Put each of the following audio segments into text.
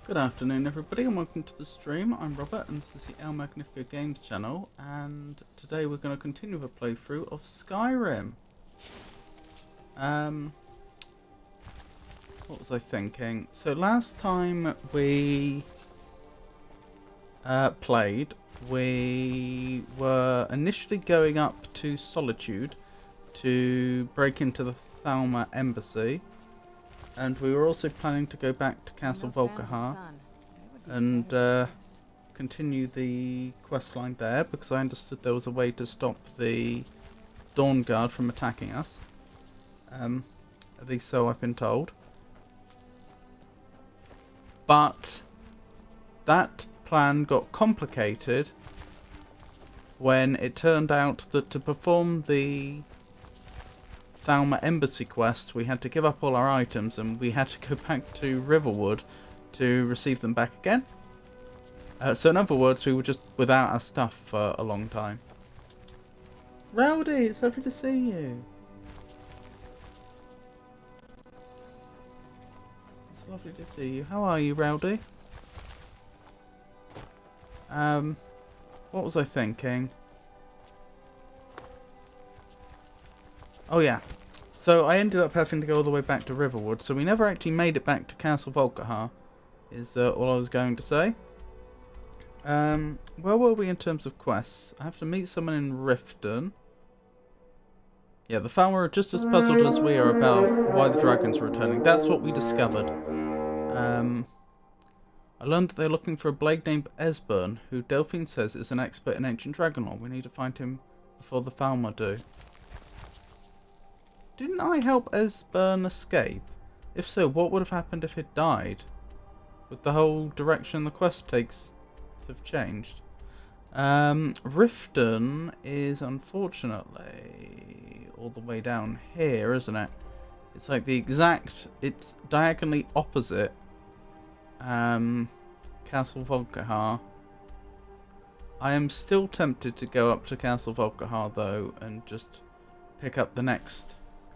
Good afternoon everybody and welcome to the stream. I'm Robert and this is the El Magnifico Games channel, and today we're going to continue with a playthrough of Skyrim. What was I thinking? So last time we played, we were initially going up to Solitude to break into the Thalma embassy. And we were also planning to go back to Castle Volkihar and continue the quest line there, because I understood there was a way to stop the Dawn Guard from attacking us. At least so I've been told. But that plan got complicated when it turned out that to perform the Thalma Embassy quest, we had to give up all our items and we had to go back to Riverwood to receive them back again. So in other words, we were just without our stuff for a long time. Rowdy, it's lovely to see you. It's lovely to see you. How are you, Rowdy? What was I thinking? Oh yeah, so I ended up having to go all the way back to Riverwood, so we never actually made it back to Castle Volkihar, is all I was going to say. Where were we in terms of quests? I have to meet someone in Riften. Yeah, the Falmer are just as puzzled as we are about why the dragons are returning. That's what we discovered. I learned that they're looking for a blade named Esbern, who Delphine says is an expert in ancient dragon lore. We need to find him before the Falmer do. Didn't I help Esbern escape? If so, what would have happened if it died? Would the whole direction the quest takes have changed? Riften is unfortunately all the way down here, isn't it? It's like the exact, it's diagonally opposite Castle Volkihar. I am still tempted to go up to Castle Volkihar though and just pick up the next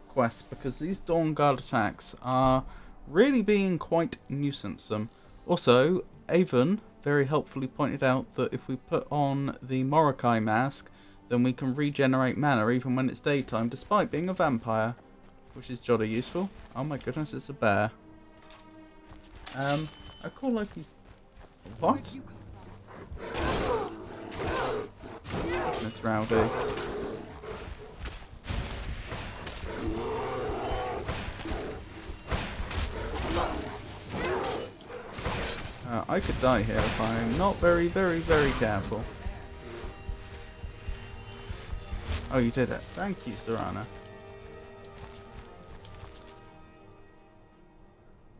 quest, because these Dawn Guard attacks are really being quite nuisance-some. Also, Avon very helpfully pointed out that if we put on the Morokai mask, then we can regenerate mana even when it's daytime, despite being a vampire, which is jolly useful. Oh my goodness, it's a bear. I call Loki's... What? Goodness, Rowdy. I could die here if I'm not very careful. Oh, you did it. Thank you, Serana.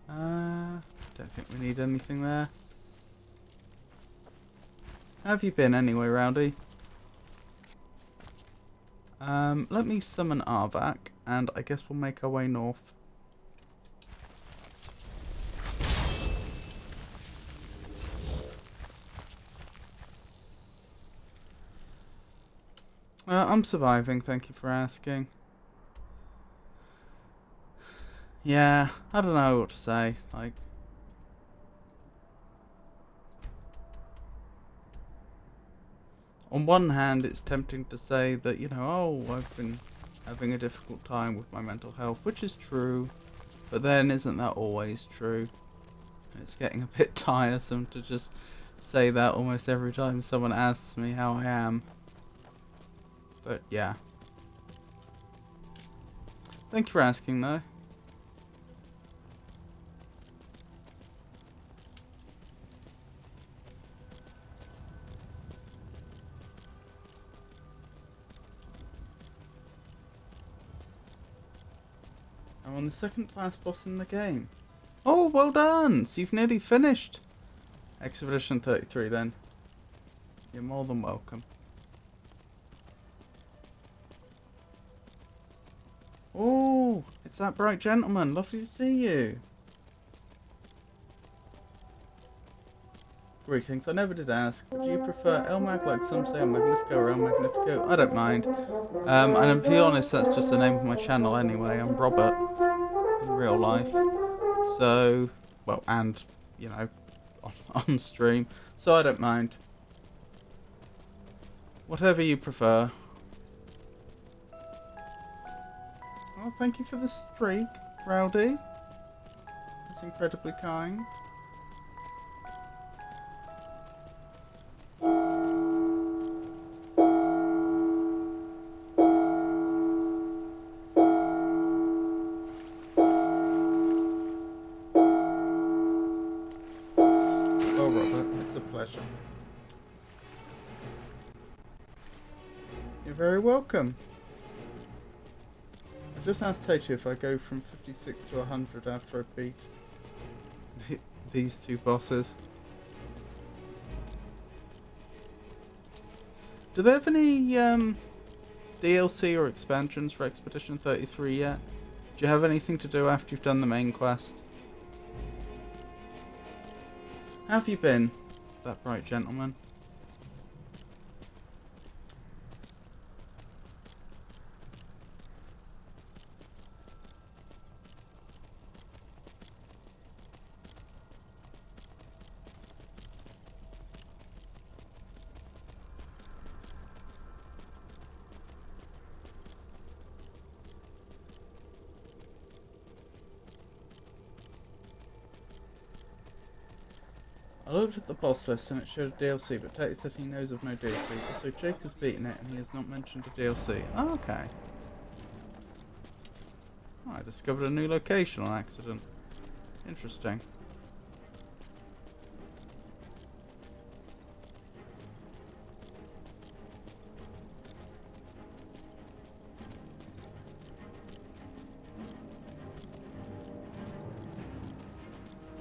Don't think we need anything there. How have you been anyway, Rowdy? Let me summon Arvak, and I guess we'll make our way north. I'm surviving, thank you for asking. Yeah, I don't know what to say, like... On one hand, it's tempting to say that, you know, oh, I've been having a difficult time with my mental health, which is true. But then, isn't that always true? It's getting a bit tiresome to just say that almost every time someone asks me how I am. But yeah. Thank you for asking though. I'm on the second to last boss in the game. Oh, well done! So you've nearly finished Expedition 33 then. You're more than welcome. Oh, it's that bright gentleman. Lovely to see you. Greetings. I never did ask. Do you prefer El Mag like some say, El Magnifico or El Magnifico? I don't mind. And to be honest, that's just the name of my channel anyway. I'm Robert in real life. So, well, and, you know, on stream, so I don't mind. Whatever you prefer. Well, thank you for the streak, Rowdy. That's incredibly kind. Oh, Robert, it's a pleasure. You're very welcome. I just asked Taichi if I go from 56 to 100 after I beat these two bosses. Do they have any DLC or expansions for Expedition 33 yet? Do you have anything to do after you've done the main quest? How have you been, that bright gentleman? I looked at the boss list and it showed a DLC, but Tate said he knows of no DLC, so Jake has beaten it and he has not mentioned a DLC. Oh, okay. Oh, I discovered a new location on accident. Interesting.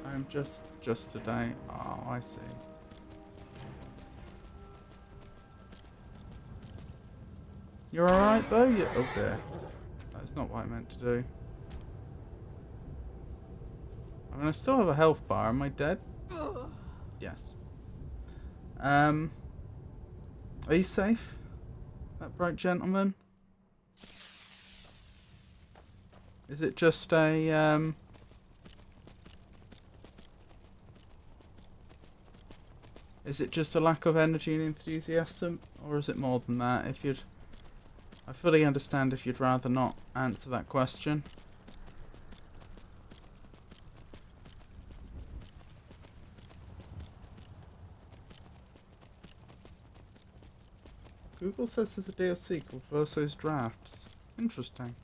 I'm just today. Oh, I see. You're alright though? Yeah. Oh dear. That's not what I meant to do. I mean, I still have a health bar. Am I dead? Yes. Are you safe? That bright gentleman? Is it just a, is it just a lack of energy and enthusiasm? Or is it more than that? I fully understand if you'd rather not answer that question. Google says there's a DLC called Verso's Drafts. Interesting.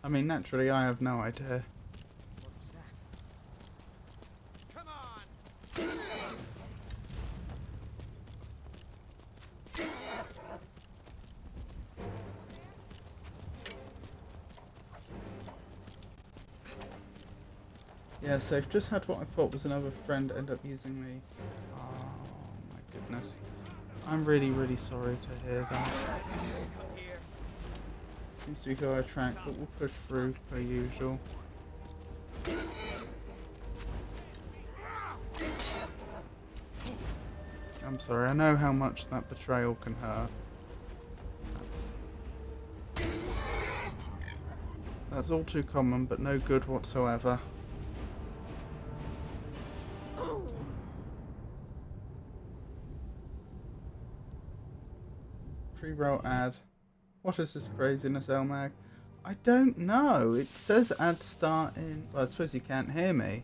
I mean, naturally, I have no idea. What was that? Come on! Yeah, so I've just had what I thought was another friend end up using me. Oh my goodness. I'm really, really sorry to hear that. Seems to be go our track, but we'll push through per usual. I'm sorry, I know how much that betrayal can hurt. That's all too common, but no good whatsoever. Pre-roll ad. What is this craziness, Elmag? I don't know. It says ad start in... Well, I suppose you can't hear me.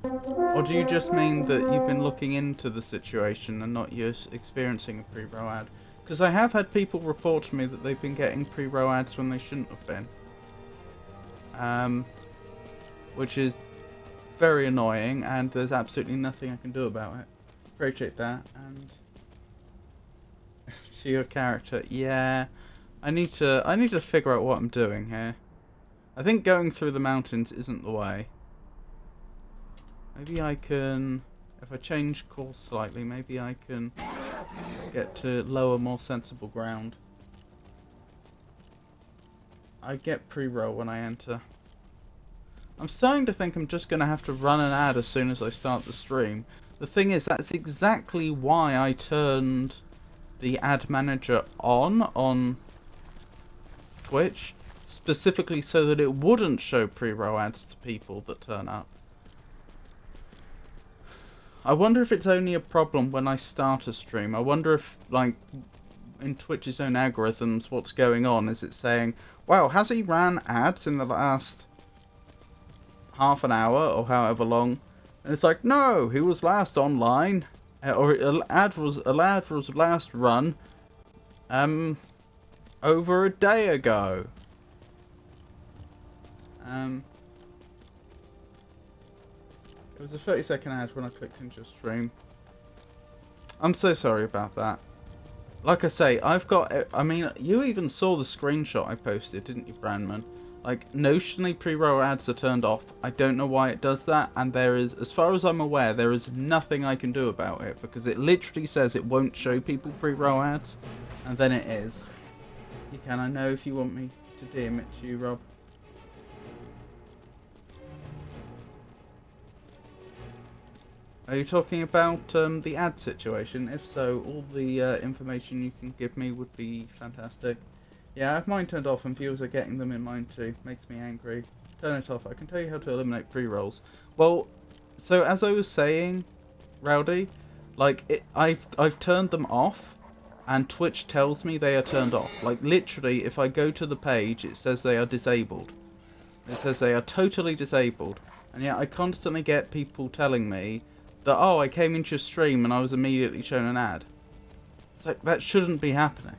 Or do you just mean that you've been looking into the situation and not you're experiencing a pre-roll ad? Because I have had people report to me that they've been getting pre-roll ads when they shouldn't have been. Which is very annoying, and there's absolutely nothing I can do about it. Appreciate that, and... to your character, yeah. I need to figure out what I'm doing here. I think going through the mountains isn't the way. Maybe I can, if I change course slightly, maybe I can get to lower, more sensible ground. I get pre-roll when I enter. I'm starting to think I'm just going to have to run an ad as soon as I start the stream. The thing is, that's exactly why I turned the ad manager on Twitch, specifically so that it wouldn't show pre-roll ads to people that turn up. I wonder if it's only a problem when I start a stream. I wonder if, like, in Twitch's own algorithms, what's going on. Is it saying, wow, has he ran ads in the last half an hour or however long? And it's like, no, he was last online, or an ad was last run over a day ago. It was a 30-second ad when I clicked into your stream. I'm so sorry about that. Like I say, I've got... I mean, you even saw the screenshot I posted, didn't you, Brandman? Like, notionally pre-roll ads are turned off. I don't know why it does that, and there is, as far as I'm aware, there is nothing I can do about it, because it literally says it won't show people pre-roll ads, and then it is. You can, I know if you want me to DM it to you, Rob. Are you talking about the ad situation? If so, all the information you can give me would be fantastic. Yeah, I have mine turned off and viewers are getting them in mine too. Makes me angry. Turn it off. I can tell you how to eliminate pre-rolls. Well, so as I was saying, Rowdy, like, I've turned them off and Twitch tells me they are turned off. Like, literally, if I go to the page, it says they are disabled. It says they are totally disabled. And yet I constantly get people telling me that, oh, I came into your stream and I was immediately shown an ad. It's like, that shouldn't be happening.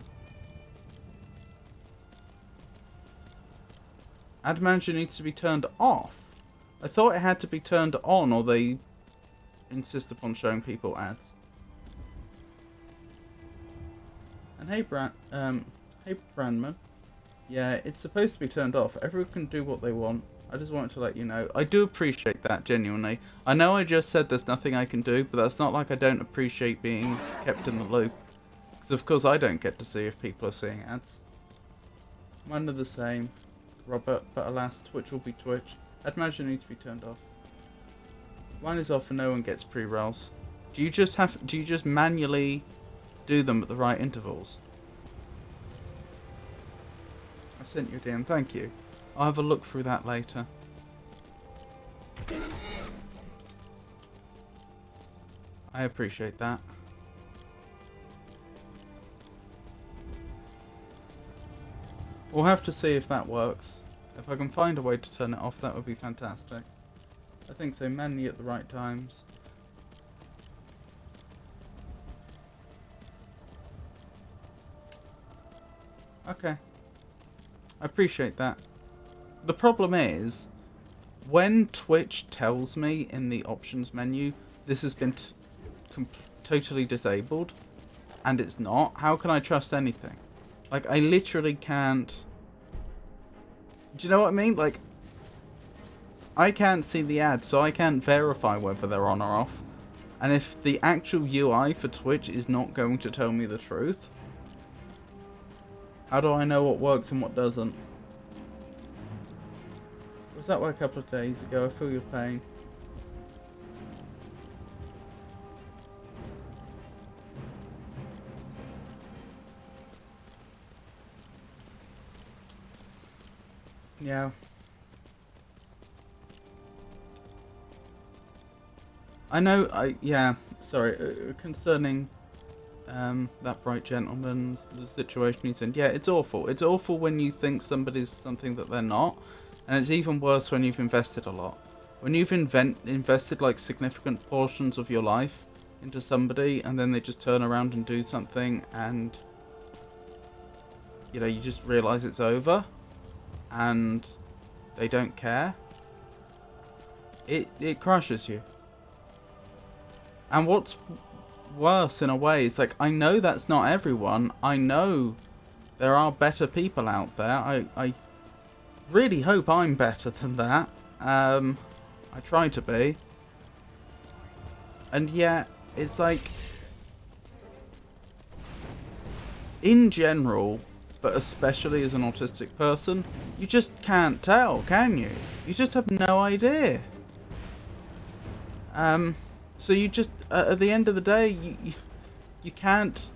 Ad manager needs to be turned off. I thought it had to be turned on, or they insist upon showing people ads. And hey, Brandman. Yeah, it's supposed to be turned off. Everyone can do what they want. I just wanted to let you know. I do appreciate that, genuinely. I know I just said there's nothing I can do, but that's not like I don't appreciate being kept in the loop. Because of course I don't get to see if people are seeing ads. Mine are the same, Robert, but alas, Twitch will be Twitch. Ad manager needs to be turned off. Mine is off and no one gets pre-rolls. Do you just manually do them at the right intervals? I sent you a DM, thank you. I'll have a look through that later. I appreciate that. We'll have to see if that works. If I can find a way to turn it off, that would be fantastic. I think so, manually at the right times. Okay. I appreciate that. The problem is, when Twitch tells me in the options menu, this has been totally disabled, and it's not, how can I trust anything? Like, I literally can't... Do you know what I mean? Like, I can't see the ads, so I can't verify whether they're on or off. And if the actual UI for Twitch is not going to tell me the truth, how do I know what works and what doesn't? Was that way a couple of days ago? I feel your pain. Yeah. I know, yeah, sorry, concerning that bright gentleman, the situation he's in. Yeah, it's awful. It's awful when you think somebody's something that they're not. And it's even worse when you've invested a lot. When you've invested like significant portions of your life into somebody and then they just turn around and do something and, you know, you just realise it's over and they don't care. It crushes you. And what's worse in a way is, like, I know that's not everyone. I know there are better people out there. I really hope I'm better than that. I try to be. And yet, it's like, in general, but especially as an autistic person, you just can't tell, can you? You just have no idea. So you just, at the end of the day, you can't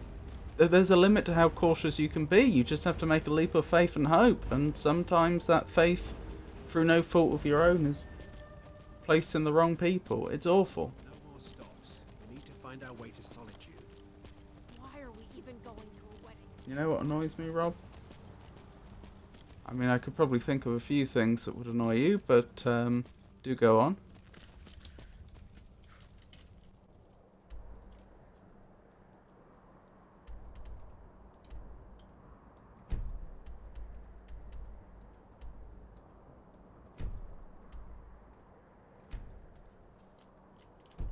there's a limit to how cautious you can be. You just have to make a leap of faith and hope, and sometimes that faith, through no fault of your own, is placed in the wrong people. It's awful. No more stops. We need to find our way to solitude. Why are we even going to a wedding? You know what annoys me, Rob? I mean, I could probably think of a few things that would annoy you, but do go on.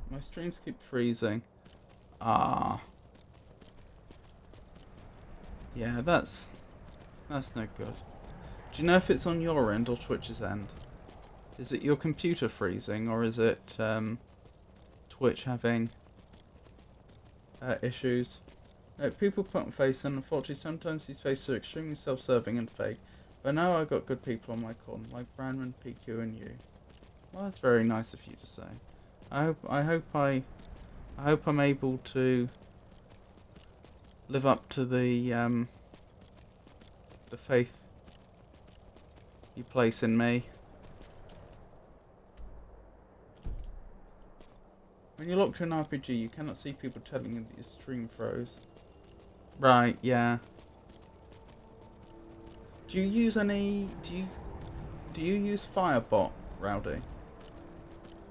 My streams keep freezing. Ah. Yeah, that's no good. Do you know if it's on your end or Twitch's end? Is it your computer freezing, or is it Twitch having issues? No, people put on face, and unfortunately sometimes these faces are extremely self-serving and fake. But now I've got good people on my corner, like Brandman, PQ, and you. Well, that's very nice of you to say. I hope I'm able to live up to the faith you place in me. When you're locked in an RPG, you cannot see people telling you that your stream froze. Right, yeah. Do you use any... Do you use Firebot, Rowdy?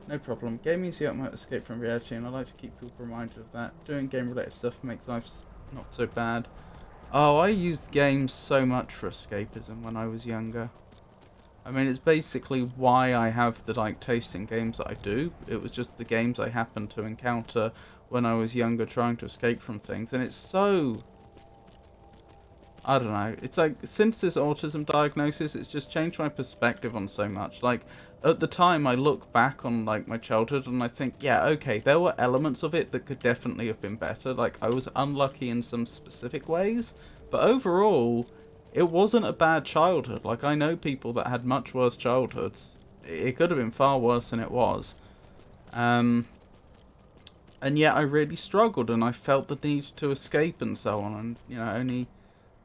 No problem. Gaming is the ultimate escape from reality, and I like to keep people reminded of that. Doing game-related stuff makes life not so bad. Oh, I used games so much for escapism when I was younger. I mean, it's basically why I have the like taste in games that I do. It was just the games I happened to encounter when I was younger trying to escape from things. And it's so... I don't know. It's like, since this autism diagnosis, it's just changed my perspective on so much. Like, at the time, I look back on like my childhood and I think, yeah, okay, there were elements of it that could definitely have been better. Like, I was unlucky in some specific ways, but overall, it wasn't a bad childhood. Like, I know people that had much worse childhoods. It could have been far worse than it was. And yet I really struggled, and I felt the need to escape and so on. And, you know, only,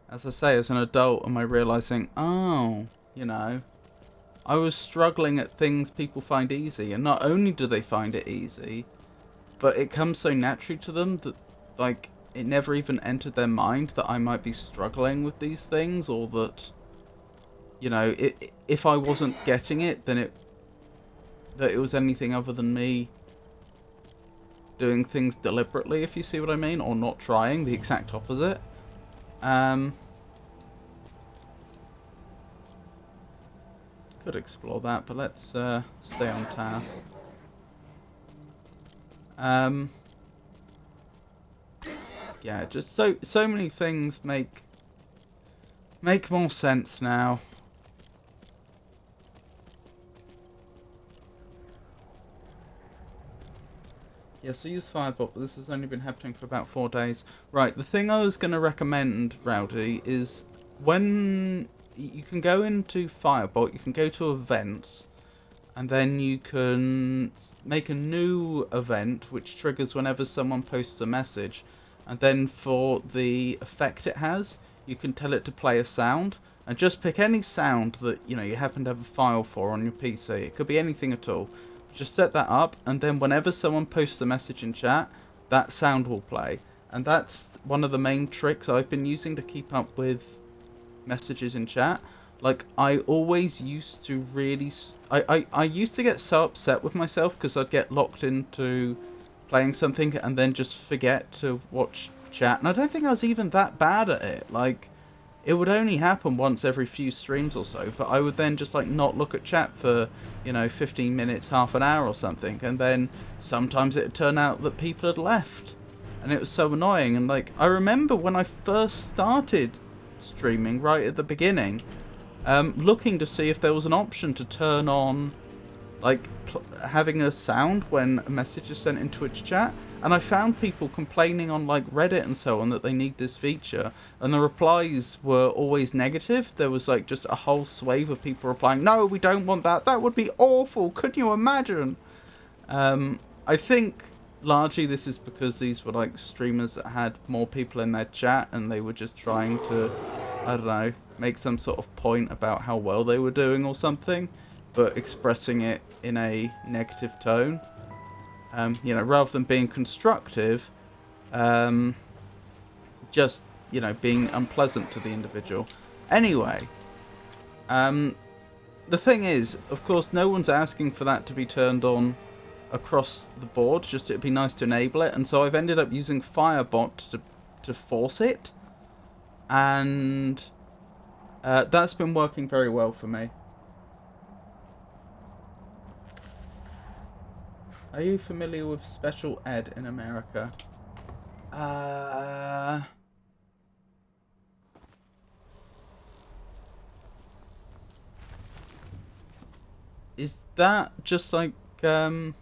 as I say, as an adult, am I realizing, oh, you know, I was struggling at things people find easy. And not only do they find it easy, but it comes so naturally to them that, like, it never even entered their mind that I might be struggling with these things, or that, you know, if I wasn't getting it, then that it was anything other than me doing things deliberately, if you see what I mean, or not trying, the exact opposite. Could explore that, but let's stay on task. Yeah, just so many things make more sense now. Yes, I use Firebot, but this has only been happening for about 4 days. Right, the thing I was going to recommend, Rowdy, is when you can go into Firebot, you can go to events, and then you can make a new event which triggers whenever someone posts a message. And then for the effect it has, you can tell it to play a sound, and just pick any sound that, you know, you happen to have a file for on your PC. It could be anything at all. Just set that up, and then whenever someone posts a message in chat, that sound will play. And that's one of the main tricks I've been using to keep up with messages in chat. Like, I always used to really... I used to get so upset with myself because I'd get locked into playing something and then just forget to watch chat. And I don't think I was even that bad at it. Like, it would only happen once every few streams or so, but I would then just like not look at chat for, you know, 15 minutes, half an hour or something. And then sometimes it would turn out that people had left. And it was so annoying. And like, I remember when I first started streaming right at the beginning, looking to see if there was an option to turn on like having a sound when a message is sent in Twitch chat, and I found people complaining on like Reddit and so on that they need this feature, and the replies were always negative. There was like just a whole swathe of people replying, no, we don't want that, that would be awful, could you imagine? I think largely this is because these were like streamers that had more people in their chat, and they were just trying to, I don't know, make some sort of point about how well they were doing or something, but expressing it in a negative tone. You know, rather than being constructive, just, you know, being unpleasant to the individual. Anyway, the thing is, of course, no one's asking for that to be turned on across the board, just it'd be nice to enable it, and so I've ended up using Firebot to force it, and that's been working very well for me. Are you familiar with special ed in America? Is that just like, is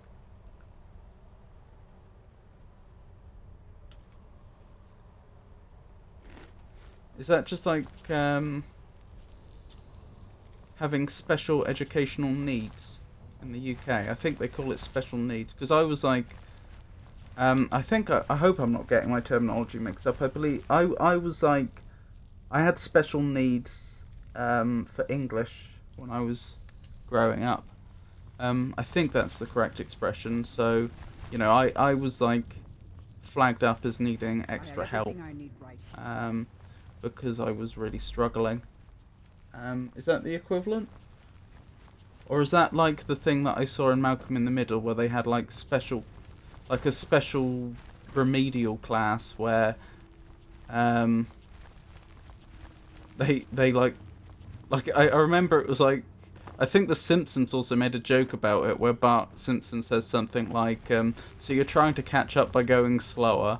that just like, having special educational needs in the UK? I think they call it special needs, because I was like, I think, I hope I'm not getting my terminology mixed up. I believe, I was like, I had special needs, for English when I was growing up. I think that's the correct expression. So, you know, I was like flagged up as needing extra help, because I was really struggling. Is that the equivalent? Or is that like the thing that I saw in Malcolm in the Middle, where they had like special, like a special remedial class where they like I remember it was like, I think The Simpsons also made a joke about it, where Bart Simpson says something like, so you're trying to catch up by going slower.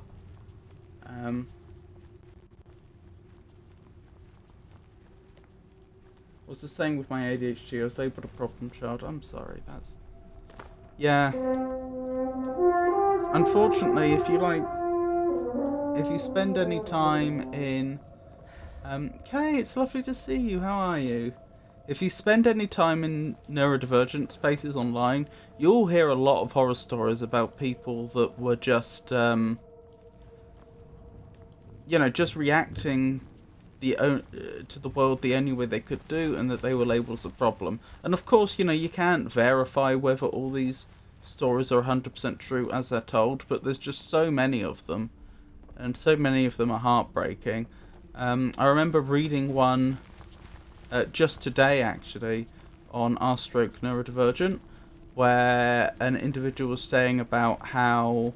Was the same with my ADHD. I was labelled a problem child. I'm sorry. That's... Yeah. Unfortunately, if you spend any time in... Kay, it's lovely to see you. How are you? If you spend any time in neurodivergent spaces online, you'll hear a lot of horror stories about people that were just, you know, just reacting to the world the only way they could do, and that they were labelled as a problem. And of course, you know, you can't verify whether all these stories are 100% true as they're told, but there's just so many of them, and so many of them are heartbreaking. I remember reading one just today, actually, on r stroke neurodivergent, where an individual was saying about how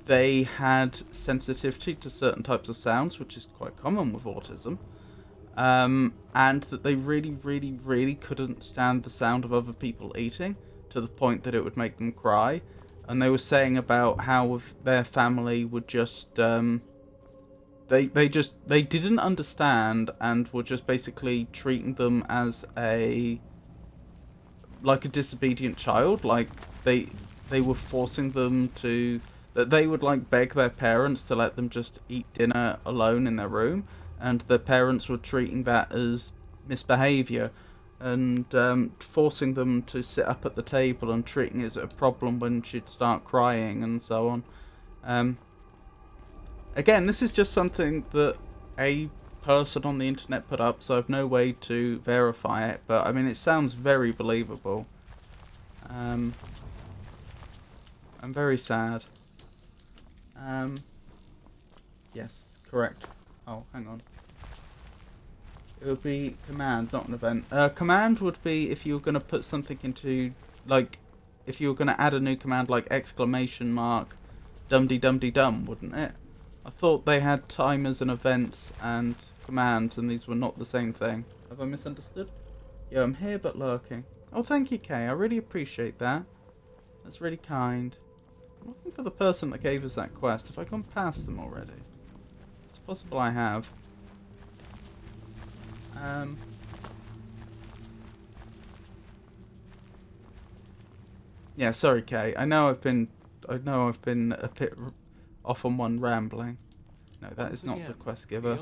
they had sensitivity to certain types of sounds, which is quite common with autism, and that they really couldn't stand the sound of other people eating, to the point that it would make them cry. And they were saying about how their family would just, they didn't understand, and were just basically treating them as like a disobedient child. Like they were forcing them to, that they would like beg their parents to let them just eat dinner alone in their room, and their parents were treating that as misbehavior, and forcing them to sit up at the table, and treating it as a problem when she'd start crying, and so on. Again, this is just something that a person on the internet put up, so I've no way to verify it, but I mean, it sounds very believable. I'm very sad. Yes, correct. Oh, hang on. It would be command, not an event. Command would be if you were going to put something into, like, if you were going to add a new command, like exclamation mark, dum-de-dum-de-dum, wouldn't it? I thought they had timers and events and commands, and these were not the same thing. Have I misunderstood? Yeah, I'm here but lurking. Oh, thank you, Kay. I really appreciate that. That's really kind. I'm looking for the person that gave us that quest. Have I gone past them already? It's possible I have. Yeah, sorry, Kay. I know I've been a bit off on one rambling. No, that is not the quest giver.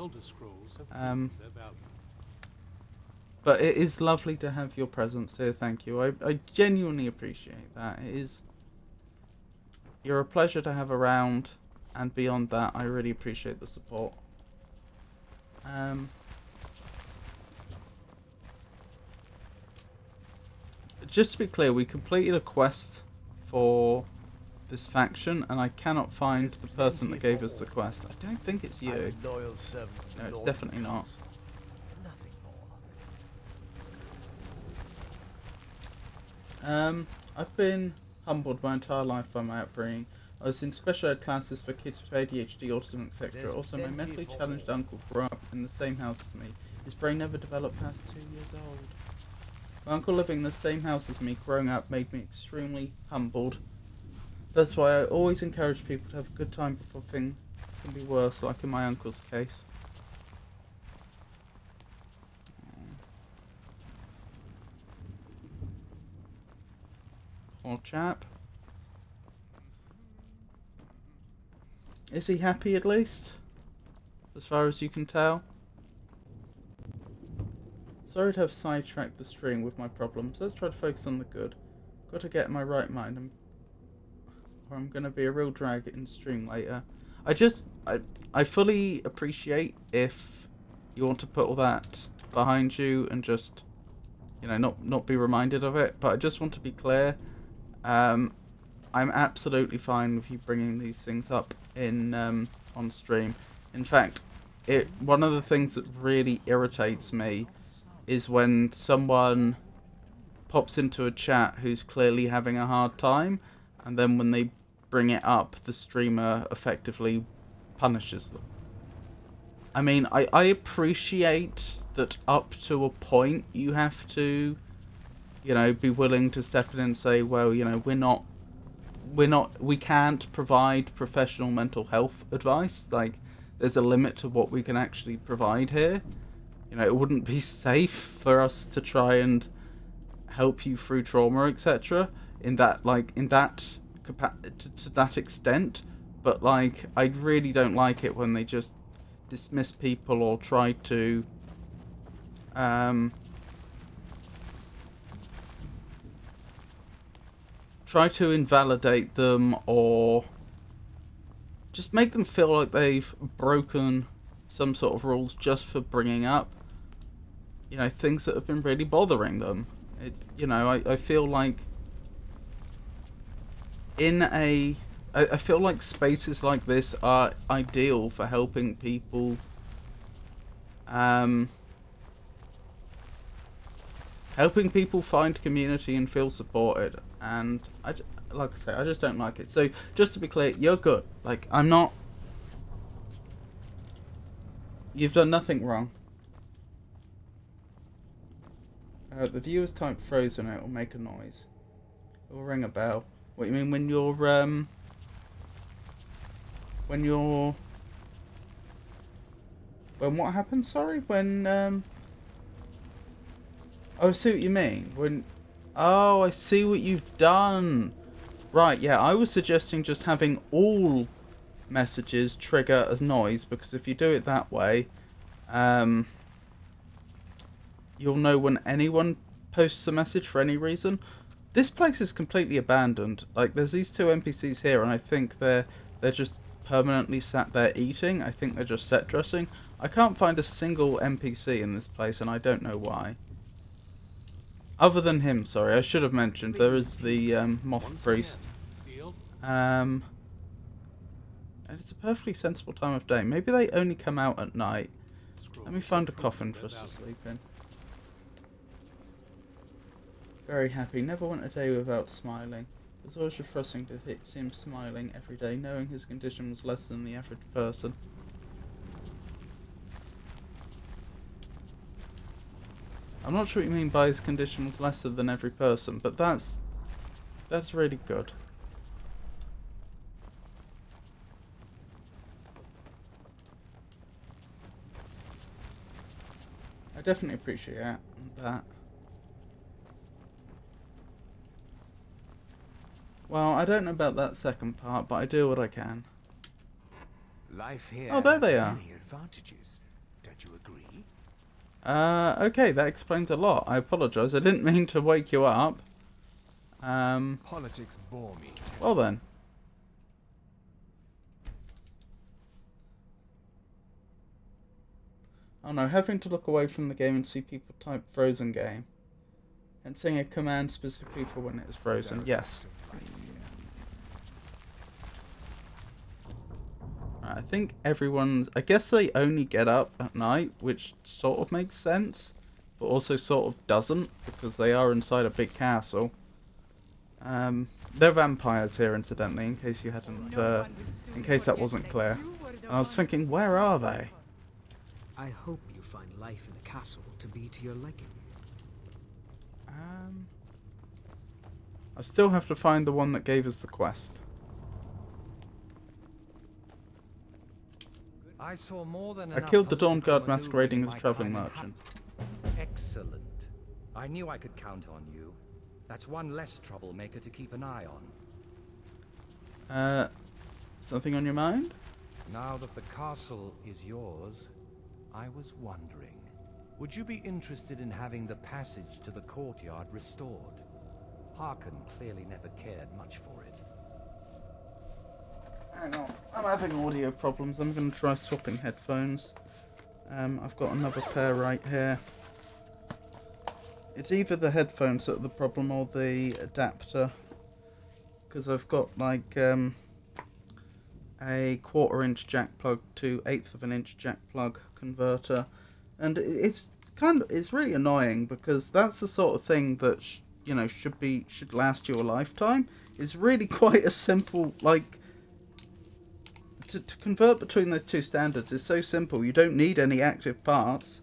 But it is lovely to have your presence here. Thank you. I genuinely appreciate that. It is. you're a pleasure to have around, and beyond that, I really appreciate the support. Just to be clear, we completed a quest for this faction, and I cannot find the person that gave us the quest. I don't think it's you. No, it's definitely not. I've been humbled my entire life by my upbringing. I was in special ed classes for kids with ADHD, autism, etc. Also, my mentally challenged uncle grew up in the same house as me. His brain never developed past 2 years old. My uncle living in the same house as me growing up made me extremely humbled. That's why I always encourage people to have a good time before things can be worse, like in my uncle's case. Poor chap. Is he happy at least? As far as you can tell? Sorry to have sidetracked the stream with my problems. Let's try to focus on the good. Got to get in my right mind, or I'm gonna be a real drag in the stream later. I fully appreciate if you want to put all that behind you and just, you know, not be reminded of it. But I just want to be clear. I'm absolutely fine with you bringing these things up in on stream. In fact, one of the things that really irritates me is when someone pops into a chat who's clearly having a hard time, and then when they bring it up, the streamer effectively punishes them. I mean, I appreciate that up to a point you have to, you know, be willing to step in and say, well, you know, we can't provide professional mental health advice. Like, there's a limit to what we can actually provide here. You know, it wouldn't be safe for us to try and help you through trauma, etc. To that extent. But like, I really don't like it when they just dismiss people or try to invalidate them, or just make them feel like they've broken some sort of rules just for bringing up, you know, things that have been really bothering them. It's, you know, I feel like I feel like spaces like this are ideal for helping people find community and feel supported. And like I say, I just don't like it. So just to be clear, you're good. Like, I'm not. You've done nothing wrong. The viewer's type frozen. It will make a noise. It will ring a bell. What do you mean when you're when what happens? Sorry, when oh, I see what you mean. When, oh, I see what you've done. Right, yeah, I was suggesting just having all messages trigger as noise, because if you do it that way, you'll know when anyone posts a message for any reason. This place is completely abandoned. Like, there's these two NPCs here, and I think they're just permanently sat there eating. I think they're just set dressing. I can't find a single NPC in this place, and I don't know why. Other than him, sorry, I should have mentioned, there is the Moth Priest. And it's a perfectly sensible time of day. Maybe they only come out at night. Let me find a coffin for us to sleep in. Very happy. Never went a day without smiling. It's always refreshing to see him smiling every day, knowing his condition was less than the average person. I'm not sure what you mean by his condition was lesser than every person, but that's really good. I definitely appreciate that. Well, I don't know about that second part, but I do what I can. Life here oh, there they has are. many advantages. Don't you agree? Okay, that explains a lot. I apologise. I didn't mean to wake you up. Politics bore me. Well then. Oh no, having to look away from the game and see people type frozen game. And saying a command specifically for when it is frozen. Yes. I think everyone's... I guess they only get up at night, which sort of makes sense. But also sort of doesn't, because they are inside a big castle. They're vampires here, incidentally, in case you hadn't... in case that wasn't clear. And I was thinking, where are they? I hope you find life in the castle to be to your liking. I still have to find the one that gave us the quest. I saw more than I enough killed the Dawn political Guard masquerading maneuvering as a in my travelling time in merchant. Excellent. I knew I could count on you. That's one less troublemaker to keep an eye on. Something on your mind? Now that the castle is yours, I was wondering, would you be interested in having the passage to the courtyard restored? Harkon clearly never cared much for it. Hang on, I'm having audio problems. I'm going to try swapping headphones. I've got another pair right here. It's either the headphones that are the problem or the adapter. Because I've got like a 1/4" jack plug to 1/8 of an inch jack plug converter. And it's really annoying because that's the sort of thing that should last you a lifetime. It's really quite a simple, like, to convert between those two standards is so simple. You don't need any active parts.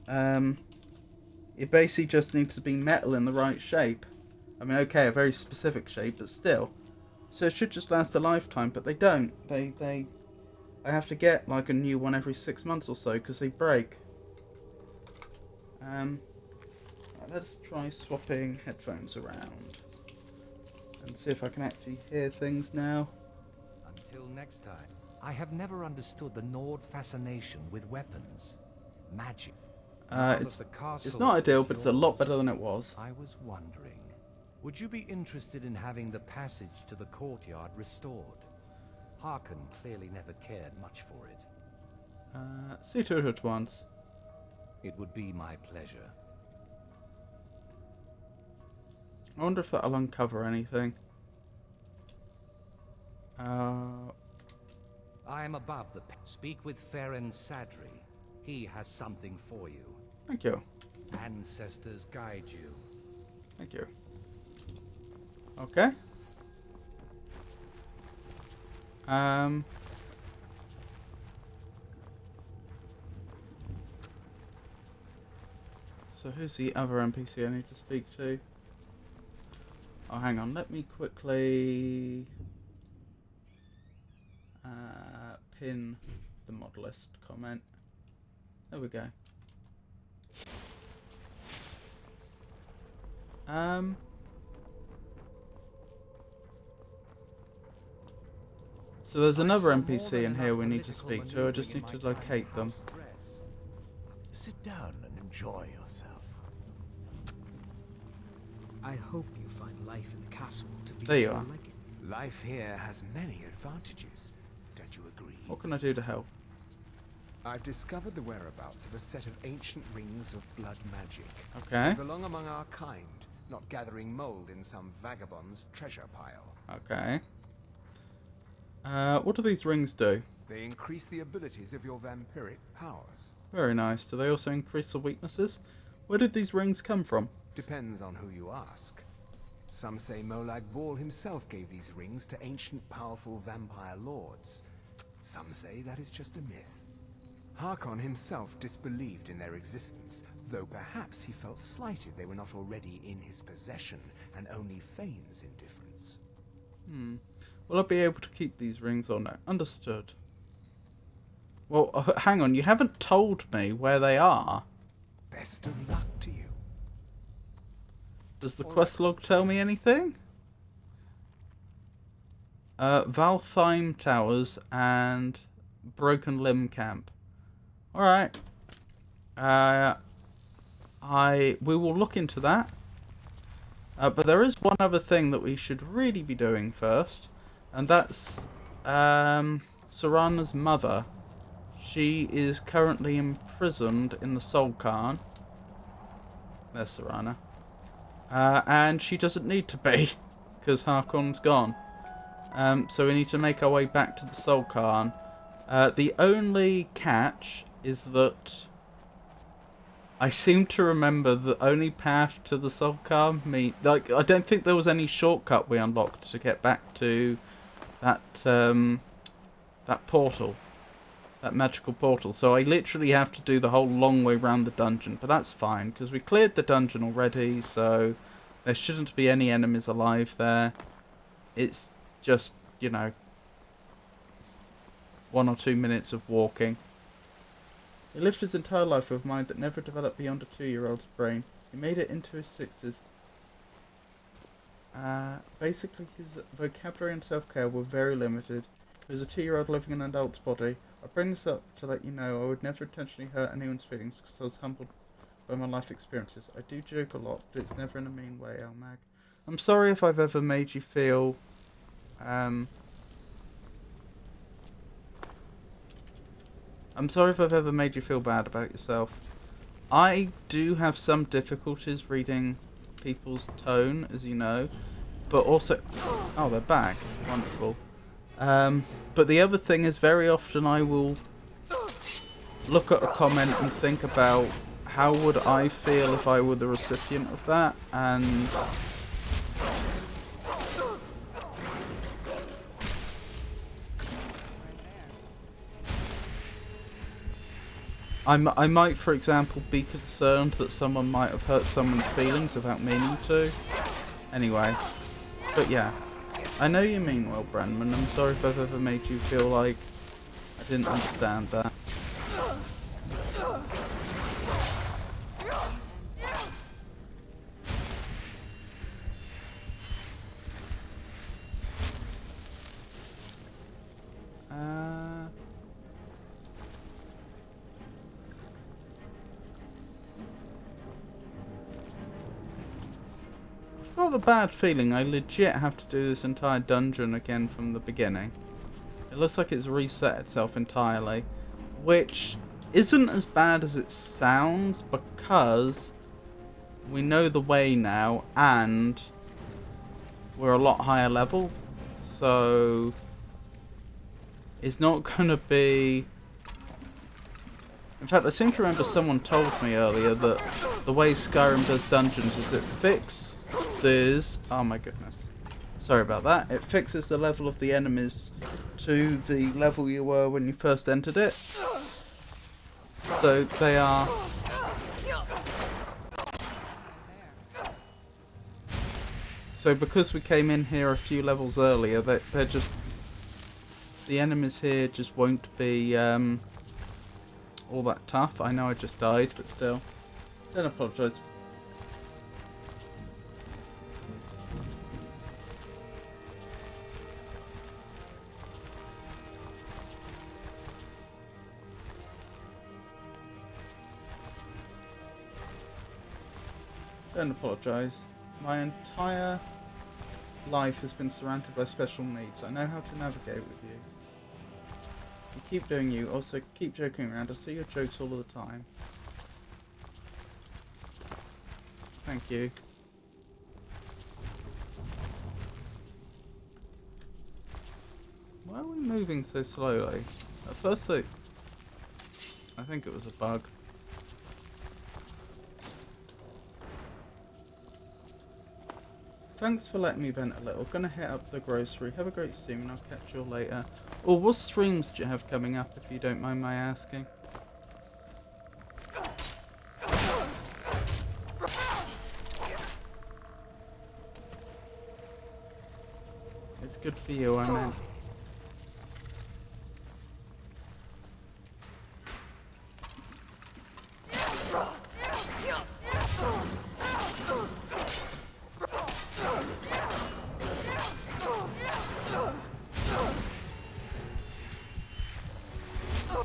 It basically just needs to be metal in the right shape. I mean, okay, a very specific shape, but still. So it should just last a lifetime, but they don't. I have to get like a new one every 6 months or so because they break. Let's try swapping headphones around and see if I can actually hear things now. Until next time, I have never understood the Nord fascination with weapons. Magic. It's not ideal, but it's a lot better than it was. I was wondering, would you be interested in having the passage to the courtyard restored? Harkon clearly never cared much for it. See to it at once. It would be my pleasure. I wonder if that'll uncover anything. I am above the... Speak with Ferren Sadri. He has something for you. Thank you. Ancestors guide you. Thank you. Okay. So who's the other NPC I need to speak to? Oh, hang on. Let me quickly pin the modalist comment. There we go. So there's another NPC in here we need to speak to. I just need to locate them. Sit down and enjoy yourself. I hope you find life in the castle to be There to you your are. liking. Life here has many advantages. Don't you agree? What can I do to help? I've discovered the whereabouts of a set of ancient rings of blood magic. Okay. They belong among our kind, not gathering mold in some vagabond's treasure pile. Okay. What do these rings do? They increase the abilities of your vampiric powers. Very nice. Do they also increase the weaknesses? Where did these rings come from? Depends on who you ask. Some say Molag Bal himself gave these rings to ancient powerful vampire lords. Some say that is just a myth. Harkon himself disbelieved in their existence, though perhaps he felt slighted they were not already in his possession and only feigns indifference. Will I be able to keep these rings or no? Understood. Well, hang on. You haven't told me where they are. Best of luck to you. Does the quest log tell me anything? Valtheim Towers and Broken Limb Camp. Alright. We will look into that. But there is one other thing that we should really be doing first. And that's Serana's mother. She is currently imprisoned in the Soul Khan. There's Serana. And she doesn't need to be, because Harkon's gone. So we need to make our way back to the Soul Khan. The only catch is that I seem to remember the only path to the Soul Khan I don't think there was any shortcut we unlocked to get back to that that portal. That magical portal. So I literally have to do the whole long way round the dungeon. But that's fine, because we cleared the dungeon already, so there shouldn't be any enemies alive there. It's just, you know, 1 or 2 minutes of walking. He lived his entire life with a mind that never developed beyond a 2-year-old's brain. He made it into his 60s. Basically, his vocabulary and self-care were very limited. He was a 2-year-old living in an adult's body. I bring this up to let you know I would never intentionally hurt anyone's feelings because I was humbled by my life experiences. I do joke a lot, but it's never in a mean way, Elmag. I'm sorry if I've ever made you feel... I'm sorry if I've ever made you feel bad about yourself. I do have some difficulties reading people's tone, as you know, but also... Oh, they're back. Wonderful. But the other thing is, very often I will look at a comment and think about how would I feel if I were the recipient of that, and I might, for example, be concerned that someone might have hurt someone's feelings without meaning to. Anyway, but yeah. I know you mean well, Brenman. I'm sorry if I've ever made you feel like I didn't understand that. I've got the bad feeling I legit have to do this entire dungeon again from the beginning. It looks like it's reset itself entirely, which isn't as bad as it sounds because we know the way now and we're a lot higher level, so it's not going to be... In fact, I seem to remember someone told me earlier that the way Skyrim does dungeons is it fixes... Oh my goodness. Sorry about that. It fixes the level of the enemies to the level you were when you first entered it. So they are... So because we came in here a few levels earlier, they're just... The enemies here just won't be all that tough. I know I just died, but still. Don't apologise. Don't apologise. My entire life has been surrounded by special needs. I know how to navigate with you. You keep doing you, also keep joking around. I see your jokes all of the time. Thank you. Why are we moving so slowly? At first I think it was a bug. Thanks for letting me vent a little. Gonna hit up the grocery. Have a great stream and I'll catch you all later. Or what streams do you have coming up, if you don't mind my asking? It's good for you, I mean.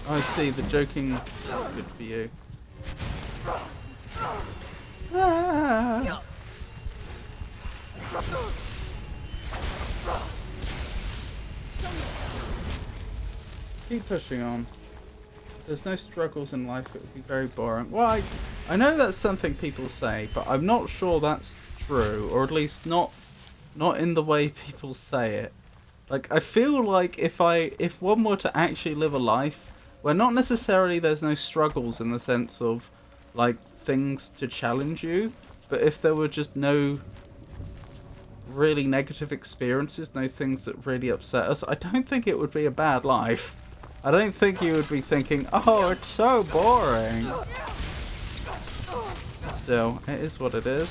I see, the joking is good for you. Ah. Keep pushing on. there's no struggles in life, it would be very boring. Well, I know that's something people say, but I'm not sure that's true, or at least not in the way people say it. Like, I feel like if one were to actually live a life where not necessarily there's no struggles in the sense of, like, things to challenge you, but if there were just no really negative experiences, no things that really upset us, I don't think it would be a bad life. I don't think you would be thinking, oh, it's so boring. Still, it is what it is.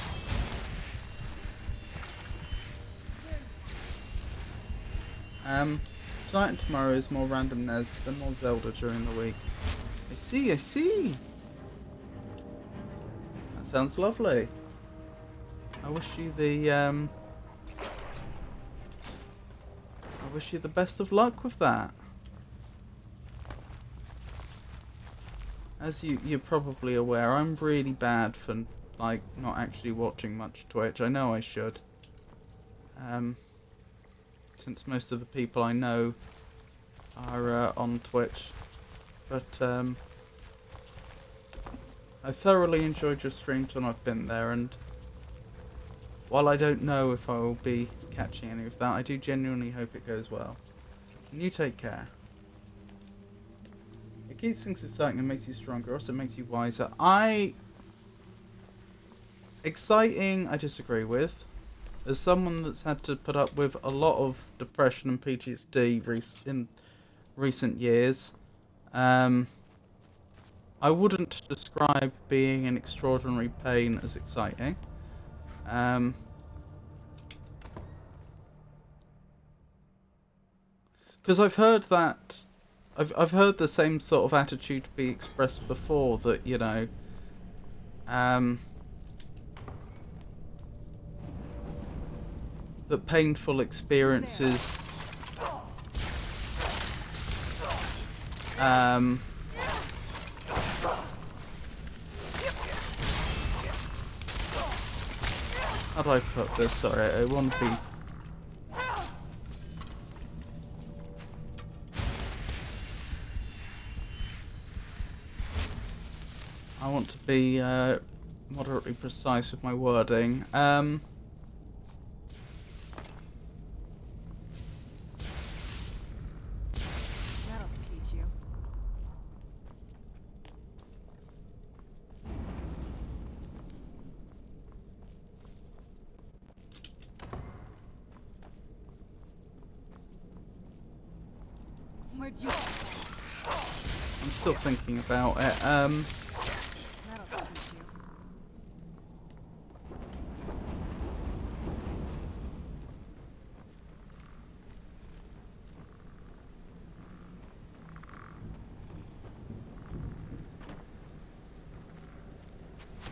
Tonight and tomorrow is more randomness than more Zelda during the week. I see. That sounds lovely. I wish you the best of luck with that. As you're probably aware, I'm really bad for, like, not actually watching much Twitch. I know I should. Since most of the people I know are on Twitch. But I thoroughly enjoyed your streams when I've been there, and while I don't know if I will be catching any of that, I do genuinely hope it goes well. And you take care. It keeps things exciting and makes you stronger, also makes you wiser. Exciting, I disagree with. As someone that's had to put up with a lot of depression and PTSD in recent years, I wouldn't describe being in extraordinary pain as exciting. Because I've heard that, I've heard the same sort of attitude be expressed before, that, you know, that painful experiences how do I put this? Sorry, I want to be... I want to be moderately precise with my wording. That'll teach you. Where'd you go? I'm still thinking about it. That'll teach you.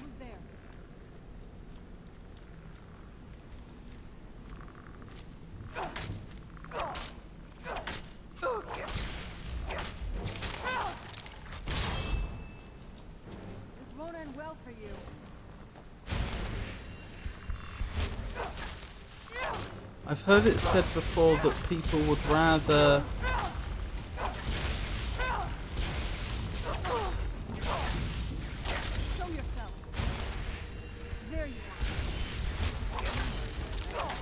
Who's there? This won't end well for you. I've heard it said before that people would rather... Show yourself. There you are.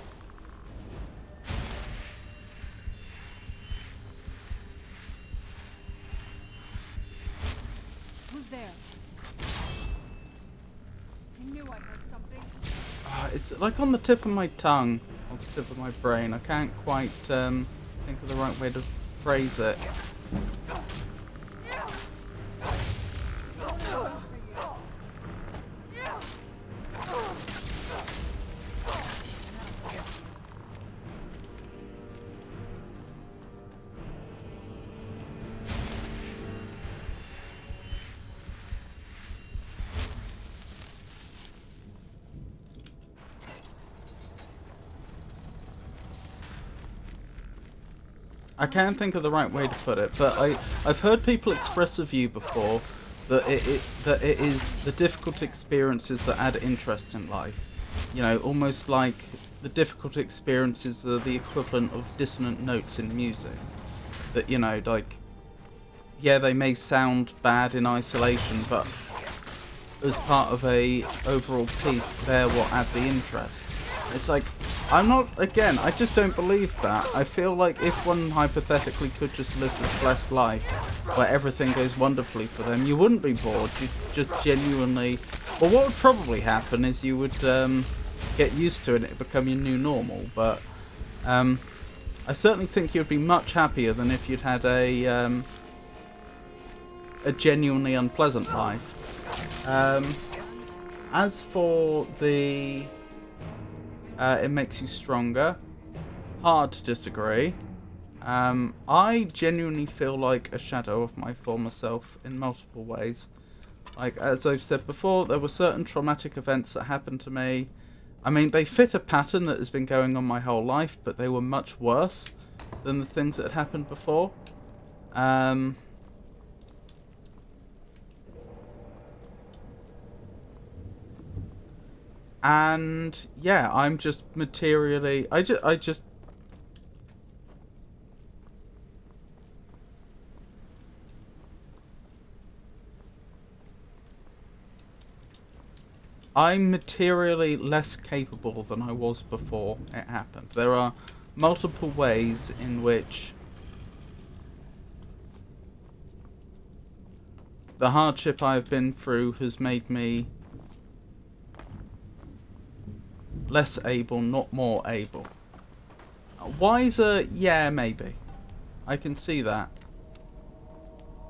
Who's there? I knew I heard something. It's like on the tip of my tongue, on the tip of my brain. I can't quite think of the right way to phrase it. I can't think of the right way to put it, but I've heard people express a view before that it is the difficult experiences that add interest in life. You know, almost like the difficult experiences are the equivalent of dissonant notes in music. That, you know, like, yeah, they may sound bad in isolation, but as part of a overall piece, they're what add the interest. It's like, I'm not, again, I just don't believe that. I feel like if one hypothetically could just live this blessed life where everything goes wonderfully for them, you wouldn't be bored. You'd just genuinely, well, what would probably happen is you would get used to it and it become your new normal. But I certainly think you'd be much happier than if you'd had a genuinely unpleasant life. As for the it makes you stronger, hard to disagree. I genuinely feel like a shadow of my former self in multiple ways. Like, as I've said before, there were certain traumatic events that happened to me. I mean, they fit a pattern that has been going on my whole life, but they were much worse than the things that had happened before. And yeah, I'm just materially, I'm materially less capable than I was before it happened. There are multiple ways in which the hardship I've been through has made me less able, not more able. Wiser, yeah, maybe. I can see that.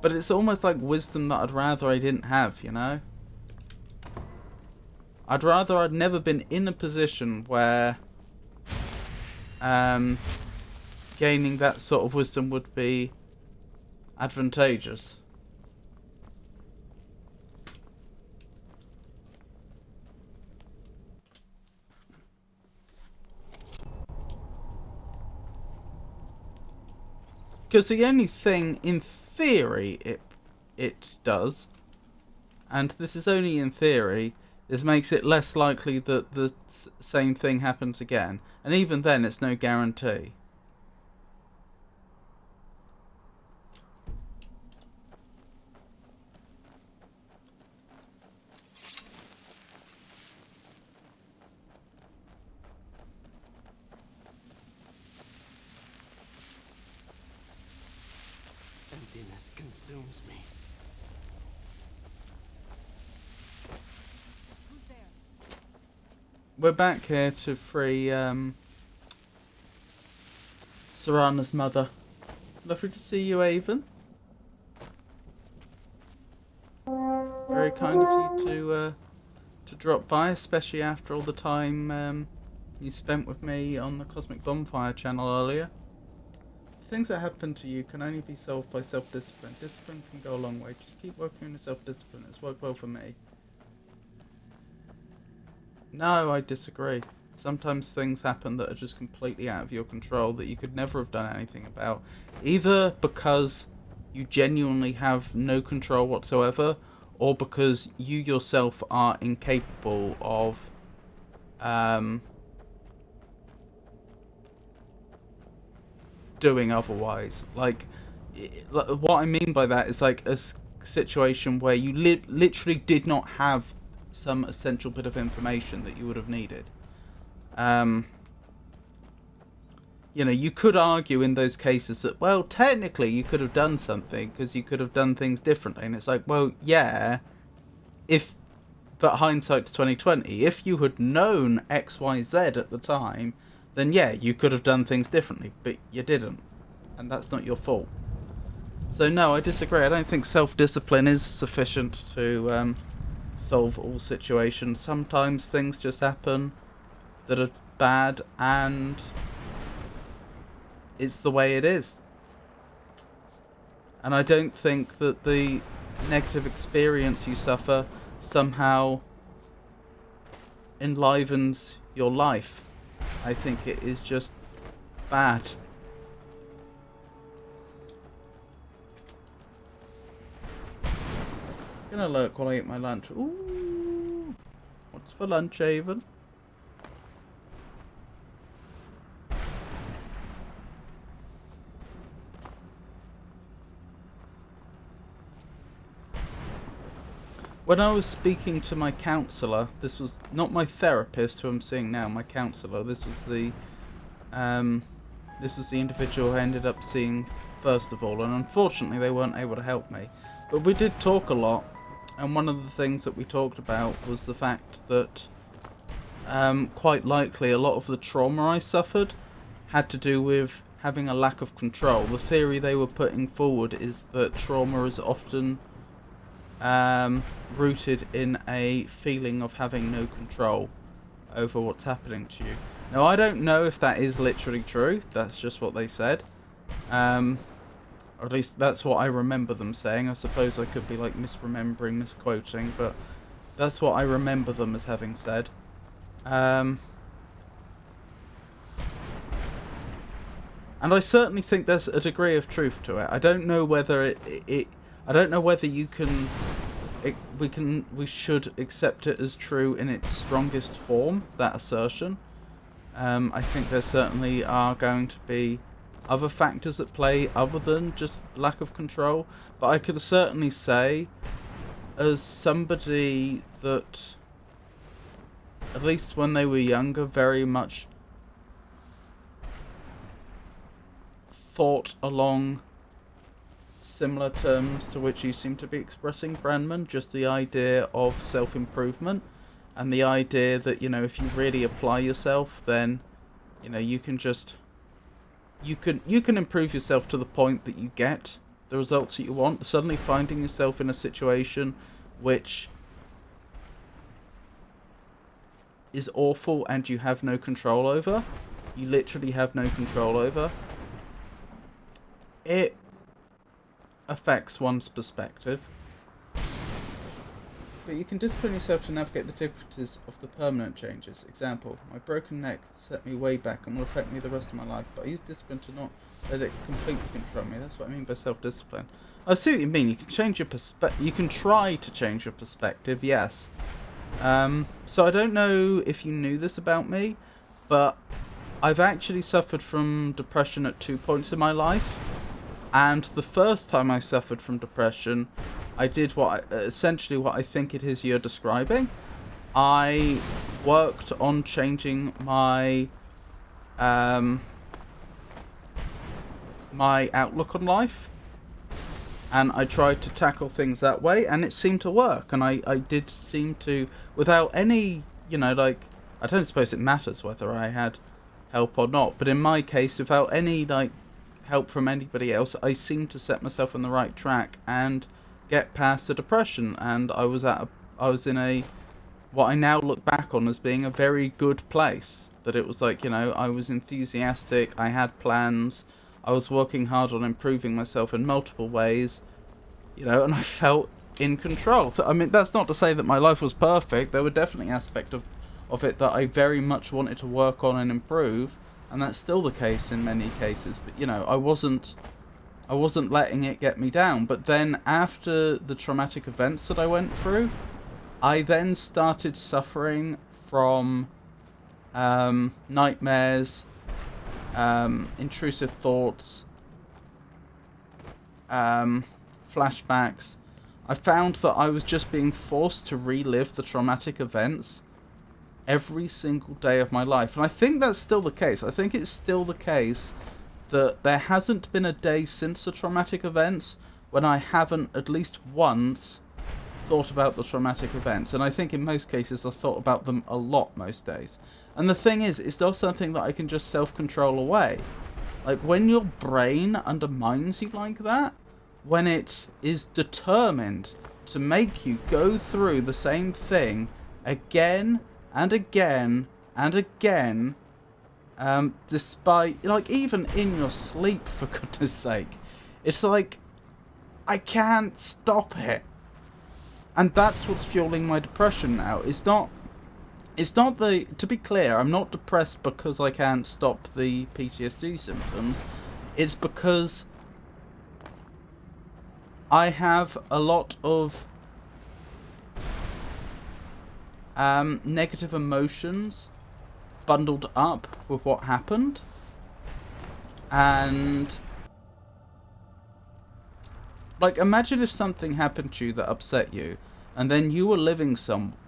But it's almost like wisdom that I'd rather I didn't have, you know? I'd rather I'd never been in a position where gaining that sort of wisdom would be advantageous. Because the only thing, in theory, it does, and this is only in theory, is makes it less likely that the same thing happens again. And even then, it's no guarantee. Emptiness consumes me. Who's there? We're back here to free Serana's mother. Lovely to see you, Avon. Very kind of you to drop by, especially after all the time you spent with me on the Cosmic Bonfire channel earlier. Things that happen to you can only be solved by self-discipline. Discipline can go a long way. Just keep working on your self-discipline. It's worked well for me. No, I disagree. Sometimes things happen that are just completely out of your control that you could never have done anything about. Either because you genuinely have no control whatsoever, or because you yourself are incapable of doing otherwise. Like, what I mean by that is like a situation where you literally did not have some essential bit of information that you would have needed. You know, you could argue in those cases that, well, technically you could have done something because you could have done things differently. And it's like, well, yeah, but hindsight's 2020. If you had known X, Y, Z at the time, then yeah, you could have done things differently, but you didn't. And that's not your fault. So no, I disagree. I don't think self-discipline is sufficient to solve all situations. Sometimes things just happen that are bad, and it's the way it is. And I don't think that the negative experience you suffer somehow enlivens your life. I think it is just bad. I'm gonna lurk while I eat my lunch. Ooh, what's for lunch, Avon? when I was speaking to my counsellor, this was not my therapist who I'm seeing now, my counsellor. This was the individual I ended up seeing first of all, and unfortunately they weren't able to help me. But we did talk a lot, and one of the things that we talked about was the fact that quite likely a lot of the trauma I suffered had to do with having a lack of control. The theory they were putting forward is that trauma is often rooted in a feeling of having no control over what's happening to you. Now, I don't know if that is literally true. That's just what they said. Or at least that's what I remember them saying. I suppose I could be like misremembering, misquoting, but that's what I remember them as having said. And I certainly think there's a degree of truth to it. I don't know whether I don't know whether you can. We should accept it as true in its strongest form. That assertion. I think there certainly are going to be other factors at play other than just lack of control. But I could certainly say, as somebody that, at least when they were younger, very much thought along similar terms to which you seem to be expressing, Brandman, just the idea of self-improvement and the idea that, you know, if you really apply yourself, then, you know, you can just you can improve yourself to the point that you get the results that you want. Suddenly finding yourself in a situation which is awful and you have no control over, you literally have no control over, it affects one's perspective. But you can discipline yourself to navigate the difficulties of the permanent changes. Example, my broken neck set me way back and will affect me the rest of my life, but I use discipline to not let it completely control me. That's what I mean by self-discipline. I see what you mean. You can change your you can try to change your perspective, yes. So I don't know if you knew this about me, but I've actually suffered from depression at 2 points in my life. And the first time I suffered from depression, I did essentially what I think it is you're describing. I worked on changing my my outlook on life, and I tried to tackle things that way, and it seemed to work. And I did seem to, without any, you know, like, I don't suppose it matters whether I had help or not, but in my case, without any, like, help from anybody else, I seemed to set myself on the right track and get past the depression. And I was in a, what I now look back on as being a very good place. That it was like, you know, I was enthusiastic, I had plans, I was working hard on improving myself in multiple ways, you know, and I felt in control. I mean, that's not to say that my life was perfect. There were definitely aspects of it that I very much wanted to work on and improve, and that's still the case in many cases. But, you know, I wasn't letting it get me down. But then after the traumatic events that I went through, I then started suffering from nightmares, intrusive thoughts, flashbacks. I found that I was just being forced to relive the traumatic events every single day of my life. And I think that's still the case. I think it's still the case that there hasn't been a day since the traumatic events when I haven't at least once thought about the traumatic events. And I think in most cases I've thought about them a lot most days. And the thing is, it's not something that I can just self-control away. Like, when your brain undermines you like that, when it is determined to make you go through the same thing again and again and again, despite, like, even in your sleep, for goodness sake, it's like, I can't stop it. And that's what's fueling my depression now. It's not to be clear, I'm not depressed because I can't stop the PTSD symptoms. It's because I have a lot of negative emotions bundled up with what happened. And, like, imagine if something happened to you that upset you, and then you were living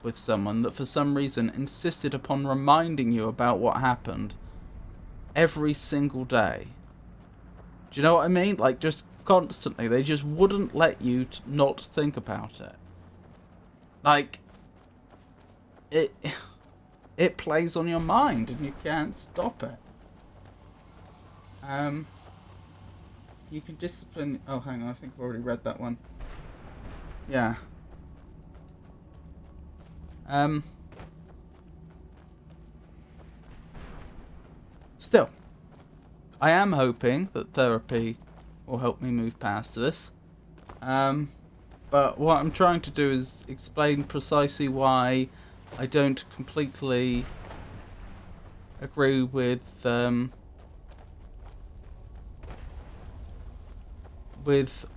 with someone that for some reason insisted upon reminding you about what happened every single day. Do you know what I mean? Like, just constantly. They just wouldn't let you not think about it. Like, it plays on your mind and you can't stop it. You can discipline... Oh, hang on. I think I've already read that one. Yeah. Still, I am hoping that therapy will help me move past this. But what I'm trying to do is explain precisely why I don't completely agree with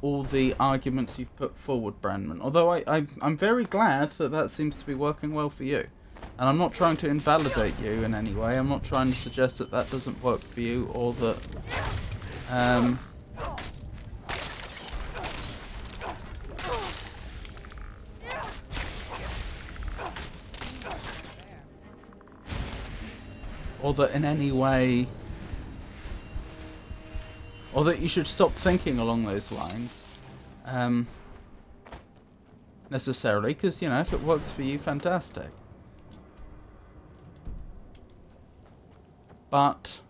all the arguments you've put forward, Brandman. Although I'm very glad that that seems to be working well for you. And I'm not trying to invalidate you in any way. I'm not trying to suggest that that doesn't work for you, or that... or that in any way... or that you should stop thinking along those lines. Necessarily, because, you know, if it works for you, fantastic. But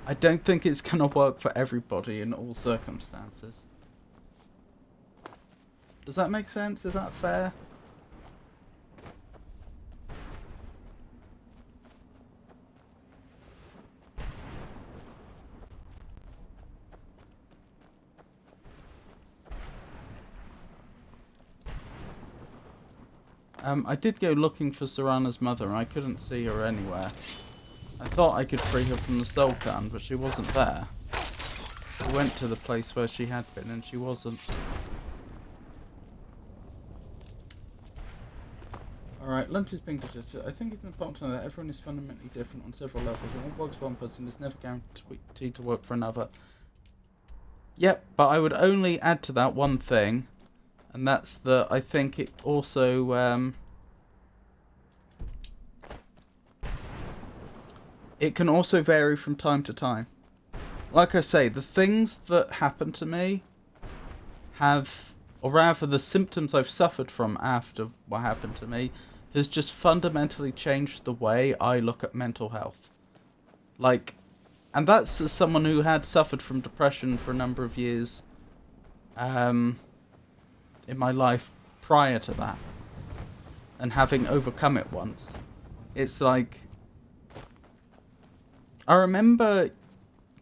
I don't think it's going to work for everybody in all circumstances. Does that make sense? Is that fair? I did go looking for Serana's mother and I couldn't see her anywhere. I thought I could free her from the soul gun, but she wasn't there. I went to the place where she had been and she wasn't. Alright, lunch is being digested. I think it's important to know that everyone is fundamentally different on several levels, and what works for one person is never guaranteed to work for another. Yep, but I would only add to that one thing, and that's that I think it also... it can also vary from time to time. Like I say, the things that happen to me have, or rather the symptoms I've suffered from after what happened to me, has just fundamentally changed the way I look at mental health. Like, and that's as someone who had suffered from depression for a number of years in my life prior to that, and having overcome it once. It's like, I remember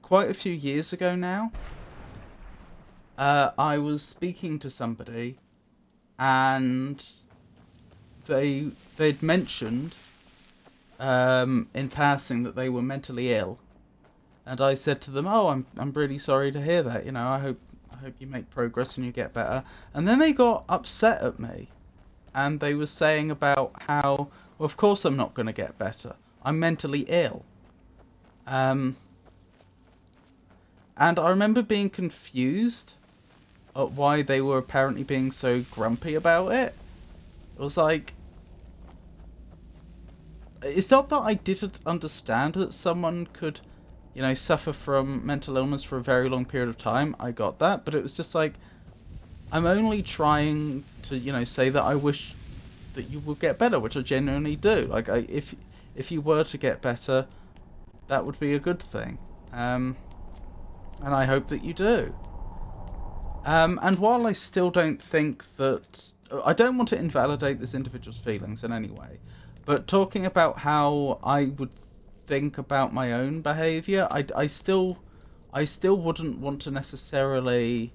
quite a few years ago now, I was speaking to somebody and they'd mentioned in passing that they were mentally ill, and I said to them, "Oh, I'm really sorry to hear that. You know, I hope you make progress and you get better." And then they got upset at me, and they were saying about how, well, of course I'm not going to get better. I'm mentally ill. And I remember being confused at why they were apparently being so grumpy about it. It was like, it's not that I didn't understand that someone could, you know, suffer from mental illness for a very long period of time. I got that, but it was just like, I'm only trying to, you know, say that I wish that you would get better, which I genuinely do. Like, if you were to get better, that would be a good thing. And I hope that you do. And while I still don't think that... I don't want to invalidate this individual's feelings in any way, but talking about how I would think about my own behaviour, I still wouldn't want to necessarily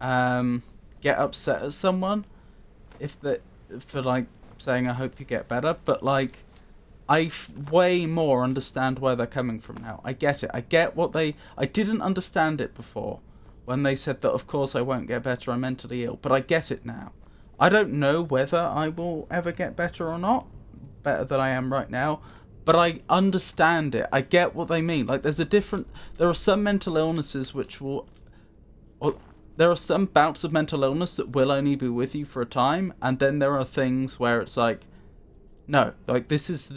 get upset at someone for like saying I hope you get better, but like, I way more understand where they're coming from now. I get it. I get what I didn't understand it before when they said that of course I won't get better, I'm mentally ill, but I get it now. I don't know whether I will ever get better or not, better than I am right now, but I understand it. I get what they mean. Like, there are some mental illnesses which will, or there are some bouts of mental illness that will only be with you for a time, and then there are things where it's like, no, like this is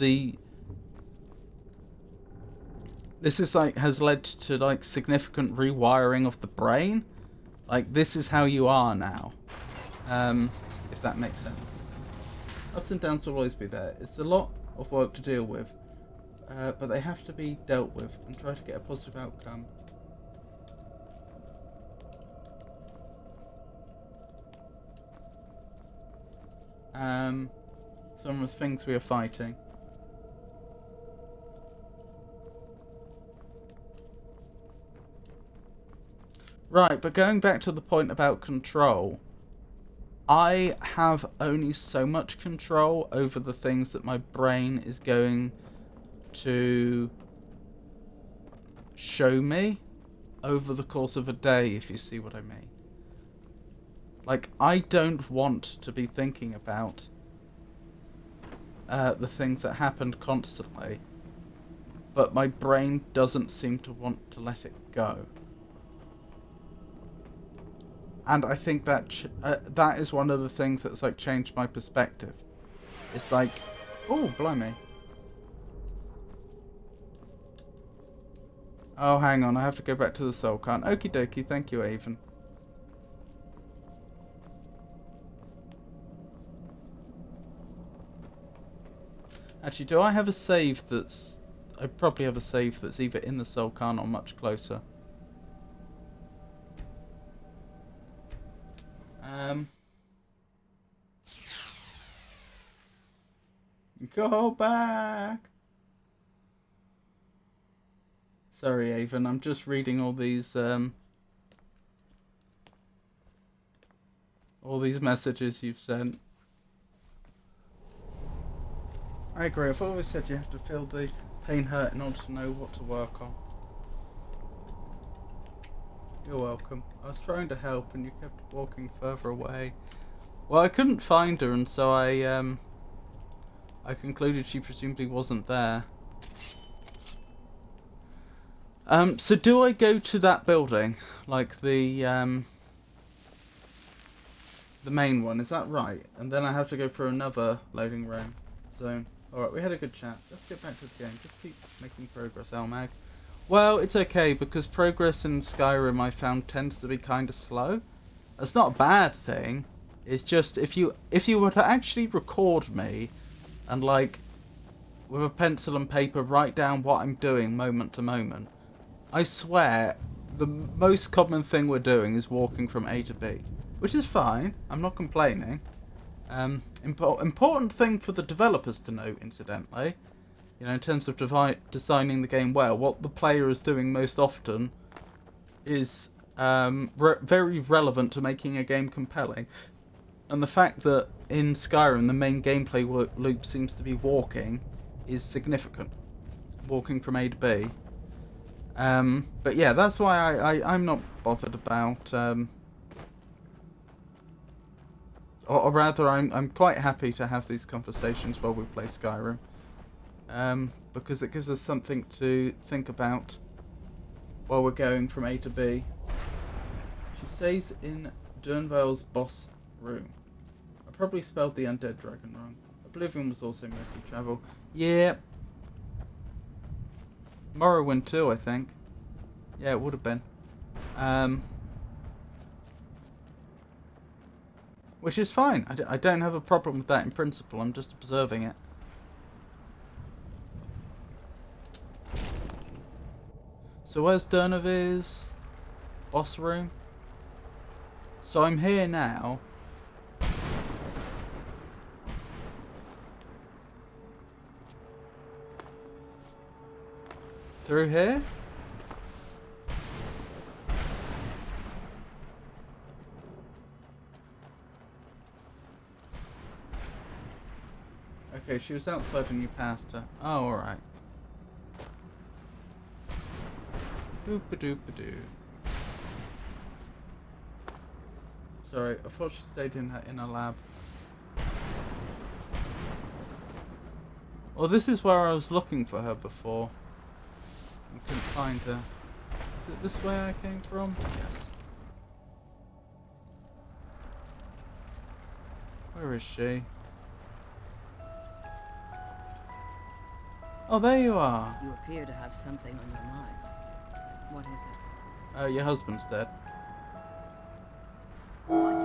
like has led to like significant rewiring of the brain. Like, this is how you are now. If that makes sense. Ups and downs will always be there. It's a lot of work to deal with, but they have to be dealt with and try to get a positive outcome. Some of the things we are fighting. Right, but going back to the point about control, I have only so much control over the things that my brain is going to show me over the course of a day, if you see what I mean. Like, I don't want to be thinking about the things that happened constantly, but my brain doesn't seem to want to let it go. And I think that that is one of the things that's like changed my perspective. It's like, oh, blimey. Oh, hang on, I have to go back to the soul card. Okie dokie, thank you, Avon. Actually, do I have a save that's... I probably have a save that's either in the soul card or much closer. Go back. Sorry, Avon. I'm just reading all these messages you've sent. I agree. I've always said you have to feel the pain hurt in order to know what to work on. You're welcome. I was trying to help and you kept walking further away. Well, I couldn't find her, and so I concluded she presumably wasn't there. So do I go to that building? Like the main one, is that right? And then I have to go through another loading room zone. Alright, we had a good chat. Let's get back to the game. Just keep making progress, Elmag. Well, it's okay, because progress in Skyrim I found tends to be kind of slow. That's not a bad thing. It's just, if you were to actually record me and, like, with a pencil and paper write down what I'm doing moment to moment, I swear the most common thing we're doing is walking from A to B. Which is fine. I'm not complaining. Important thing for the developers to note, incidentally. You know, in terms of designing the game well, what the player is doing most often is very relevant to making a game compelling. And the fact that in Skyrim the main gameplay loop seems to be walking is significant. Walking from A to B. But yeah, that's why I'm not bothered about... or rather, I'm quite happy to have these conversations while we play Skyrim. Because it gives us something to think about while we're going from A to B. She stays in Durnvale's boss room. I probably spelled the undead dragon wrong. Oblivion was also mostly travel. Yeah. Morrowind too, I think. Yeah, it would have been. Which is fine. I don't have a problem with that in principle. I'm just observing it. So where's Durnovir's boss room? So I'm here now. Through here? Okay, she was outside when you passed her. Oh, alright. Boop-a-doop-a-doo. Sorry, I thought she stayed in a lab. Well, this is where I was looking for her before. I couldn't find her. Is it this way I came from? Yes. Where is she? Oh, there you are. You appear to have something on your mind. What is it? Your husband's dead. What?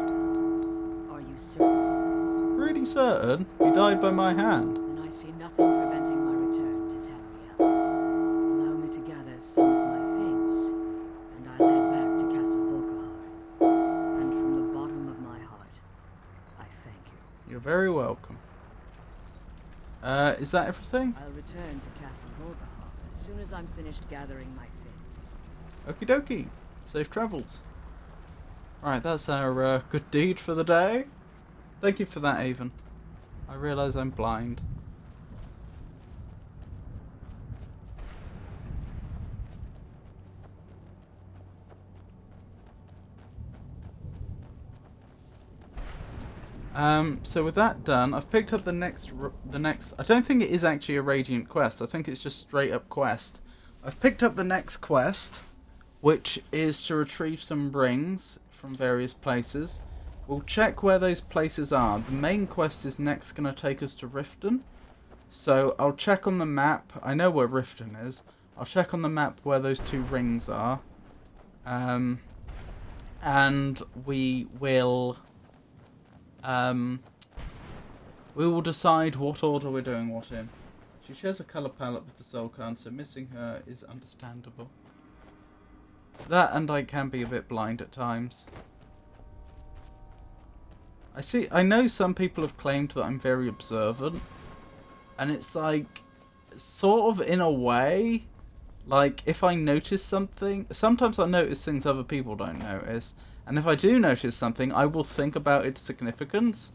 Are you certain? Pretty certain. He died by my hand. Then I see nothing preventing my return to Tamriel. Allow me to gather some of my things, and I'll head back to Castle Volkihar. And from the bottom of my heart, I thank you. You're very welcome. Is that everything? I'll return to Castle Volkihar as soon as I'm finished gathering my things. Okie dokie. Safe travels. Right, that's our good deed for the day. Thank you for that, Avon. I realise I'm blind. So with that done, I've picked up the next. I don't think it is actually a Radiant quest. I think it's just straight up quest. I've picked up the next quest, which is to retrieve some rings from various places. We'll check where those places are. The main quest is next going to take us to Riften. So I'll check on the map. I know where Riften is. I'll check on the map where those two rings are. And we will decide what order we're doing what in. She shares a colour palette with the Soul Card, so missing her is understandable. That, and I can be a bit blind at times. I know some people have claimed that I'm very observant, and it's like, sort of in a way, like if I notice something, sometimes I notice things other people don't notice, and if I do notice something, I will think about its significance,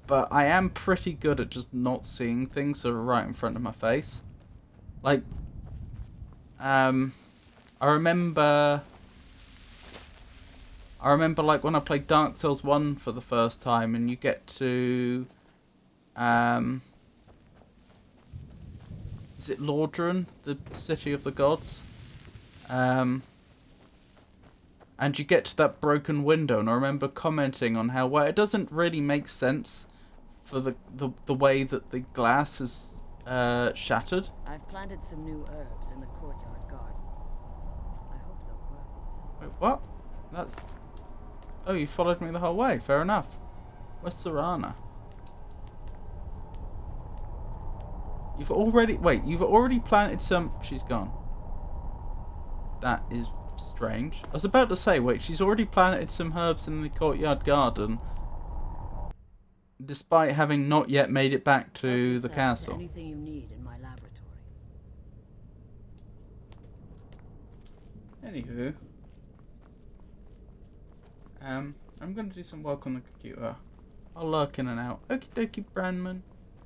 but I am pretty good at just not seeing things that are right in front of my face. Like, I remember like when I played Dark Souls 1 for the first time, and you get to is it Lordran, the city of the gods? And you get to that broken window, and I remember commenting on how, well, it doesn't really make sense for the way that the glass is shattered. I've planted some new herbs in the courtyard garden. I hope they'll grow. Wait, what? That's... Oh, you followed me the whole way. Fair enough. Where's Serana? You've already planted some... She's gone. That is strange. I was about to say, wait, she's already planted some herbs in the courtyard garden, despite having not yet made it back to the castle. Anything you need in my laboratory. Anywho, I'm going to do some work on the computer. I'll lurk in and out. Okie dokie, Brandman.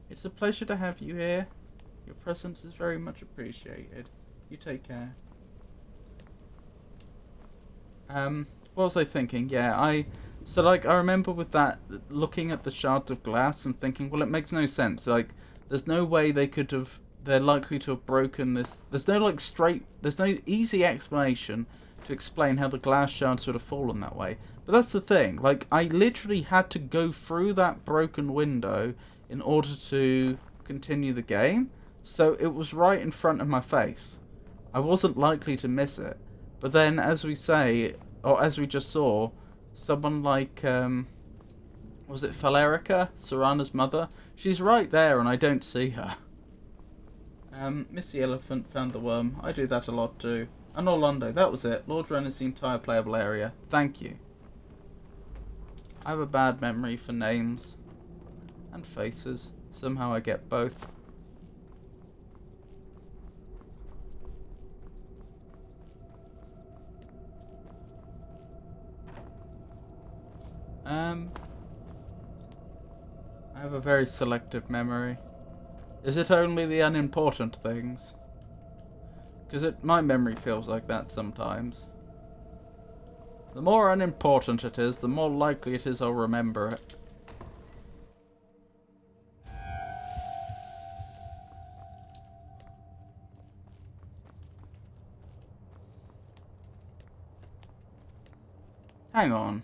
It's a pleasure to have you here. Your presence is very much appreciated. You take care. What was I thinking? Yeah, I remember with that, looking at the shards of glass and thinking, well, it makes no sense. Like, there's no way they're likely to have broken this. There's no easy explanation to explain how the glass shards would have fallen that way. But that's the thing, like, I literally had to go through that broken window in order to continue the game, so it was right in front of my face. I wasn't likely to miss it. But then, as we say, or as we just saw, someone like, was it Falerica, Serana's mother? She's right there and I don't see her. Missy Elephant found the worm. I do that a lot too. And Orlando, that was it. Lord Ren is the entire playable area. Thank you. I have a bad memory for names and faces. Somehow I get both. I have a very selective memory. Is it only the unimportant things? Because my memory feels like that sometimes. The more unimportant it is, the more likely it is I'll remember it. Hang on.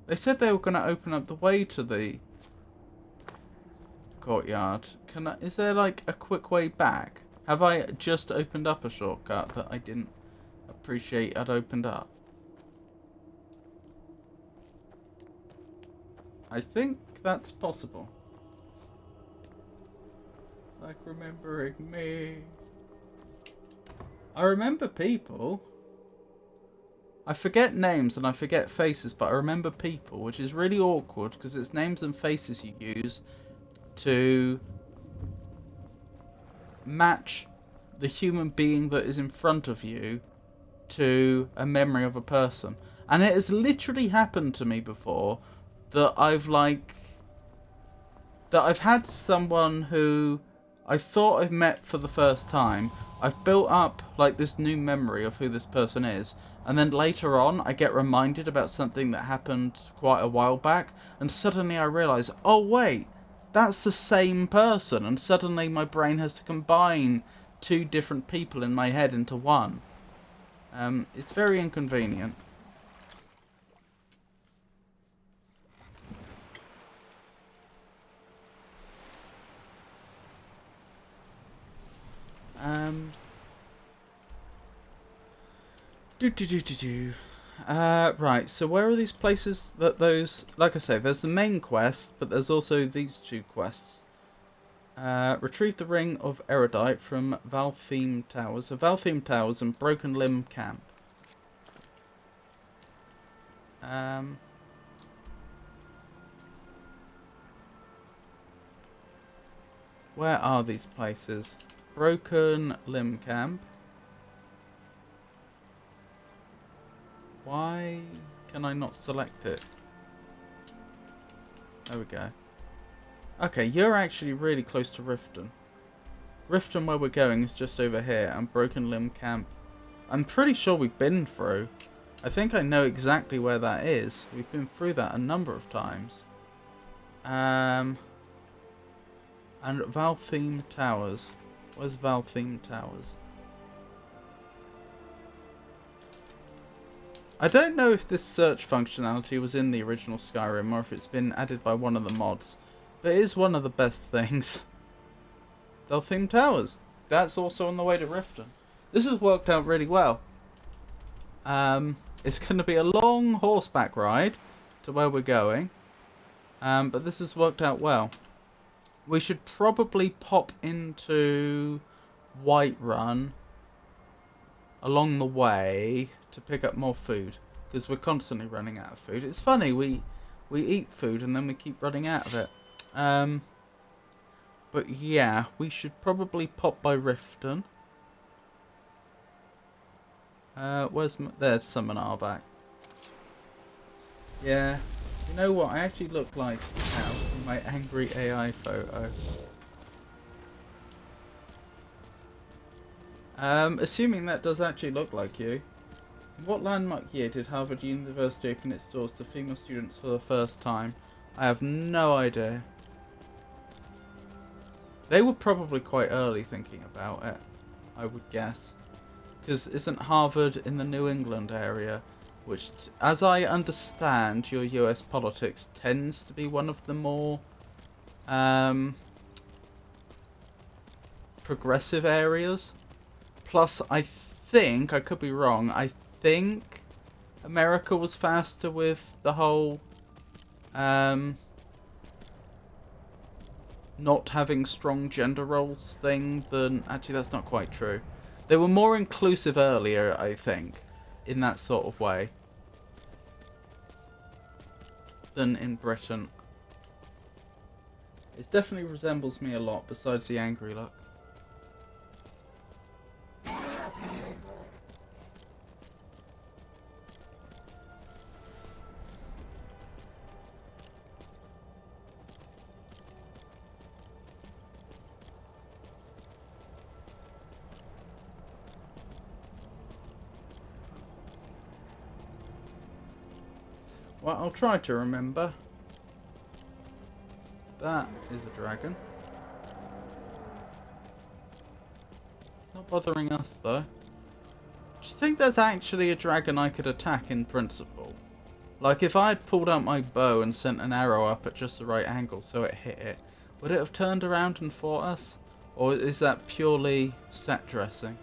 They said they were going to open up the way to the courtyard. Is there like a quick way back? Have I just opened up a shortcut that I didn't appreciate I'd opened up? I think that's possible. Like remembering me. I remember people. I forget names and I forget faces, but I remember people, which is really awkward because it's names and faces you use to match the human being that is in front of you to a memory of a person. And it has literally happened to me before that I've had someone who I thought I've met for the first time. I've built up like this new memory of who this person is, and then later on I get reminded about something that happened quite a while back, and suddenly I realise, oh wait, that's the same person, and suddenly my brain has to combine two different people in my head into one. It's very inconvenient. Right, so where are these places that those... Like I say, there's the main quest, but there's also these two quests. Retrieve the Ring of Erudite from Valtheme Towers. So Valtheme Towers and Broken Limb Camp. Where are these places? Broken Limb Camp. Why can I not select it? There we go. Okay, you're actually really close to Riften. Riften, where we're going, is just over here, and Broken Limb Camp, I'm pretty sure we've been through. I think I know exactly where that is. We've been through that a number of times. And Valtheme Towers. Where's Valtheme Towers? I don't know if this search functionality was in the original Skyrim or if it's been added by one of the mods, but it is one of the best things. Valtheme Towers. That's also on the way to Riften. This has worked out really well. It's going to be a long horseback ride to where we're going, but this has worked out well. We should probably pop into Whiterun along the way to pick up more food, because we're constantly running out of food. It's funny, we eat food and then we keep running out of it. But yeah, we should probably pop by Riften. There's Summon Arvac. Yeah, you know what I actually look like now in my angry AI photo. Assuming that does actually look like you. In what landmark year did Harvard University open its doors to female students for the first time? I have no idea. They were probably quite early thinking about it, I would guess. Because isn't Harvard in the New England area? Which, as I understand, your US politics tends to be one of the more progressive areas. Plus, I think, I could be wrong, I think America was faster with the whole not having strong gender roles thing than... Actually, that's not quite true. They were more inclusive earlier, I think, in that sort of way than in Britain. It definitely resembles me a lot, besides the angry look. Well, I'll try to remember. That is a dragon. Not bothering us, though. Do you think there's actually a dragon I could attack in principle? Like, if I had pulled out my bow and sent an arrow up at just the right angle so it hit it, would it have turned around and fought us? Or is that purely set dressing?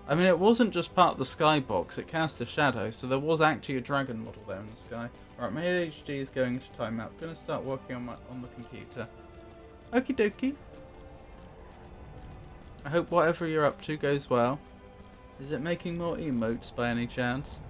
I mean, it wasn't just part of the skybox, it cast a shadow, so there was actually a dragon model there in the sky. Alright, my ADHD is going into timeout. Gonna start working on the computer. Okie dokie. I hope whatever you're up to goes well. Is it making more emotes by any chance?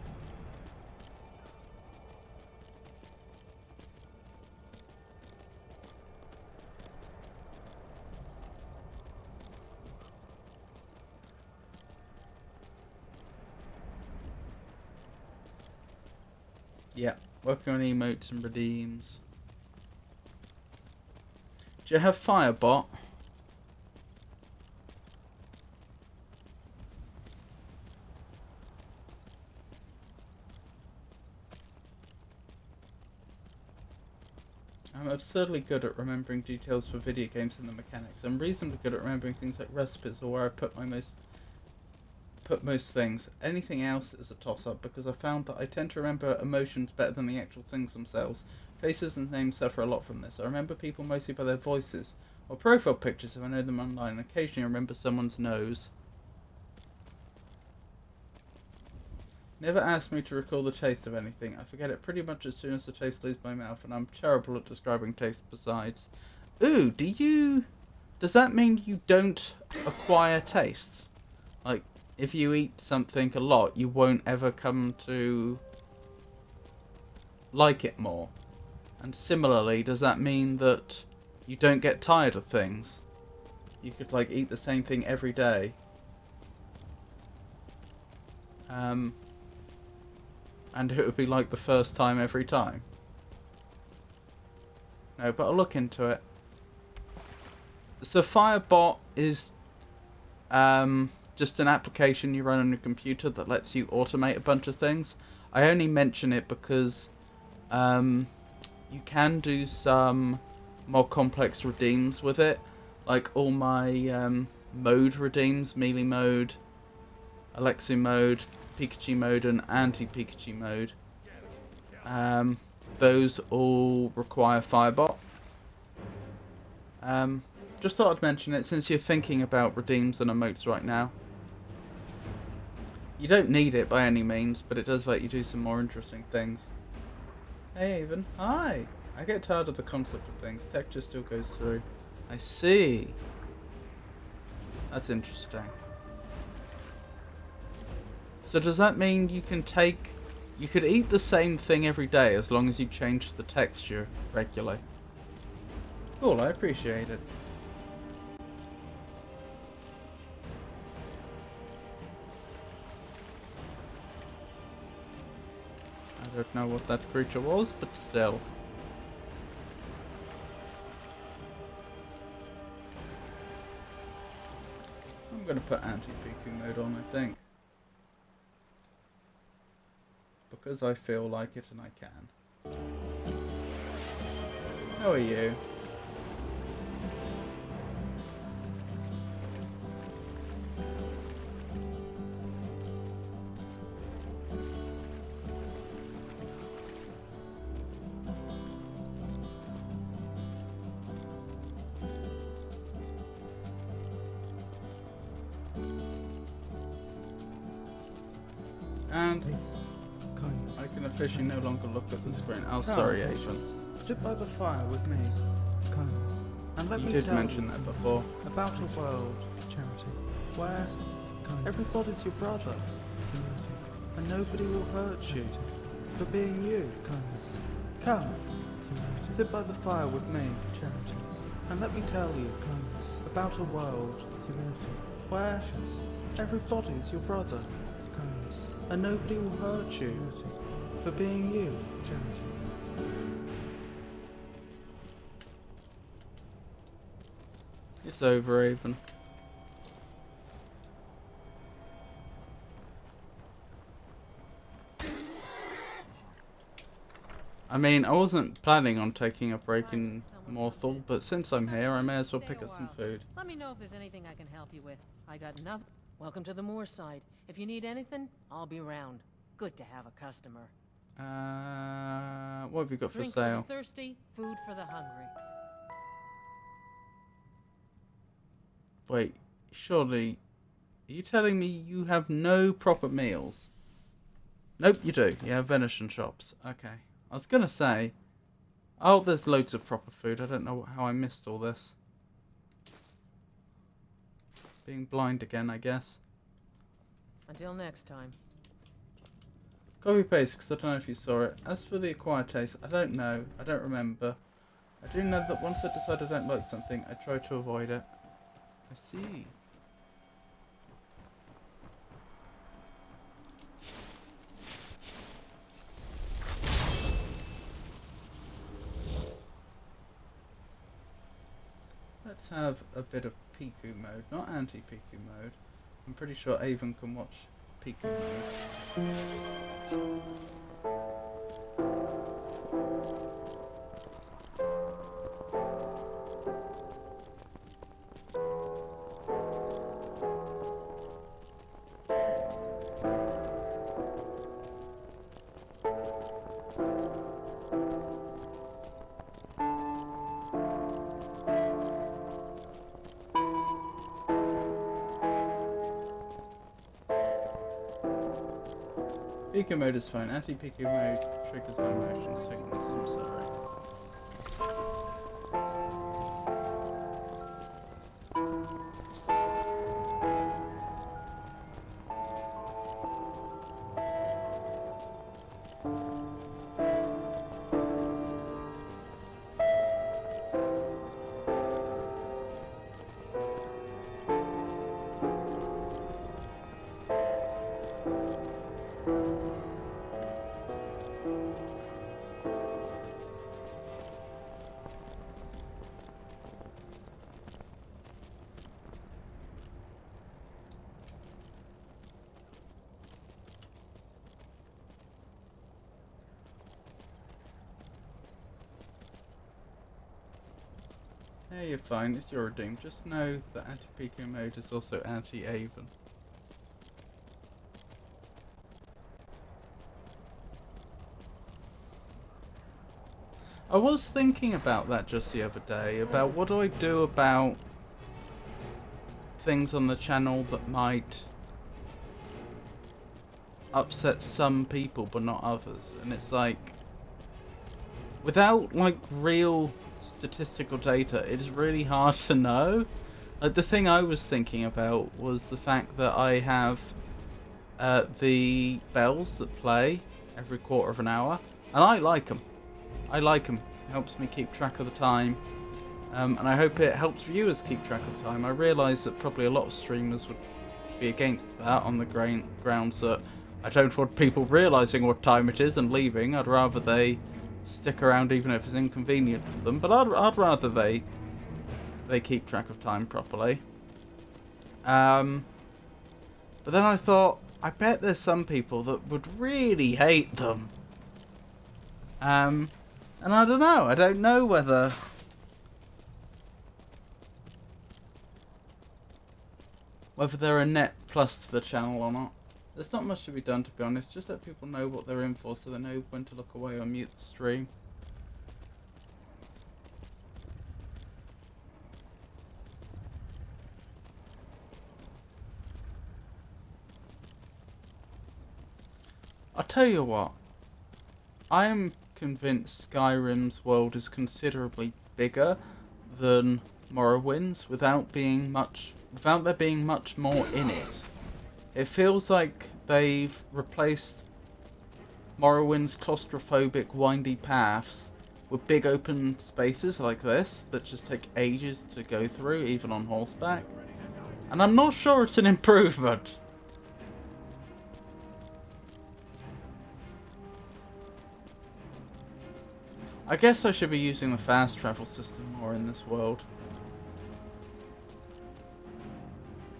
Yeah, working on emotes and redeems. Do you have Firebot? I'm absurdly good at remembering details for video games and the mechanics. I'm reasonably good at remembering things like recipes or where I put most things. Anything else is a toss-up because I found that I tend to remember emotions better than the actual things themselves. Faces and names suffer a lot from this. I remember people mostly by their voices or profile pictures if I know them online, and occasionally I remember someone's nose. Never ask me to recall the taste of anything. I forget it pretty much as soon as the taste leaves my mouth, and I'm terrible at describing taste besides. Ooh, does that mean you don't acquire tastes? Like, if you eat something a lot, you won't ever come to like it more? And similarly, does that mean that you don't get tired of things? You could, like, eat the same thing every day. And it would be like the first time every time. No, but I'll look into it. So Firebot is just an application you run on your computer that lets you automate a bunch of things. I only mention it because you can do some more complex redeems with it. Like all my mode redeems, melee mode, Alexi mode, Pikachu mode and anti-Pikachu mode. Those all require Firebot. Just thought I'd mention it since you're thinking about redeems and emotes right now. You don't need it by any means, but it does let you do some more interesting things. Hey Even, hi! I get tired of the concept of things. Texture still goes through. I see. That's interesting. So does that mean you could eat the same thing every day as long as you change the texture regularly? Cool, I appreciate it. I don't know what that creature was, but still. I'm gonna put anti-Piku mode on, I think. Because I feel like it and I can. How are you? And I can officially no longer look at the screen. Oh, sorry, Asian. Sit by the fire with me, kindness, and let You me did tell mention you that before. about a world, charity, where everybody's your brother, humility, and nobody will hurt you for being you, kindness. Come, humility, sit by the fire with me, charity, and let me tell you, kindness, about a world, humility, where everybody's your brother, kindness, and nobody will hurt you for being you, charity. It's over, Avon. I mean, I wasn't planning on taking a break in Morthal, but since I'm here, I may as well pick up some food. Let me know if there's anything I can help you with. I got enough. Welcome to the Moorside. If you need anything, I'll be round. Good to have a customer. What have you got for Drink sale? for the thirsty, food for the hungry. Wait, surely... Are you telling me you have no proper meals? Nope, you do. You have venison shops. Okay. I was going to say... Oh, there's loads of proper food. I don't know how I missed all this. Being blind again, I guess. Until next time. Copy paste, because I don't know if you saw it. As for the acquired taste, I don't know. I don't remember. I do know that once I decide I don't like something, I try to avoid it. I see. Let's have a bit of Piku mode, not anti-Piku mode. I'm pretty sure Avon can watch Piku mode. Piku mode is fine. Anti-Piku mode triggers my motion sickness. I'm sorry. Yeah, you're fine. It's your doom. Just know that anti-Piku mode is also anti-Avon. I was thinking about that just the other day, about what do I do about things on the channel that might upset some people but not others. And it's like, without like real statistical data, it's really hard to know. Like, the thing I was thinking about was the fact that I have the bells that play every quarter of an hour, and I like them. I like them. It helps me keep track of the time, and I hope it helps viewers keep track of the time. I realise that probably a lot of streamers would be against that on the grounds that I don't want people realising what time it is and leaving. I'd rather they stick around even if it's inconvenient for them, but I'd rather they keep track of time properly. But then I thought, I bet there's some people that would really hate them. And I don't know. I don't know whether they're a net plus to the channel or not. There's not much to be done, to be honest. Just let people know what they're in for so they know when to look away or mute the stream. I'll tell you what. I am convinced Skyrim's world is considerably bigger than Morrowind's without there being much more in it. It feels like they've replaced Morrowind's claustrophobic windy paths with big open spaces like this that just take ages to go through, even on horseback. And I'm not sure it's an improvement. I guess I should be using the fast travel system more in this world.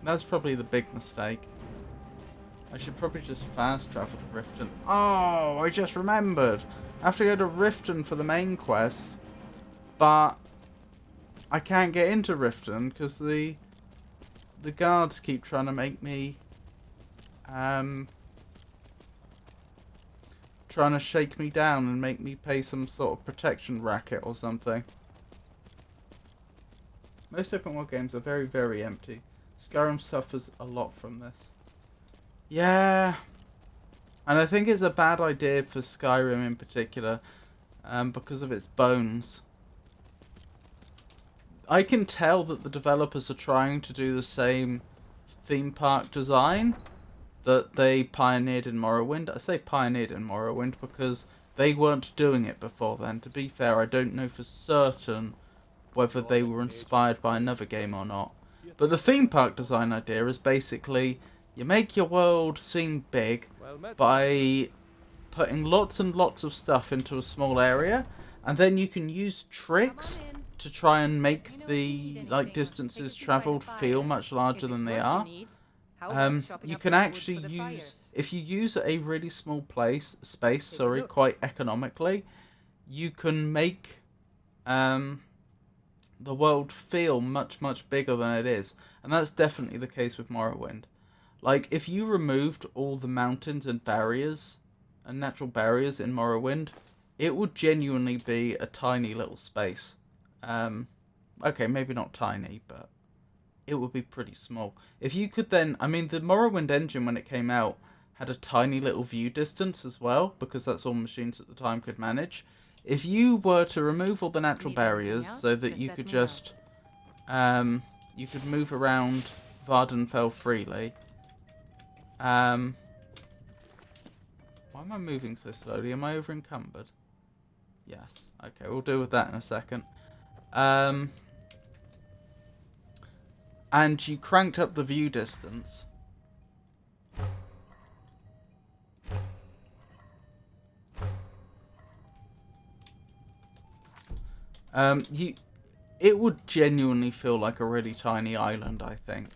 That's probably the big mistake. I should probably just fast travel to Riften. Oh, I just remembered. I have to go to Riften for the main quest, but I can't get into Riften because the the guards keep trying to make me trying to shake me down and make me pay some sort of protection racket or something. Most open world games are very, very empty. Skyrim suffers a lot from this. Yeah. And I think it's a bad idea for Skyrim in particular, because of its bones. I can tell that the developers are trying to do the same theme park design that they pioneered in Morrowind. I say pioneered in Morrowind because they weren't doing it before then. To be fair, I don't know for certain whether they were inspired by another game or not. But the theme park design idea is basically you make your world seem big by putting lots and lots of stuff into a small area, and then you can use tricks to try and make the distances traveled feel much larger than they are. You can actually use, if you use a really small space, quite economically, you can make the world feel much, much bigger than it is. And that's definitely the case with Morrowind. Like, if you removed all the mountains and barriers, and natural barriers in Morrowind, it would genuinely be a tiny little space. Okay, maybe not tiny, but it would be pretty small. If you could then, I mean, the Morrowind engine, when it came out, had a tiny little view distance as well, because that's all machines at the time could manage. If you were to remove all the natural barriers so that you could just, you could move around Vardenfell freely. Why am I moving so slowly? Am I over encumbered? Yes. Okay, we'll deal with that in a second. And you cranked up the view distance. It would genuinely feel like a really tiny island, I think.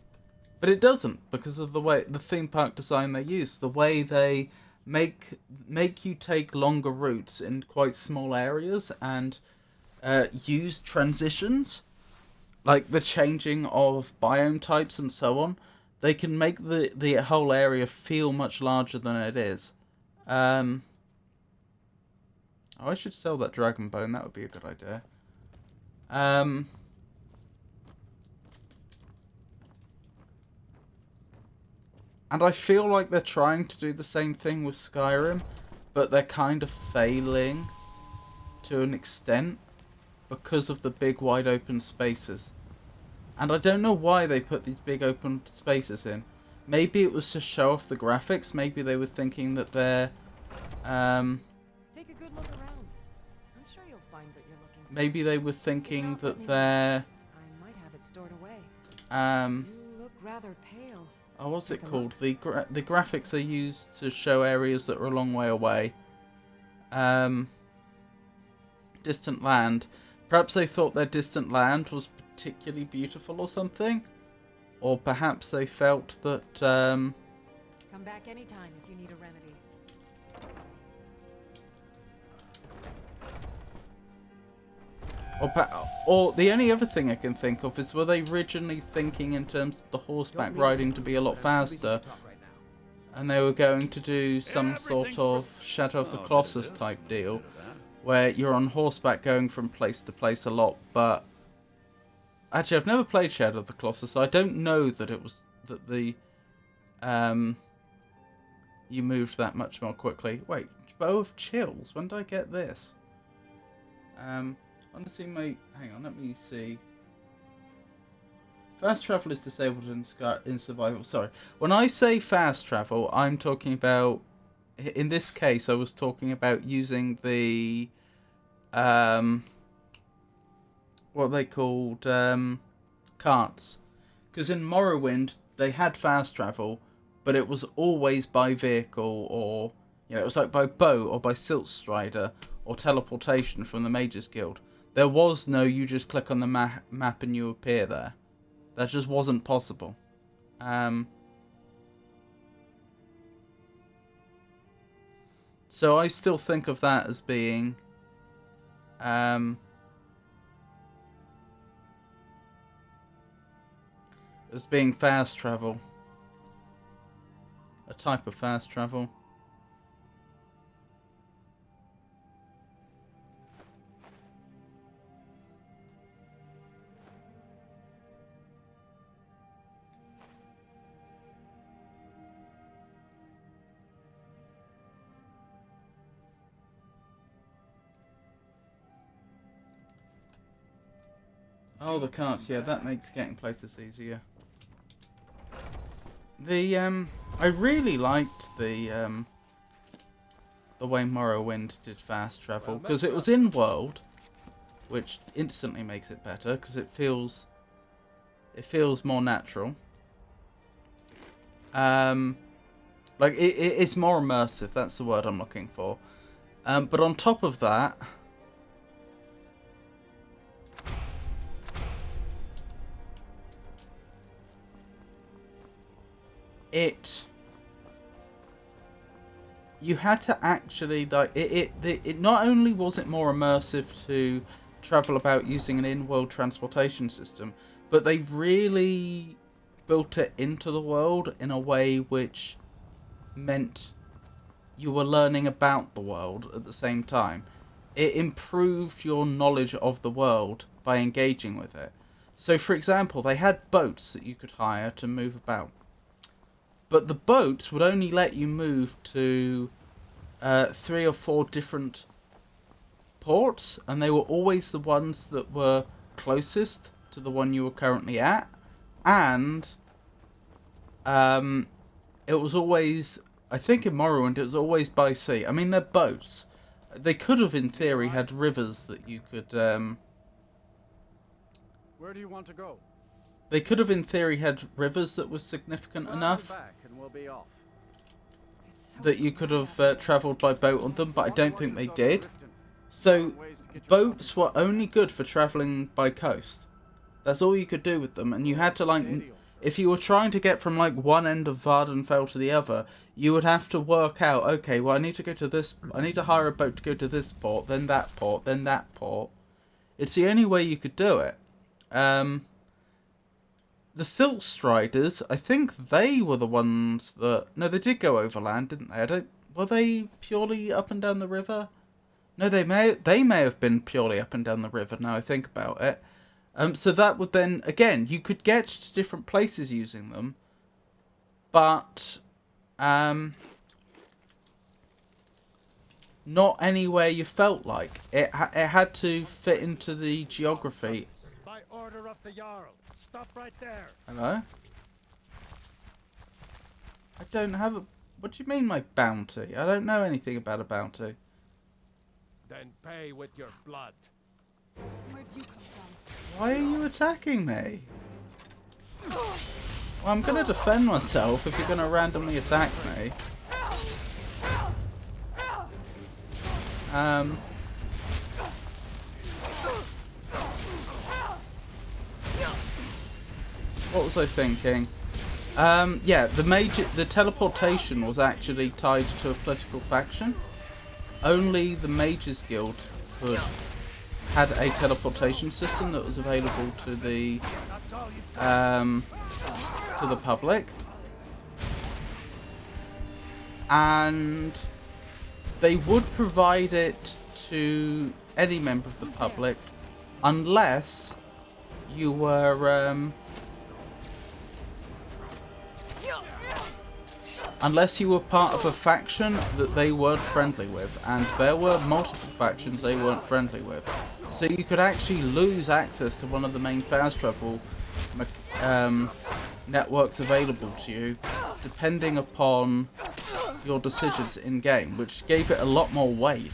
But it doesn't, because of the way the theme park design they use, the way they make you take longer routes in quite small areas and use transitions, like the changing of biome types and so on. They can make the whole area feel much larger than it is. Oh, I should sell that dragon bone. That would be a good idea. And I feel like they're trying to do the same thing with Skyrim, but they're kind of failing to an extent because of the big wide open spaces. And I don't know why they put these big open spaces in. Maybe it was to show off the graphics. Maybe they were thinking that they're Take a good look around. I'm sure you'll find what you're looking for. maybe they were thinking that they're I might have it stored away. You look rather pale. oh, what's it called? The graphics are used to show areas that are a long way away. Distant land. Perhaps they thought their distant land was particularly beautiful or something. Or perhaps they felt that Come back anytime if you need a remedy. or the only other thing I can think of is, were they originally thinking in terms of the horseback riding to be a lot faster, and they were going to do some sort of Shadow of the Colossus type deal, where you're on horseback going from place to place a lot. But actually, I've never played Shadow of the Colossus, so I don't know that it was that the you moved that much more quickly. Wait, Bow of Chills. When did I get this? I want to see my... Hang on, let me see. Fast travel is disabled in survival. Sorry. When I say fast travel, I'm talking about... In this case, I was talking about using the... what they called... carts. Because in Morrowind, they had fast travel, but it was always by vehicle, or... You know, it was like by boat, or by Silt Strider, or teleportation from the Mages Guild. There was no, you just click on the map and you appear there. That just wasn't possible. So I still think of that as being... as being fast travel. A type of fast travel. Oh, the carts, yeah, that makes getting places easier. I really liked the way Morrowind did fast travel, because it was in world, which instantly makes it better, because it feels more natural. Like it's more immersive. That's the word I'm looking for. But on top of that, you had to actually like it not only was it more immersive to travel about using an in-world transportation system, but they really built it into the world in a way which meant you were learning about the world at the same time. It improved your knowledge of the world by engaging with it. So for example, they had boats that you could hire to move about. But the boats would only let you move to 3 or 4 different ports, and they were always the ones that were closest to the one you were currently at. And it was always, I think in Morrowind, it was always by sea. I mean, they're boats. They could have, in theory, had rivers that you could... Where do you want to go? They could have, in theory, had rivers that were significant enough Back and we'll be off. that you could have travelled by boat on them, but I don't think they did. So, boats were only good for travelling by coast. That's all you could do with them, and you had to, like, if you were trying to get from, like, one end of Vardenfell to the other, you would have to work out, okay, well, I need to go to this, I need to hire a boat to go to this port, then that port, then that port. It's the only way you could do it. The Silt Striders, I think they were the ones that... No, they did go overland, didn't they? Were they purely up and down the river? No, they may have been purely up and down the river, now I think about it. So that would then... Again, you could get to different places using them. But... not anywhere you felt like. It had to fit into the geography. By order of the Jarl. Stop right there. Hello? I don't have a... What do you mean, my bounty? I don't know anything about a bounty. Then pay with your blood. Where'd you come from? Why are you attacking me? Well, I'm going to defend myself if you're going to randomly attack me. What was I thinking? Yeah, the teleportation was actually tied to a political faction. Only the Mages Guild had a teleportation system that was available to the public, and they would provide it to any member of the public unless you were part of a faction that they weren't friendly with, and there were multiple factions they weren't friendly with. So you could actually lose access to one of the main fast travel networks available to you, depending upon your decisions in game, which gave it a lot more weight.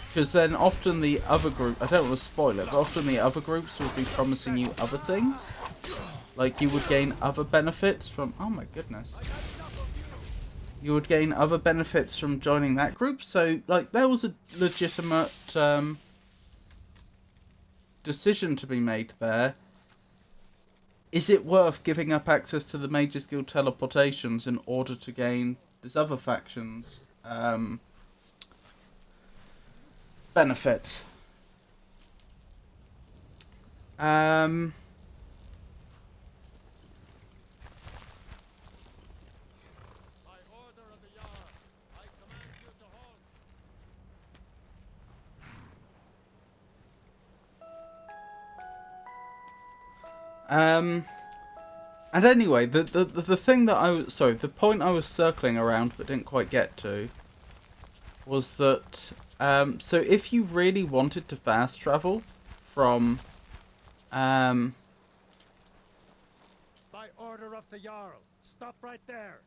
Because then often the other group, I don't want to spoil it, but often the other groups would be promising you other things. Like you would gain other benefits from, oh my goodness. You would gain other benefits from joining that group, so like there was a legitimate decision to be made there. Is it worth giving up access to the Mages Guild teleportations in order to gain this other faction's benefits? And anyway, the thing that I was... Sorry, the point I was circling around but didn't quite get to was that... so if you really wanted to fast travel from... By order of the Jarl, stop right there.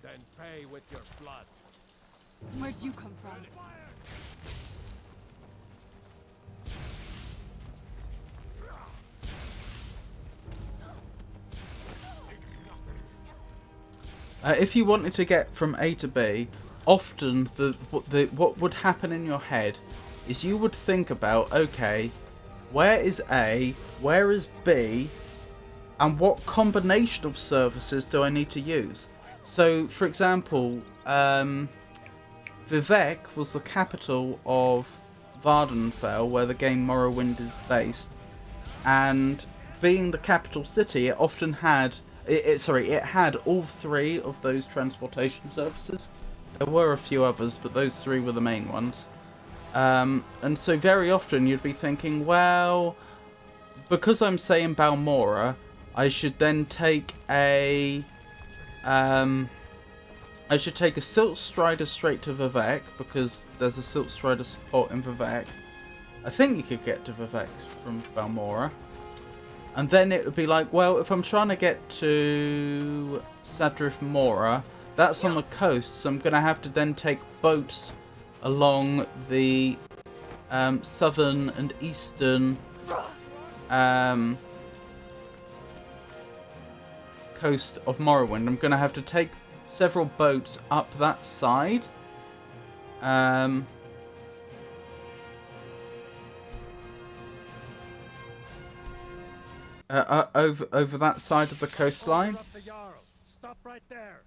Then pay with your blood. Where'd you come from? If you wanted to get from A to B, often what would happen in your head is you would think about, okay, where is A, where is B, and what combination of services do I need to use? So, for example, Vivek was the capital of Vardenfell, where the game Morrowind is based, and being the capital city, it often had... It had all three of those transportation services. There were a few others, but those three were the main ones. And so very often you'd be thinking, well, because I'm saying Balmora, I should then take a Silt Strider straight to Vivek, because there's a Silt Strider support in Vivek. I think you could get to Vivek from Balmora. And then it would be like, well, if I'm trying to get to Sadrith Mora, that's on the coast, so I'm going to have to then take boats along the southern and eastern coast of Morrowind. I'm going to have to take several boats up that side. Over that side of the coastline, Stop right there.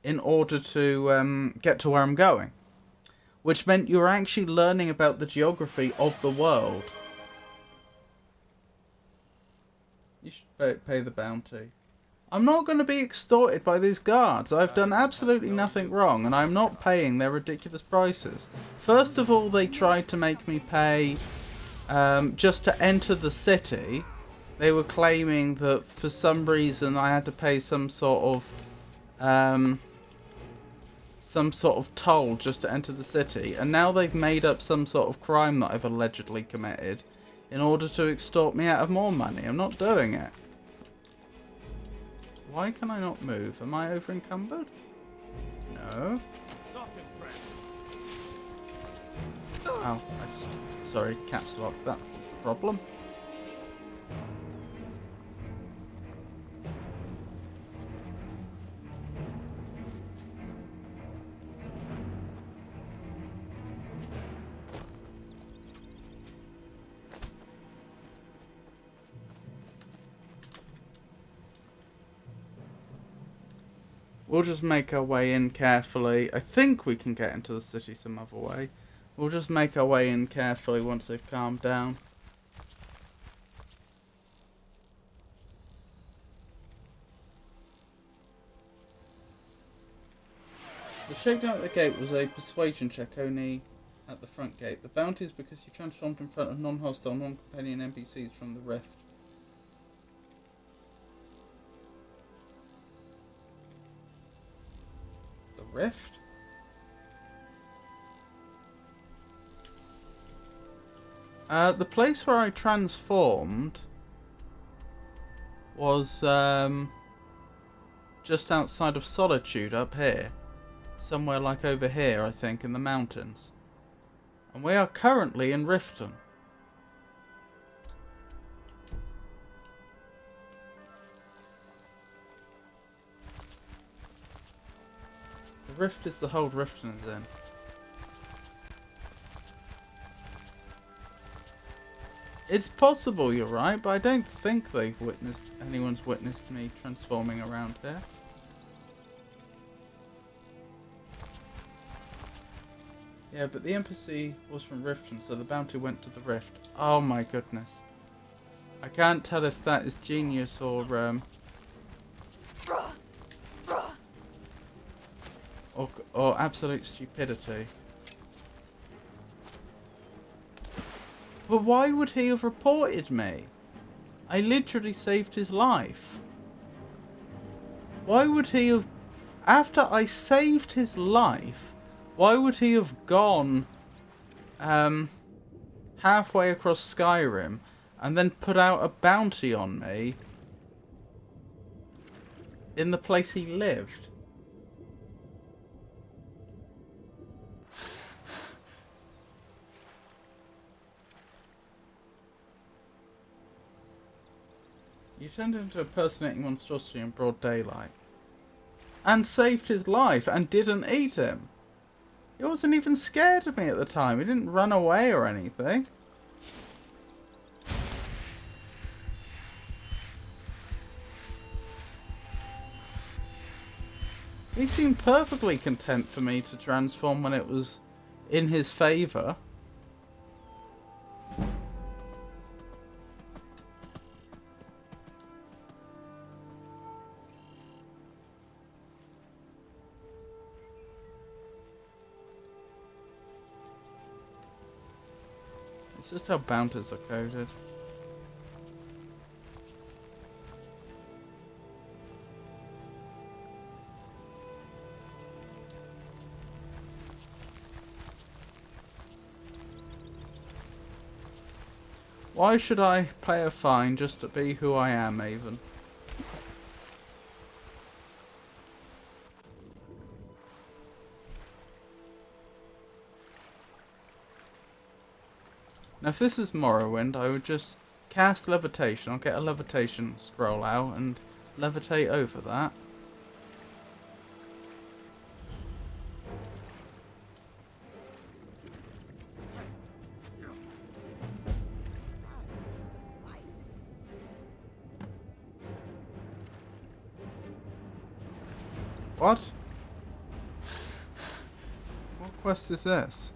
in order to get to where I'm going, which meant you were actually learning about the geography of the world. You should pay the bounty. I'm not going to be extorted by these guards. I've done absolutely nothing wrong, and I'm not paying their ridiculous prices. First of all, they tried to make me pay just to enter the city. They were claiming that for some reason I had to pay some sort of toll just to enter the city, and now they've made up some sort of crime that I've allegedly committed in order to extort me out of more money. I'm not doing it. Why can I not move? Am I over encumbered? No. Oh, sorry, caps lock. That was the problem. We'll just make our way in carefully. I think we can get into the city some other way. We'll just make our way in carefully once they've calmed down. The shakedown at the gate was a persuasion check only at the front gate. The bounty is because you transformed in front of non-hostile, non-companion NPCs from the rift. The rift? The place where I transformed was just outside of Solitude up here. Somewhere like over here, I think, in the mountains. And we are currently in Riften. The rift is the hold Riften is in. It's possible, you're right, but I don't think anyone's witnessed me transforming around here. Yeah, but the embassy was from Riften, so the bounty went to the rift. Oh my goodness. I can't tell if that is genius or absolute stupidity. But why would he have reported me? I literally saved his life. Why would he have... After I saved his life, why would he have gone halfway across Skyrim and then put out a bounty on me in the place he lived? You turned into a personating monstrosity in broad daylight. And saved his life and didn't eat him. He wasn't even scared of me at the time. He didn't run away or anything. He seemed perfectly content for me to transform when it was in his favour. It's just how bounties are coded. Why should I pay a fine just to be who I am, even? Now if this is Morrowind, I would just cast levitation. I'll get a levitation scroll out and levitate over that. What? What quest is this?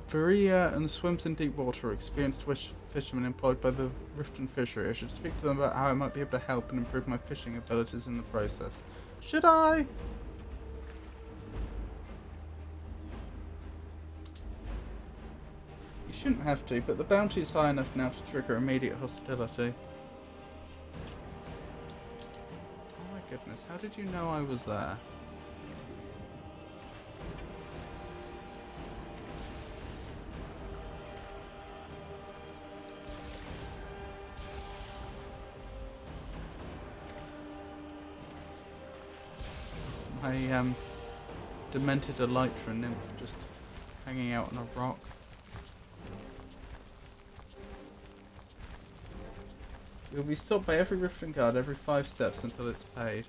Varia and swims in deep water, experienced fishermen employed by the Riften fishery. I should speak to them about how I might be able to help and improve my fishing abilities in the process. Should I? You shouldn't have to, but the bounty is high enough now to trigger immediate hostility. Oh my goodness, how did you know I was there? My demented elytra nymph just hanging out on a rock. You'll be stopped by every Riften guard every 5 steps until it's paid.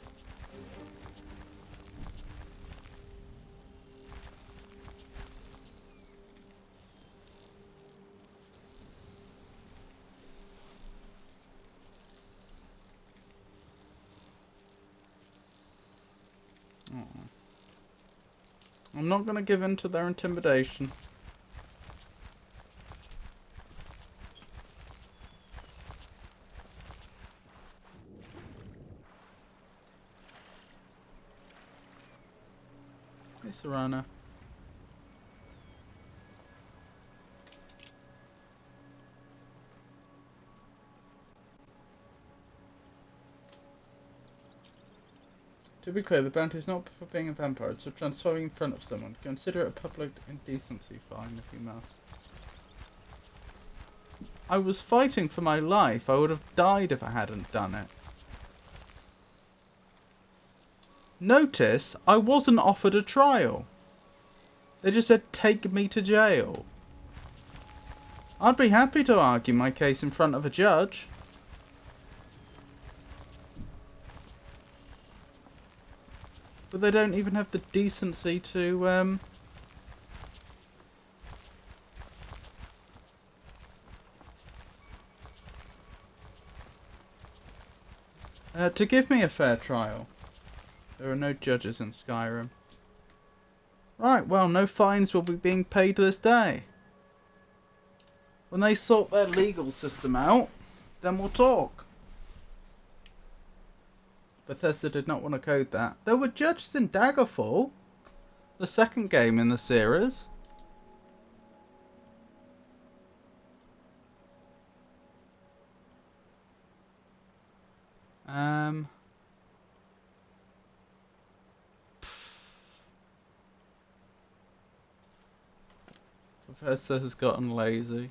I'm not going to give in to their intimidation. Hey, Serana. To be clear, the bounty is not for being a vampire, it's for transforming in front of someone. Consider it a public indecency fine if you must. I was fighting for my life. I would have died if I hadn't done it. Notice, I wasn't offered a trial. They just said, take me to jail. I'd be happy to argue my case in front of a judge. But they don't even have the decency to give me a fair trial. There are no judges in Skyrim. Right, well, no fines will be being paid this day. When they sort their legal system out, then we'll talk. Bethesda did not want to code that. There were judges in Daggerfall, the second game in the series. Professor has gotten lazy.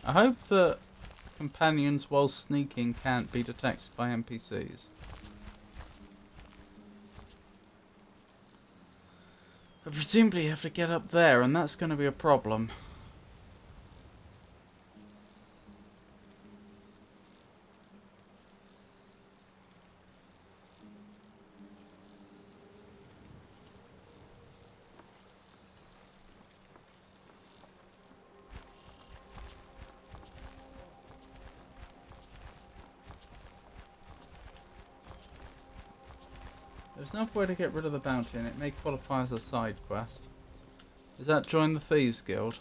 I hope that companions while sneaking can't be detected by NPCs. I presumably have to get up there, and that's going to be a problem. There's no way to get rid of the bounty, and it may qualify as a side quest. Is that join the Thieves Guild?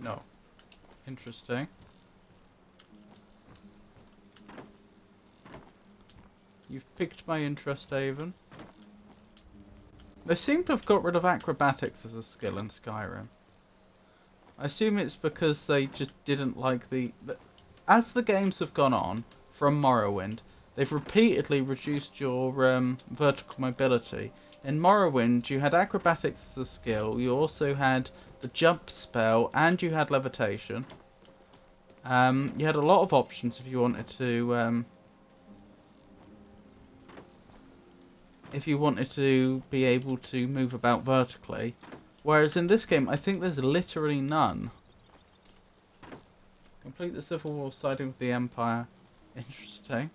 No. Interesting. You've piqued my interest, Avon. They seem to have got rid of acrobatics as a skill in Skyrim. I assume it's because they just didn't like as the games have gone on from Morrowind, they've repeatedly reduced your vertical mobility. In Morrowind, you had acrobatics as a skill, you also had the jump spell, and you had levitation. You had a lot of options if you wanted to be able to move about vertically. Whereas in this game, I think there's literally none. Complete the Civil War siding with the Empire. Interesting.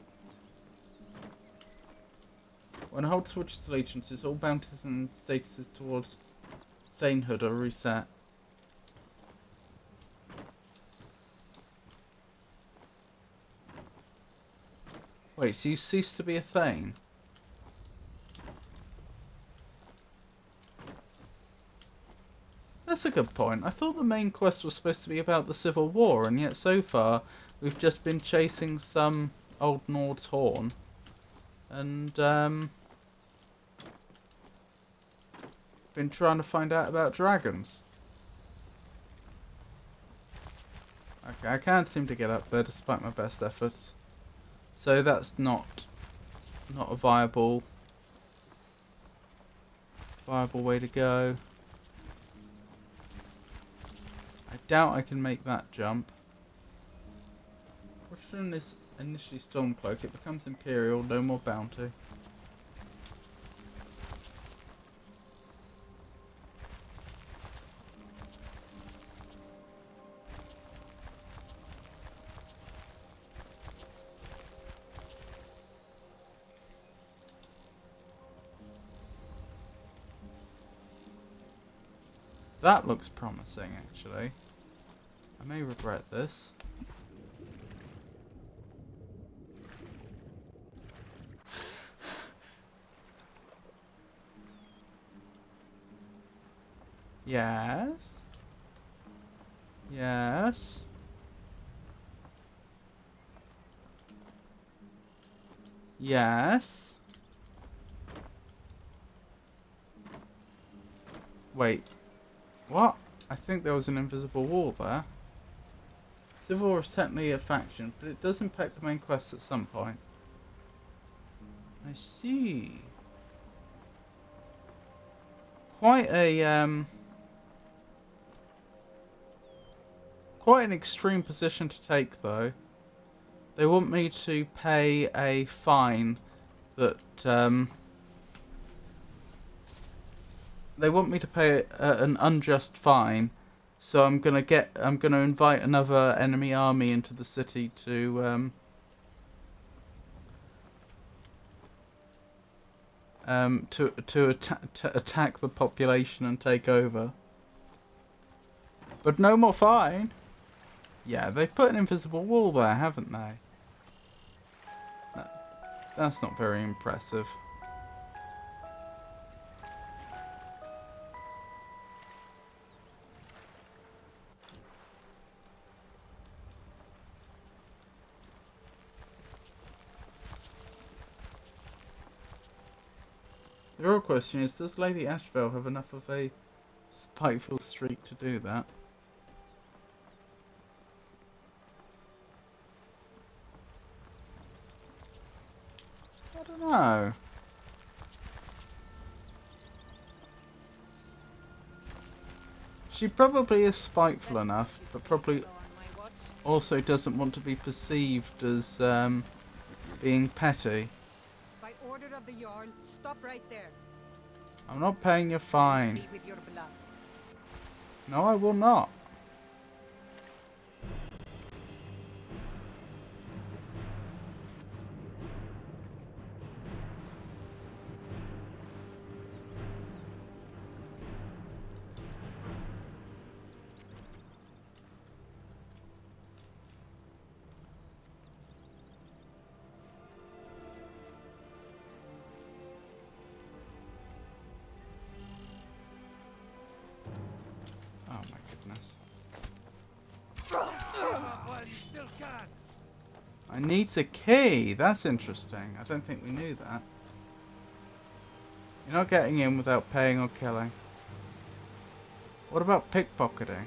When a hold switches allegiances, all bounties and statuses towards Thanehood are reset. Wait, so you cease to be a Thane? That's a good point. I thought the main quest was supposed to be about the Civil War, and yet so far we've just been chasing some old Nord's horn. And, been trying to find out about dragons. Okay, I can't seem to get up there despite my best efforts. So that's not a viable way to go. I doubt I can make that jump. Question is initially Stormcloak. It becomes Imperial, no more bounty. That looks promising, actually. I may regret this. Yes. Yes. Yes. Wait. What? I think there was an invisible wall there. Civil War is technically a faction, but it does impact the main quest at some point. I see. Quite an extreme position to take, though. They want me to pay a fine that they want me to pay an unjust fine, so I'm gonna invite another enemy army into the city to attack the population and take over. But no more fine. Yeah, they've put an invisible wall there, haven't they? That's not very impressive. The real question is, does Lady Ashvale have enough of a spiteful streak to do that? I don't know. She probably is spiteful enough, but probably also doesn't want to be perceived as being petty. By order of the Jarl, stop right there. I'm not paying your fine. Be with your blood. No, I will not. Oh my goodness. I need a key. That's interesting. I don't think we knew that. You're not getting in without paying or killing. What about pickpocketing?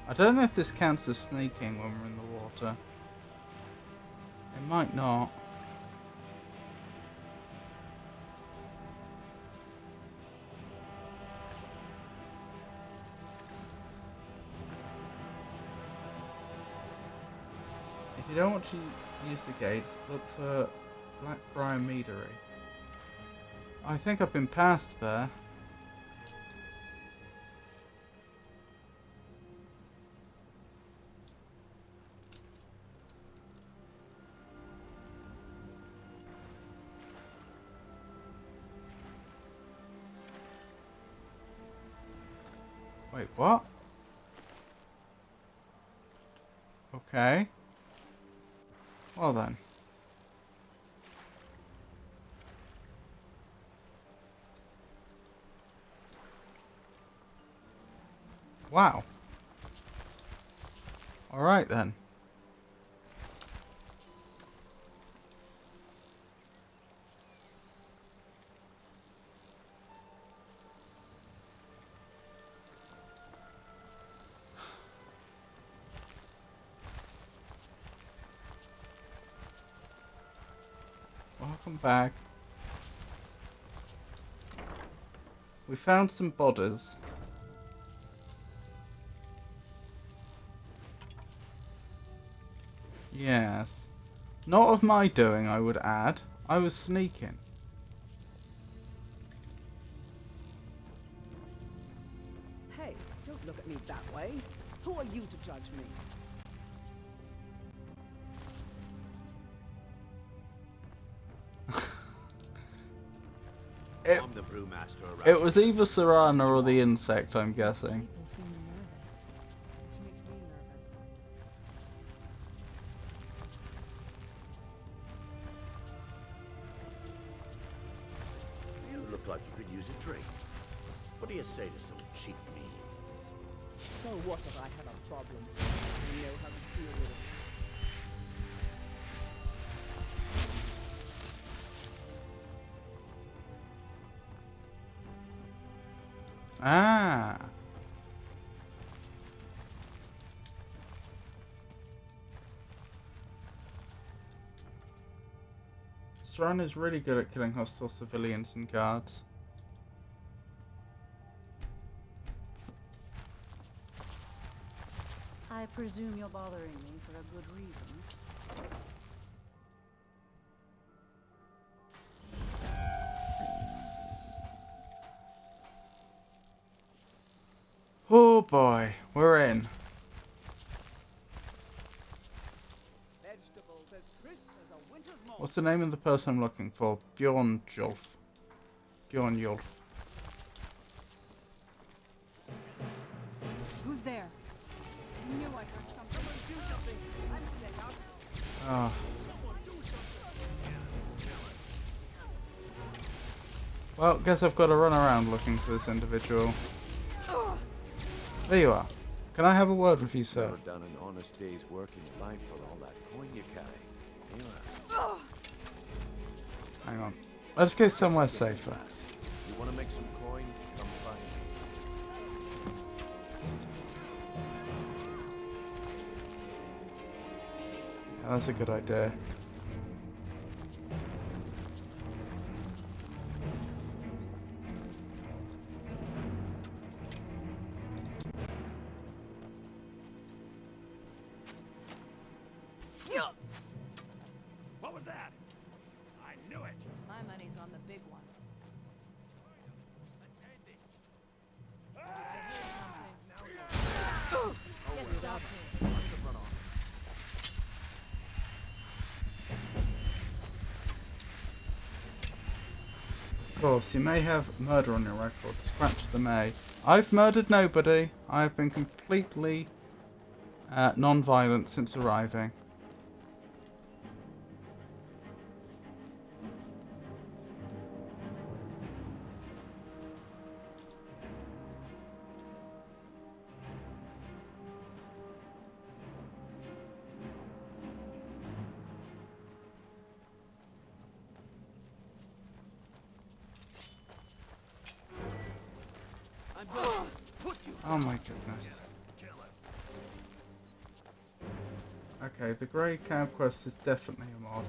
I don't know if this counts as sneaking when we're in the water. It might not. If you don't want to use the gates, look for Blackbriar Meadery. I think I've been past there. Wait, what? Okay. Well then. Wow. Alright then. Welcome back. We found some bodies. Yes. Not of my doing, I would add. I was sneaking. Hey, don't look at me that way. Who are you to judge me? I'm the brewmaster around. It was either Serana or the insect, I'm guessing. People seem nervous, which makes me nervous. You look like you could use a drink. What do you say to some cheap meat? So what if I had a problem? I know how to deal with it. Ah. Serana's really good at killing hostile civilians and guards. I presume you're bothering me for a good reason. Oh boy, we're in. Vegetables as crisp as a winter's morning. What's the name of the person I'm looking for? Bjornjolf. Bjornjolf. Who's there? I knew I heard something. Someone do something. I'm staying out. Oh. Well, guess I've got to run around looking for this individual. There you are. Can I have a word with you, sir? Never done an honest day's work in your life for all that coin you carry. Here you are. Hang on. Let's go somewhere safer. You want to make some coin? Come find me. Yeah, that's a good idea. What was that? I knew it. My money's on the big one. Get this out here. Of course, you may have murder on your record. Scratch the may. I've murdered nobody. I've been completely non-violent since arriving. Oh my goodness. Okay, the Grey Cow quest is definitely a mod.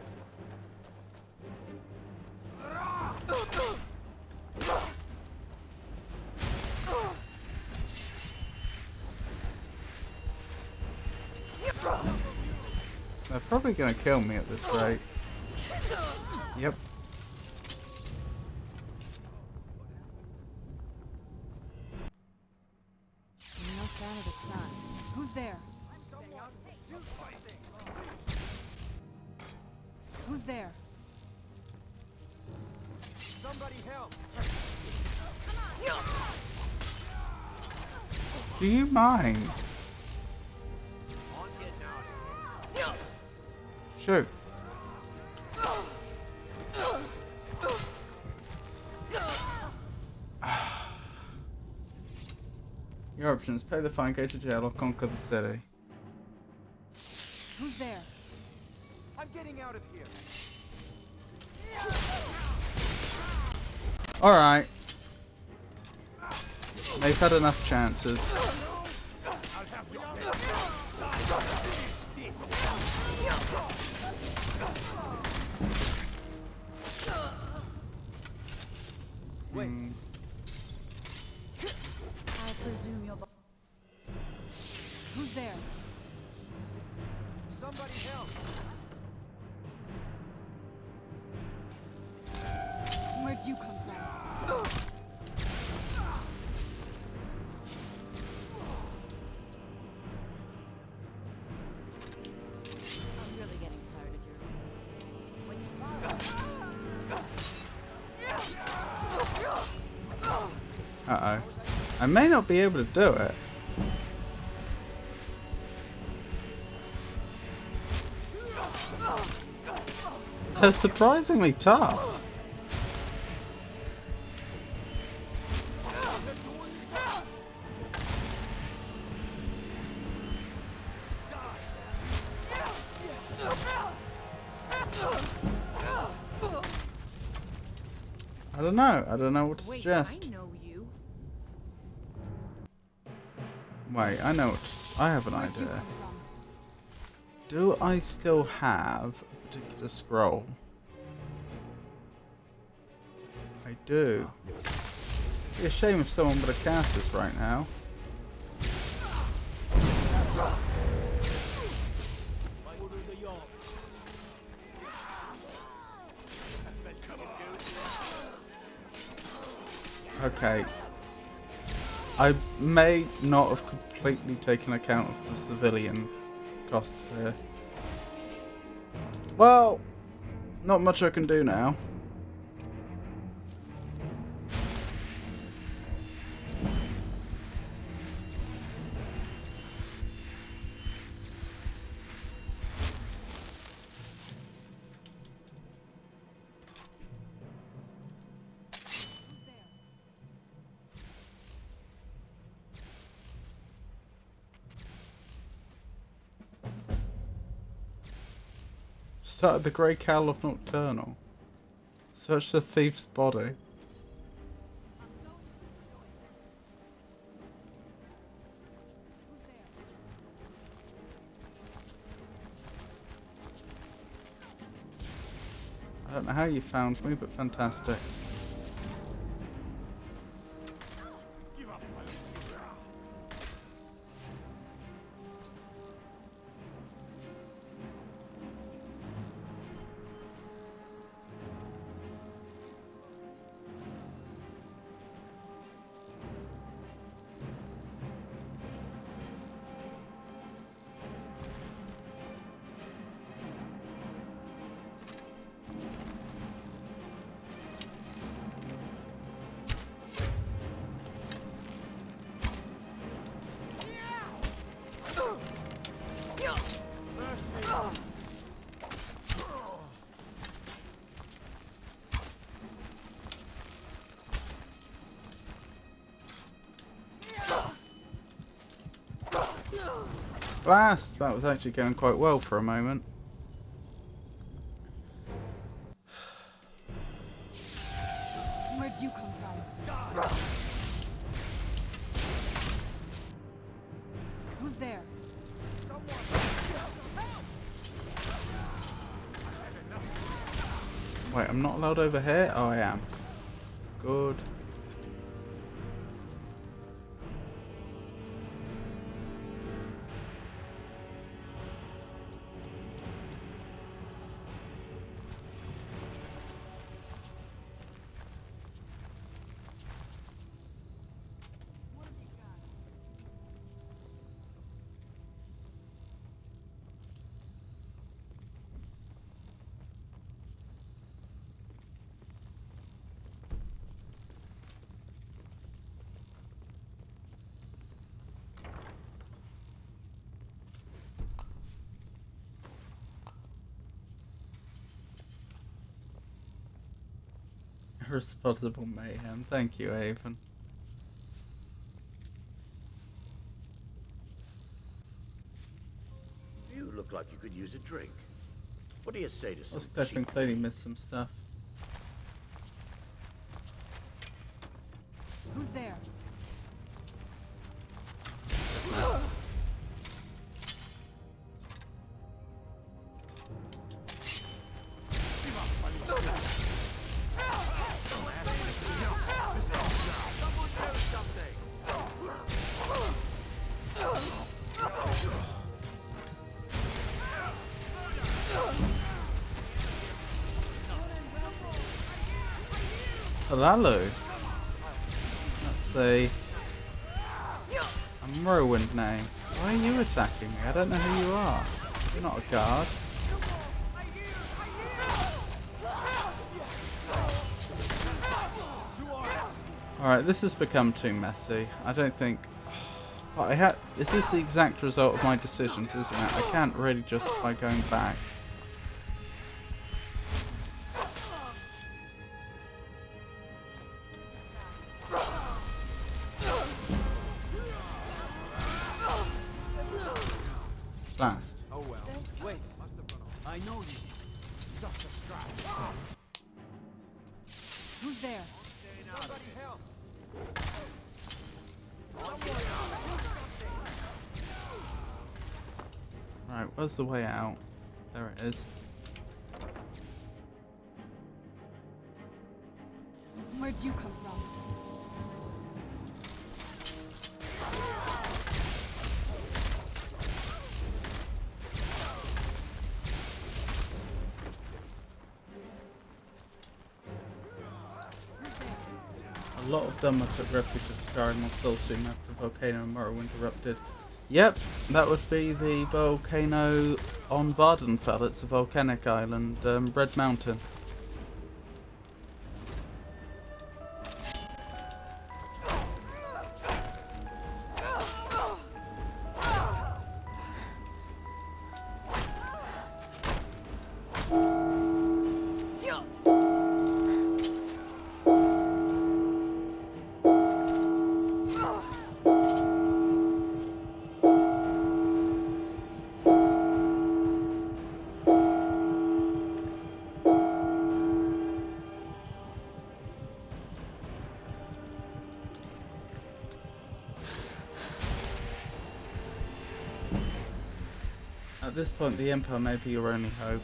They're probably gonna kill me at this rate. Yep. No fan of the sun. Who's there? Who's there? Somebody help! Do you mind? Shoot. Your options: pay the fine, go to jail, or conquer the city. Who's there? I'm getting out of here. Alright. They've had enough chances. Wait. I presume you're... Who's there? Somebody help! Where'd you come from? I'm really getting tired of your excuses. When you Uh-oh. I may not be able to do it. They're surprisingly tough. I don't know. I don't know what to suggest. I know you. Wait, I know what. I have an idea. Do I still have a particular scroll? I do. It'd be a shame if someone would have cast this right now. Okay. I may not have completely taken account of the civilian costs here. Well, not much I can do now. Started the Grey Cowl of Nocturnal. Search the thief's body. I don't know how you found me, but fantastic. Blast! That was actually going quite well for a moment. Where'd you come from? Who's there? Wait, I'm not allowed over here? Oh, I am. Good. Responsible mayhem. Thank you, Avon. You look like you could use a drink. What do you say to some I've definitely cheap clearly missed some stuff. Who's there? Hello. That's a Morrowind name. Why are you attacking me? I don't know who you are. You're not a guard. Alright, this has become too messy. I don't think... But this is the exact result of my decisions, isn't it? I can't really justify going back. Blast. Oh well. Wait, must have run off. I know you. Just a scratch. Who's there? Somebody help. Right, where's the way out? There it is. Where'd you come from? A lot of them took refuge at Skyrim or still soon after the volcano in Morrowind erupted. Yep, that would be the volcano on Vardenfell. It's a volcanic island, Red Mountain. At this point, the Empire may be your only hope.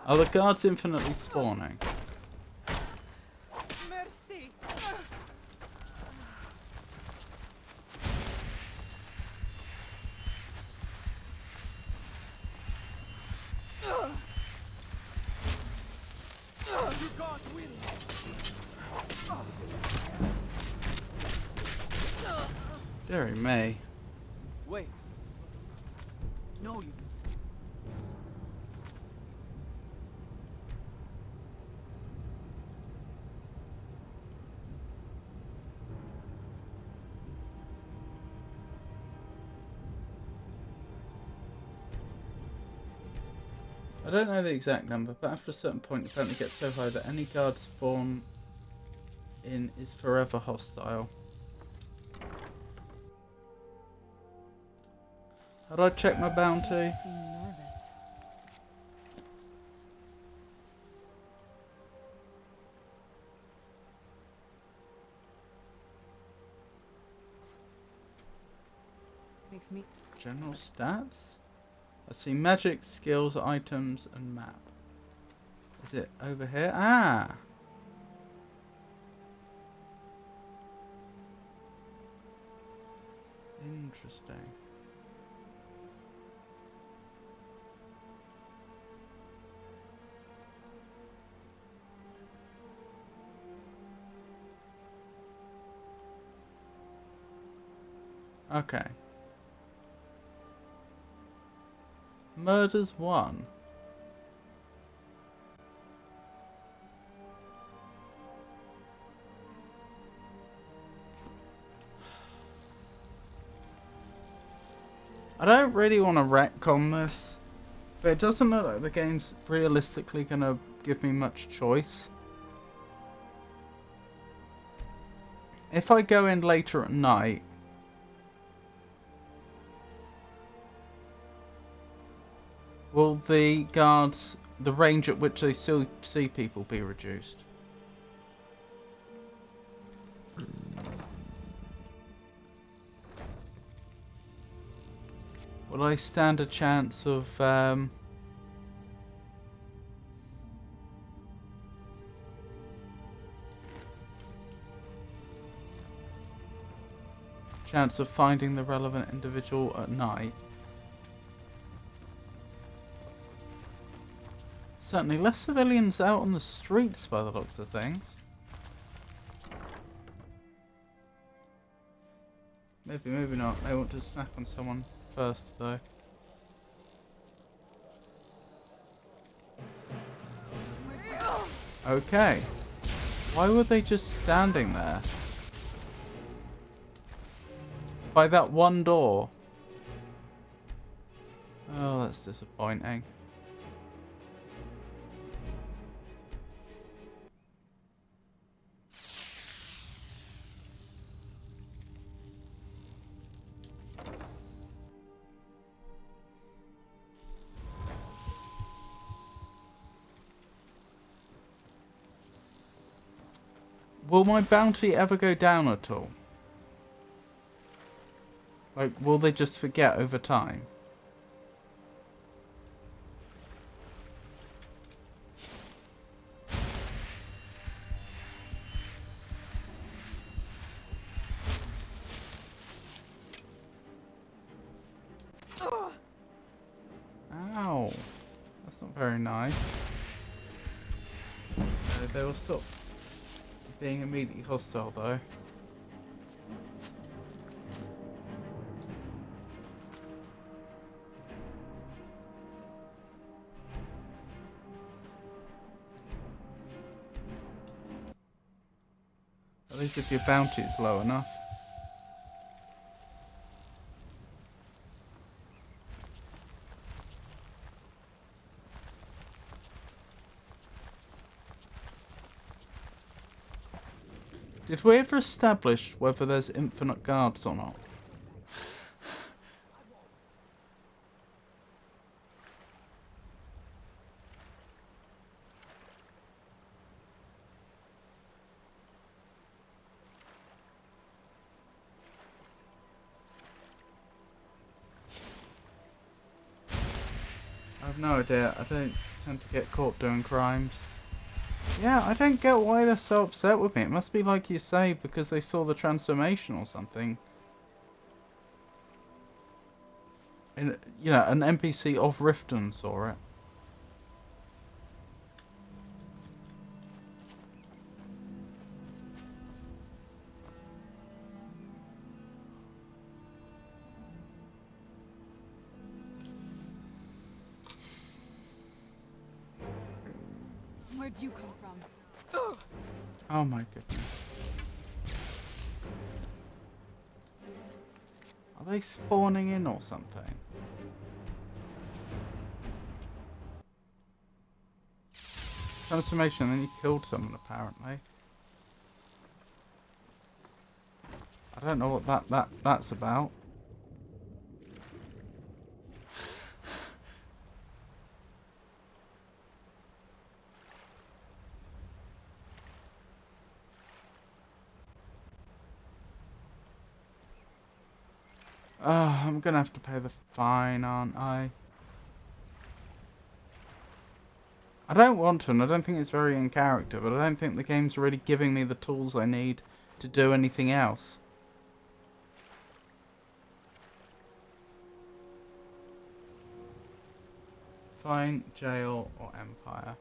Are the guards infinitely spawning? Merci. Deary me. Wait. No, you. I don't know the exact number, but after a certain point, apparently gets so high that any guard spawn in is forever hostile. How do I check my bounty? You seem nervous. Makes me. General stats? I see magic, skills, items, and map. Is it over here? Ah! Interesting. Okay. Murders 1. I don't really want to retcon this, but it doesn't look like the game's realistically going to give me much choice. If I go in later at night, will the guards, the range at which they still see people, be reduced? Will I stand a chance of finding the relevant individual at night? Certainly less civilians out on the streets by the looks of things. Maybe not. They want to snap on someone first though. Okay. Why were they just standing there? By that one door? Oh, that's disappointing. Will my bounty ever go down at all? Like, will they just forget over time? Ow. That's not very nice. They will stop being immediately hostile though. At least if your bounty is low enough. Did we ever establish whether there's infinite guards or not? have no idea. I don't tend to get caught doing crimes. Yeah, I don't get why they're so upset with me. It must be like you say, because they saw the transformation or something. And, you know, an NPC of Riften saw it. Where'd you come from? Oh my goodness. Are they spawning in or something? Transformation, then you killed someone apparently. I don't know what that's about. I'm gonna have to pay the fine, aren't I? I don't want to, and I don't think it's very in character, but I don't think the game's really giving me the tools I need to do anything else. Fine, jail, or empire.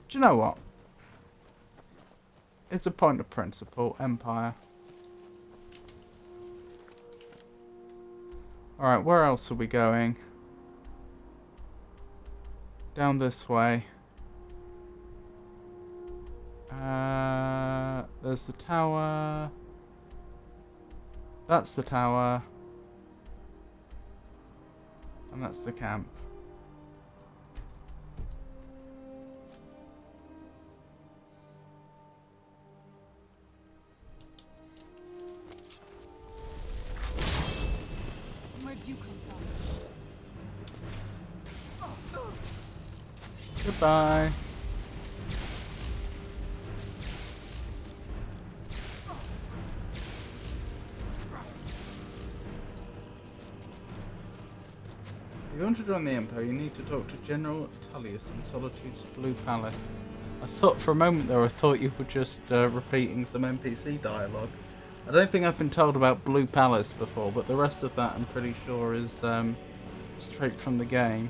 Do you know what? It's a point of principle, empire. Alright, where else are we going? Down this way. There's the tower. That's the tower. And that's the camp. Where'd you come from? Goodbye. If you want to join the Empire, you need to talk to General Tullius in Solitude's Blue Palace. I thought for a moment there, I thought you were just repeating some NPC dialogue. I don't think I've been told about Blue Palace before, but the rest of that I'm pretty sure is straight from the game.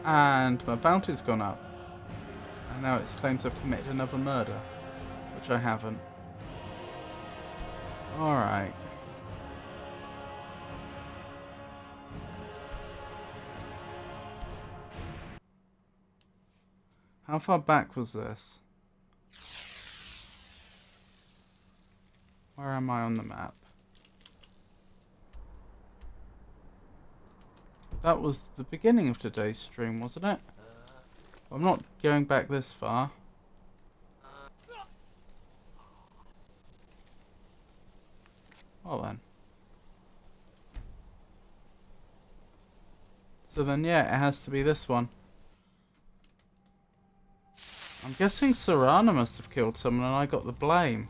And my bounty's gone up. And now it claims I've committed another murder. Which I haven't. Alright. How far back was this? Where am I on the map? That was the beginning of today's stream, wasn't it? I'm not going back this far. Well then. So then, yeah, it has to be this one. I'm guessing Serana must have killed someone and I got the blame.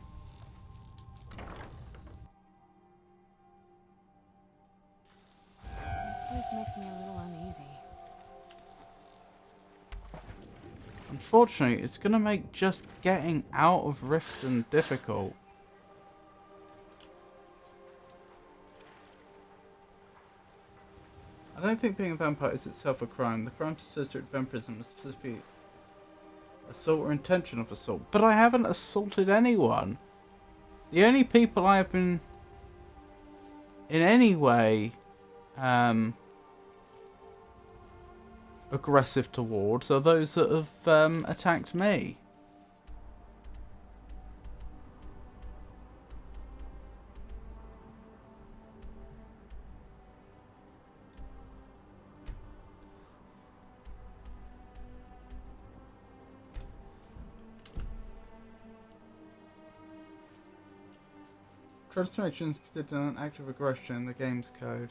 This place makes me a little uneasy. Unfortunately, it's going to make just getting out of Riften difficult. I don't think being a vampire is itself a crime. The crime to associate vampirism is specifically assault or intention of assault. But I haven't assaulted anyone. The only people I have been in any way aggressive towards are those that have attacked me. Transformation is considered an act of aggression in the game's code.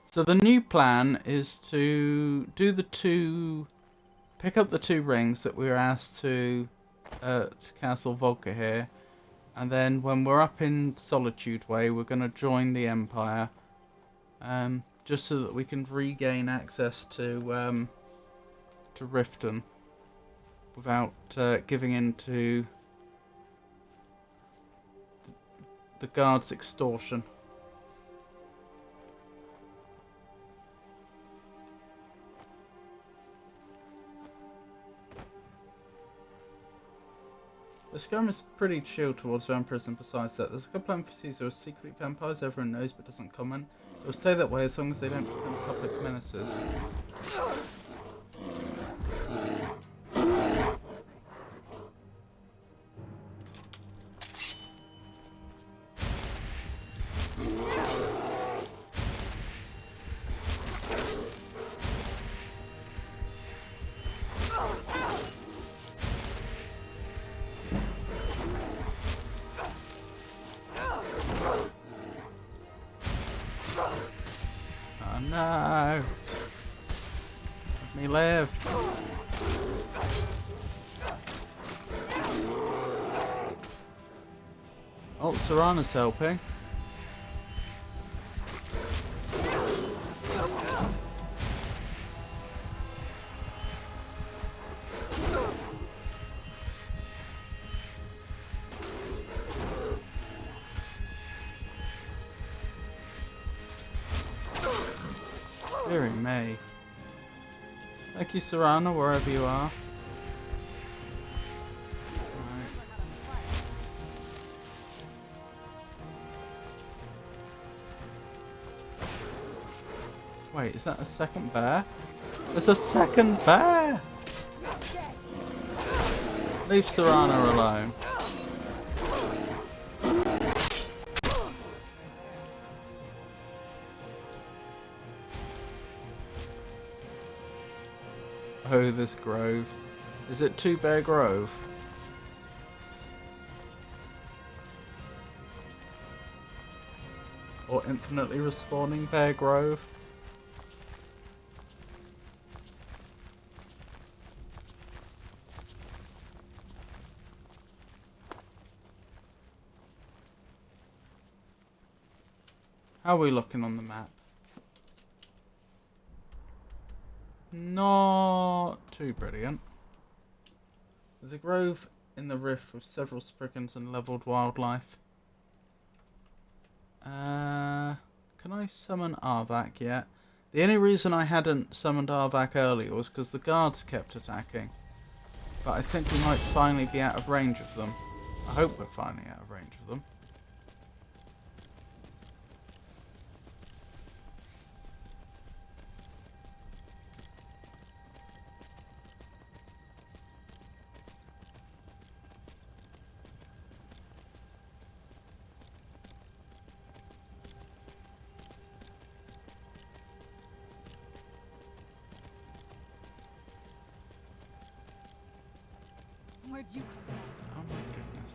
So the new plan is to do pick up the 2 rings that we were asked to at Castle Volca here, and then when we're up in Solitude Way, we're going to join the Empire, just so that we can regain access to Riften without giving in to the guards' extortion. The Skyrim is pretty chill towards vampires, and besides that, there's a couple of NPCs who are secret vampires everyone knows but doesn't comment. It will stay that way as long as they don't become public menaces. Oh no! Let me live! Oh, Serana's helping. Deary me. Thank you, Serana, wherever you are. Wait, is that a second bear? There's a second bear! Leave Serana alone. Oh, this grove. Is it 2 Bear Grove? Or infinitely respawning Bear Grove? How are we looking on the map? Not too brilliant. There's a grove in the rift with several spriggans and leveled wildlife. Can I summon Arvak yet? The only reason I hadn't summoned Arvak earlier was because the guards kept attacking. But I think we might finally be out of range of them. I hope we're finally out of range of them. Where'd you come from? Oh my goodness.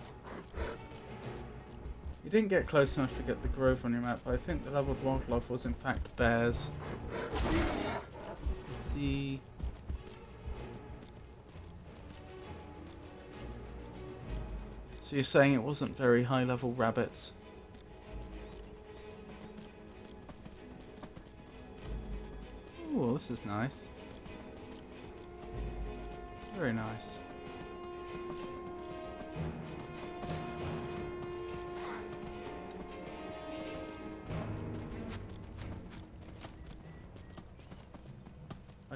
You didn't get close enough to get the grove on your map, but I think the leveled wildlife was in fact bears. Let's see. So you're saying it wasn't very high level rabbits? Oh, this is nice. Very nice.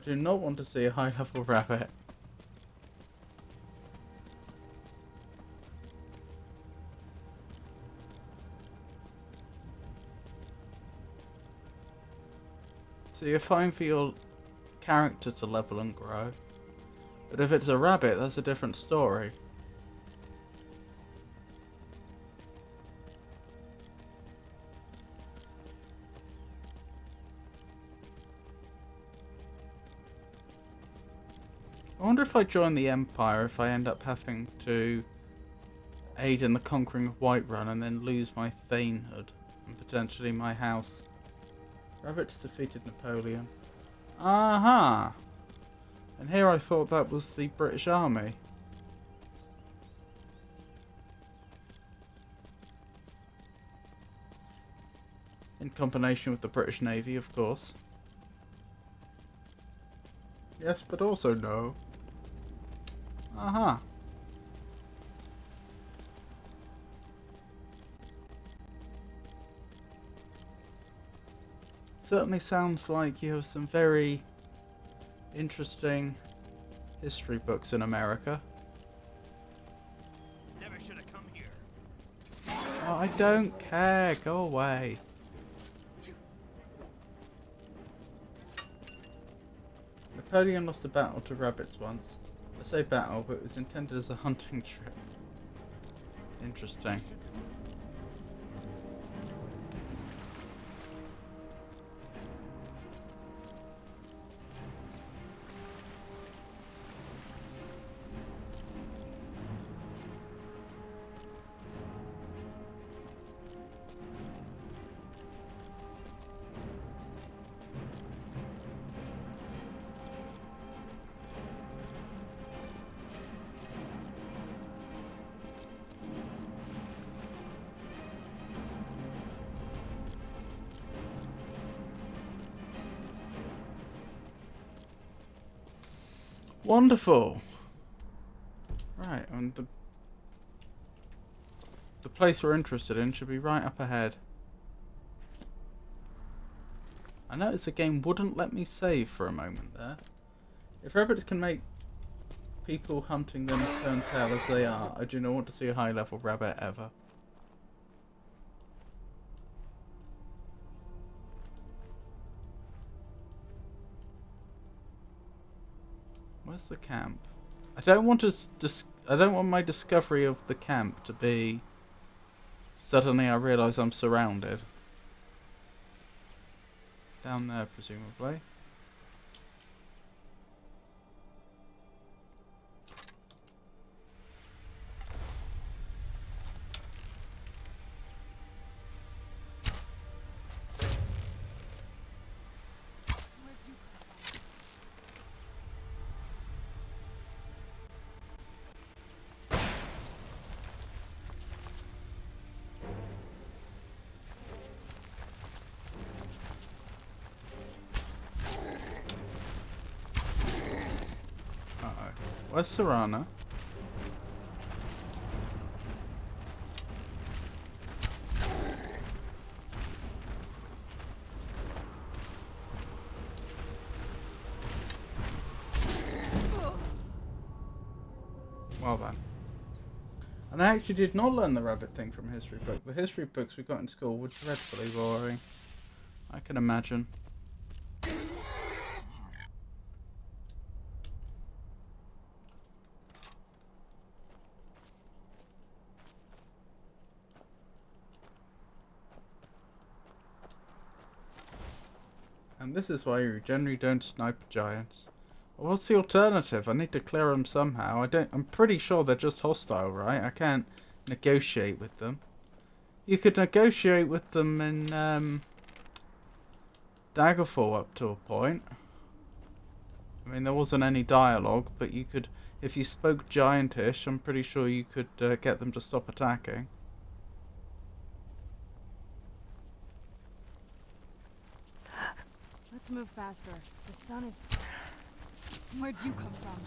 do not want to see a high level rabbit. So you're fine for your character to level and grow. But if it's a rabbit, that's a different story. I wonder if I join the Empire, if I end up having to aid in the conquering of Whiterun and then lose my thanehood and potentially my house. Rabbits defeated Napoleon. Aha! And here I thought that was the British Army. In combination with the British Navy, of course. Yes, but also no. Aha. Certainly sounds like you have some very interesting history books in America. Never should have come here. Oh, I don't care. Go away. Napoleon lost a battle to rabbits once. I say battle, but it was intended as a hunting trip. Interesting. Wonderful. Right, and the place we're interested in should be right up ahead. I noticed the game wouldn't let me save for a moment there. If rabbits can make people hunting them turn tail as they are, I do not want to see a high level rabbit ever. Where's the camp? I don't want my discovery of the camp to be suddenly I realise I'm surrounded. Down there, presumably. Where's Serana? Well then. And I actually did not learn the rabbit thing from a history book. The history books we got in school were dreadfully boring. I can imagine. And this is why you generally don't snipe giants. Well, what's the alternative? I need to clear them somehow. I'm pretty sure they're just hostile, right? I can't negotiate with them. You could negotiate with them in Daggerfall up to a point. I mean, there wasn't any dialogue, but you could, if you spoke giantish, I'm pretty sure you could get them to stop attacking. Let's move faster. The sun is... Where'd you come from?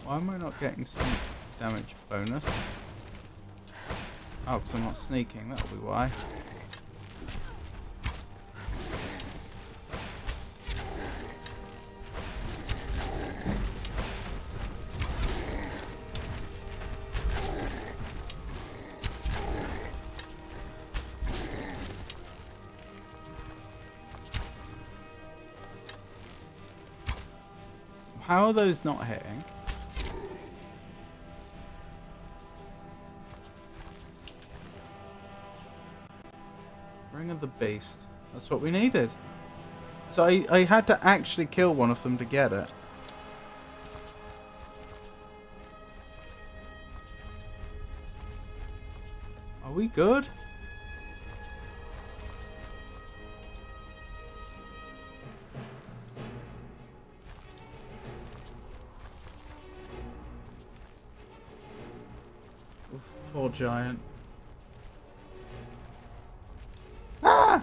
Why am I not getting sneak damage bonus? Oh, because I'm not sneaking, that'll be why. How are those not hitting? Ring of the Beast. That's what we needed. So I had to actually kill one of them to get it. Are we good? Oof, poor giant. Ah!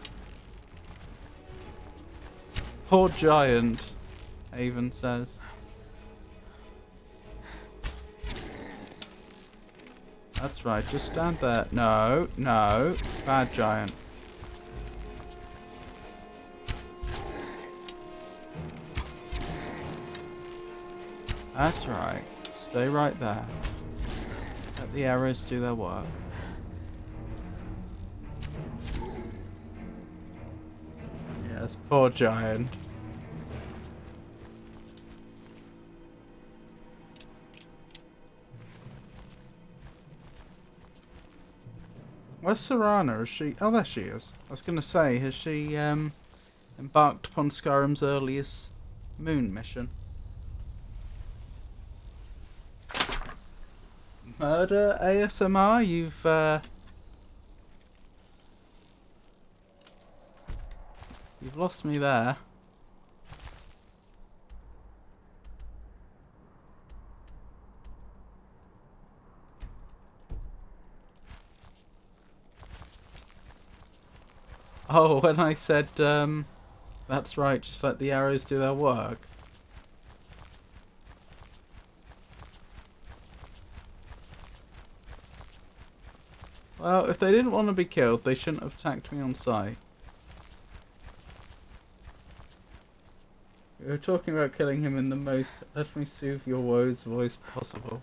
Poor giant, Avon says. That's right, just stand there. No, no. Bad giant. That's right. Stay right there. Let the arrows do their work. Yes, poor giant. Where's Serana? Is she? Oh, there she is. I was going to say, has she embarked upon Skyrim's earliest moon mission? Murder ASMR? You've lost me there. Oh, when I said, that's right, just let the arrows do their work. Well, if they didn't want to be killed, they shouldn't have attacked me on sight. We were talking about killing him in the most let me soothe your woes voice possible.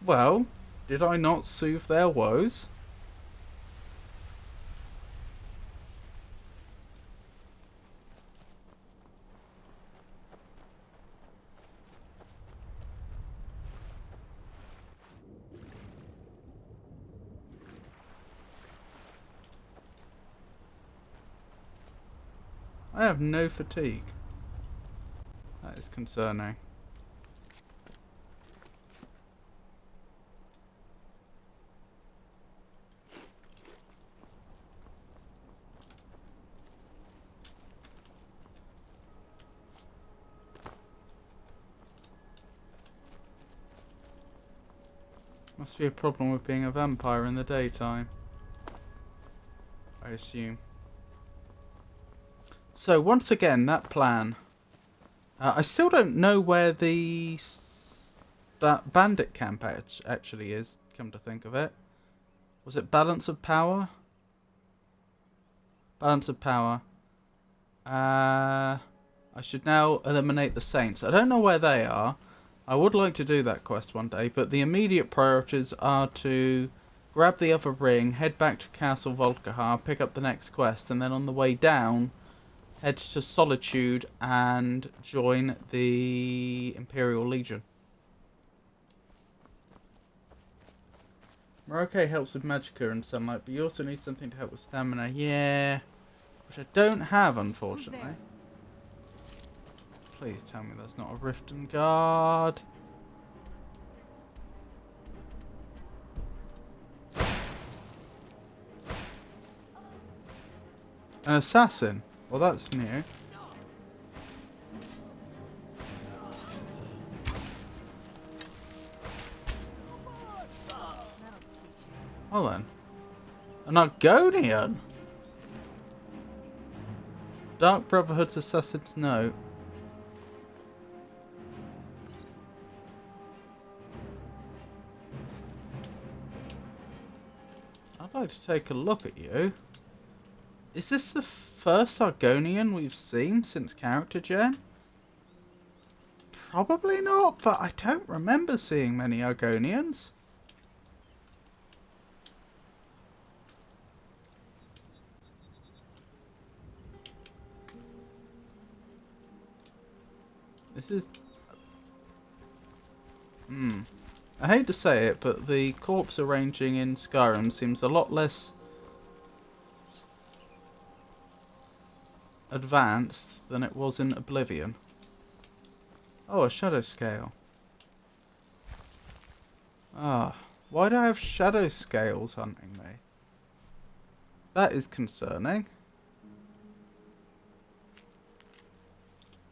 Well, did I not soothe their woes? I have no fatigue. That is concerning. Must be a problem with being a vampire in the daytime, I assume. So once again, that plan. I still don't know where that bandit camp actually is, come to think of it. Was it Balance of Power? Balance of Power. I should now eliminate the Saints. I don't know where they are. I would like to do that quest one day, but the immediate priorities are to grab the other ring, head back to Castle Volkihar, pick up the next quest, and then on the way down, head to Solitude and join the Imperial Legion. Maroke helps with magicka and sunlight, but you also need something to help with stamina. Yeah, which I don't have, unfortunately. Please tell me that's not a Riften guard. An assassin? Well, that's new. Hold on. An Argonian? Dark Brotherhood's Assassin's Note. I'd like to take a look at you. Is this the first Argonian we've seen since character gen? Probably not, but I don't remember seeing many Argonians. This is... I hate to say it, but the corpse arranging in Skyrim seems a lot less advanced than it was in Oblivion. Oh, a shadow scale. Ah, why do I have shadow scales hunting me? That is concerning.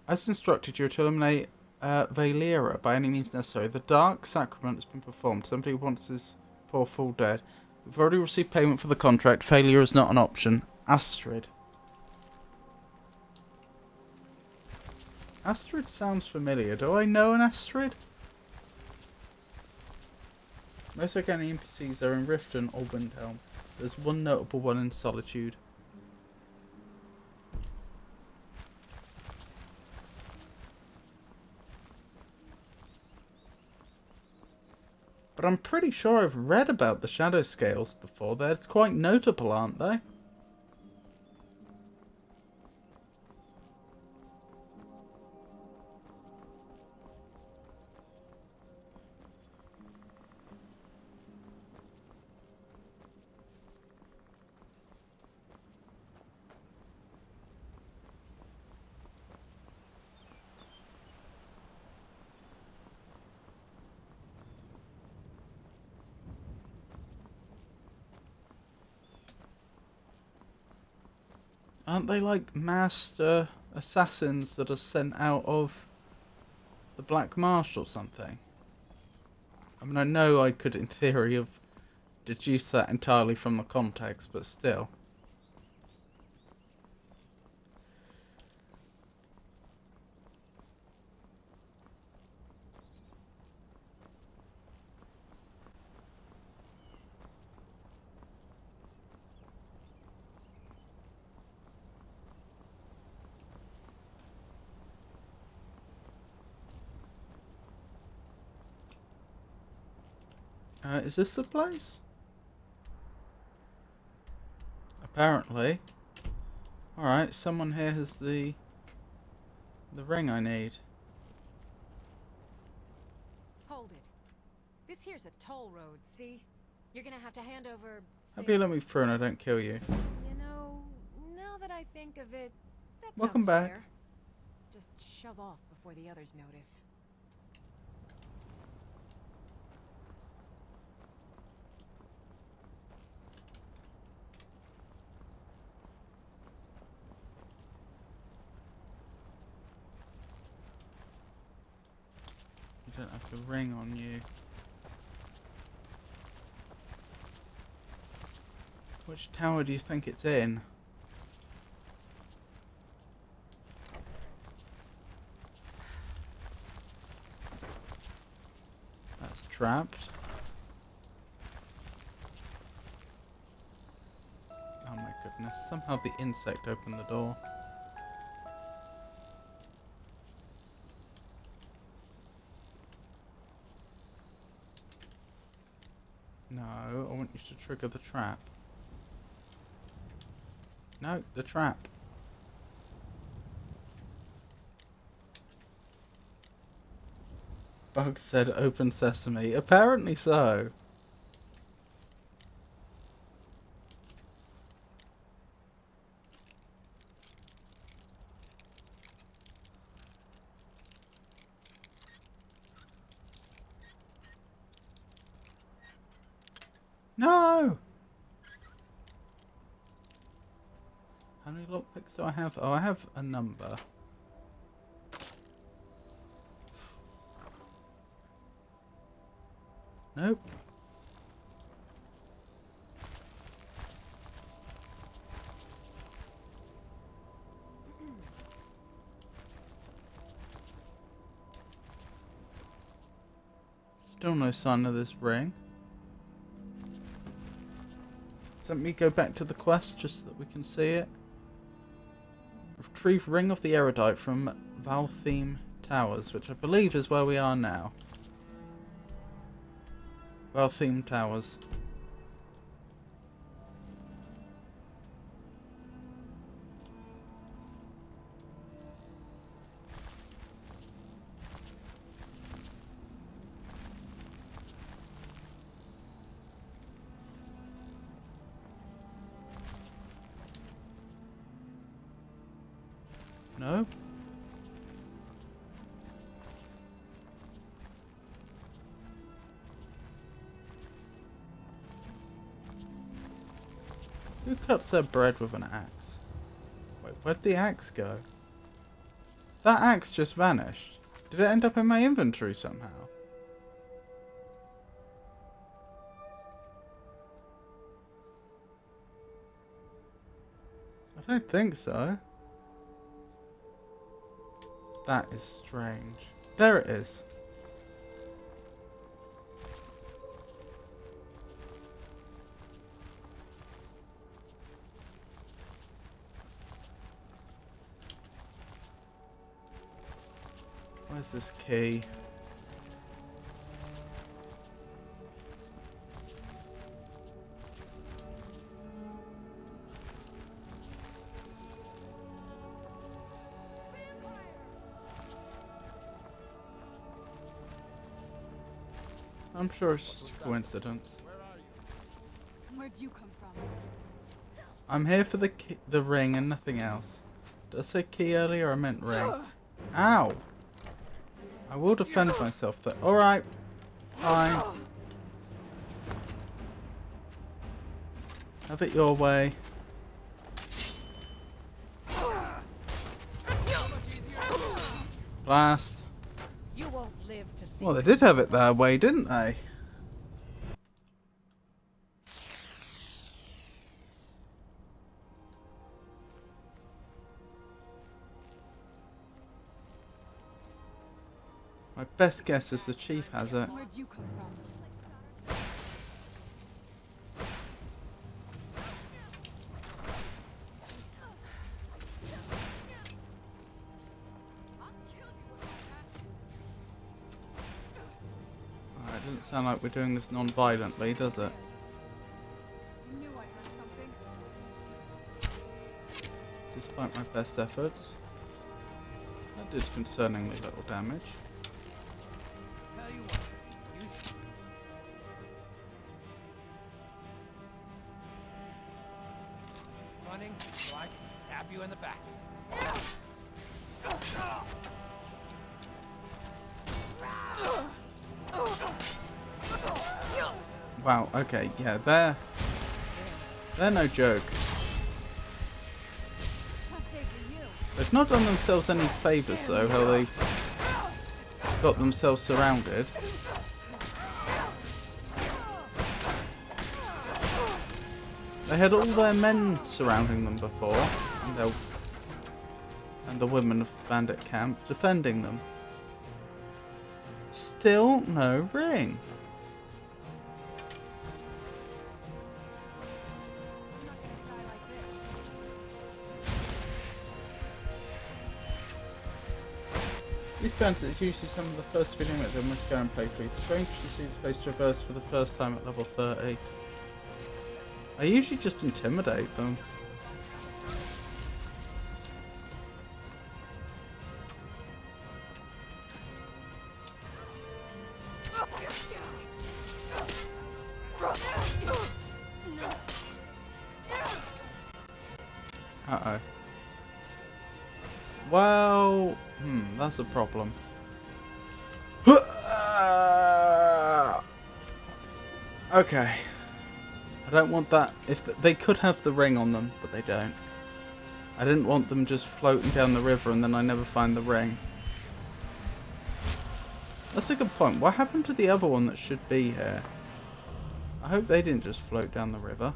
As instructed, you are to eliminate Valera by any means necessary. The Dark Sacrament has been performed. Somebody wants his poor fool dead. We've already received payment for the contract. Failure is not an option. Astrid. Astrid sounds familiar. Do I know an Astrid? Most organic NPCs are in Riften or Windhelm. There's one notable one in Solitude. But I'm pretty sure I've read about the shadow scales before. They're quite notable, aren't they? Aren't they like master assassins that are sent out of the Black Marsh or something? I mean, I know I could, in theory, have deduced that entirely from the context, but still. Is this the place? Apparently. Alright, someone here has the ring I need. Hold it. This here's a toll road, see? You're gonna have to hand over... Hope you let me through and I don't kill you. You know, now that I think of it, that Welcome sounds back. fair. Just shove off before the others notice. You don't have the ring on you. Which tower do you think it's in? That's trapped. Oh my goodness, somehow the insect opened the door. No, I want you to trigger the trap. No, the trap. Bug said open sesame. Apparently so. No! How many lockpicks do I have? Oh, I have a number. Nope. Still no sign of this ring. Let me go back to the quest just so that we can see it. Retrieve Ring of the Erudite from Valtheme Towers, which I believe is where we are now. Valtheme Towers. No? Who cuts their bread with an axe? Wait, where'd the axe go? That axe just vanished. Did it end up in my inventory somehow? I don't think so. That is strange. There it is. Where's this key? I'm sure it's just a coincidence. Where'd you come from? I'm here for the ring and nothing else. Did I say key earlier? I meant ring. Ow! I will defend myself though. Alright. Fine. Have it your way. Blast. You won't live to see. Well, they did have it their way, didn't they? My best guess is the chief has it. Where'd you come from? It doesn't sound like we're doing this non-violently, does it? I knew I heard something. Despite my best efforts. That did concerningly little damage. Tell you what, running so I can stab you in the back. Wow, okay, yeah, they're no joke. They've not done themselves any favours though, how they've got themselves surrounded. They had all their men surrounding them before, and the women of the bandit camp defending them. Still no ring. These bandits usually some of the first feeling that in my Skyrim playthrough. It's strange to see this place traversed for the first time at level 30. I usually just intimidate them. Uh-oh. Well, that's a problem. Okay. I don't want that. If they could have the ring on them, but they don't. I didn't want them just floating down the river and then I never find the ring. That's a good point. What happened to the other one that should be here? I hope they didn't just float down the river.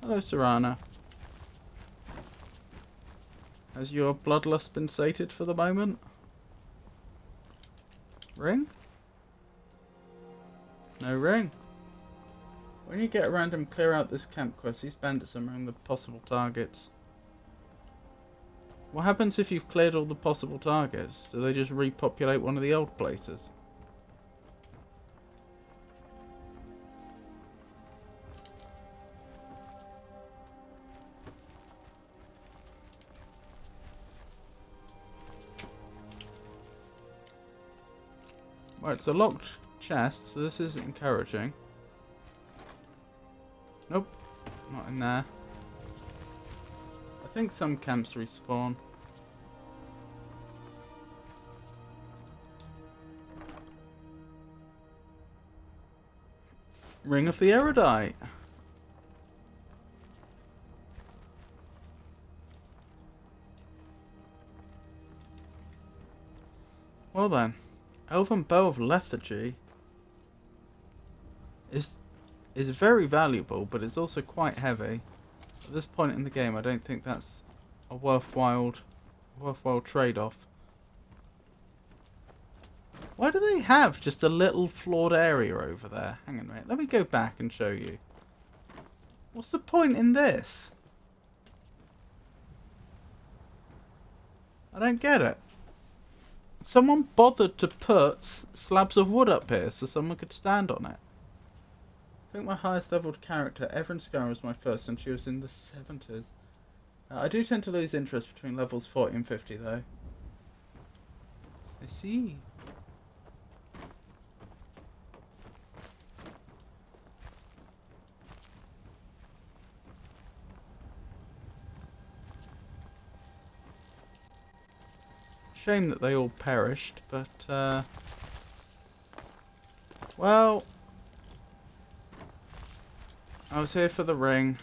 Hello, Serana. Has your bloodlust been sated for the moment? Ring? No ring. When you get around and clear out this camp quest, these bandits are among the possible targets. What happens if you've cleared all the possible targets? Do they just repopulate one of the old places? Well, it's a locked chest, so this is encouraging. Nope, not in there. I think some camps respawn. Ring of the Erudite. Well then, Elven Bow of Lethargy is very valuable, but it's also quite heavy. At this point in the game, I don't think that's a worthwhile trade-off. Why do they have just a little flawed area over there? Hang on a minute, let me go back and show you. What's the point in this? I don't get it. Someone bothered to put slabs of wood up here so someone could stand on it. I think my highest leveled character ever in Skyrim was my first, and she was in the 70s. I do tend to lose interest between levels 40 and 50 though. I see. Shame that they all perished, but well, I was here for the ring,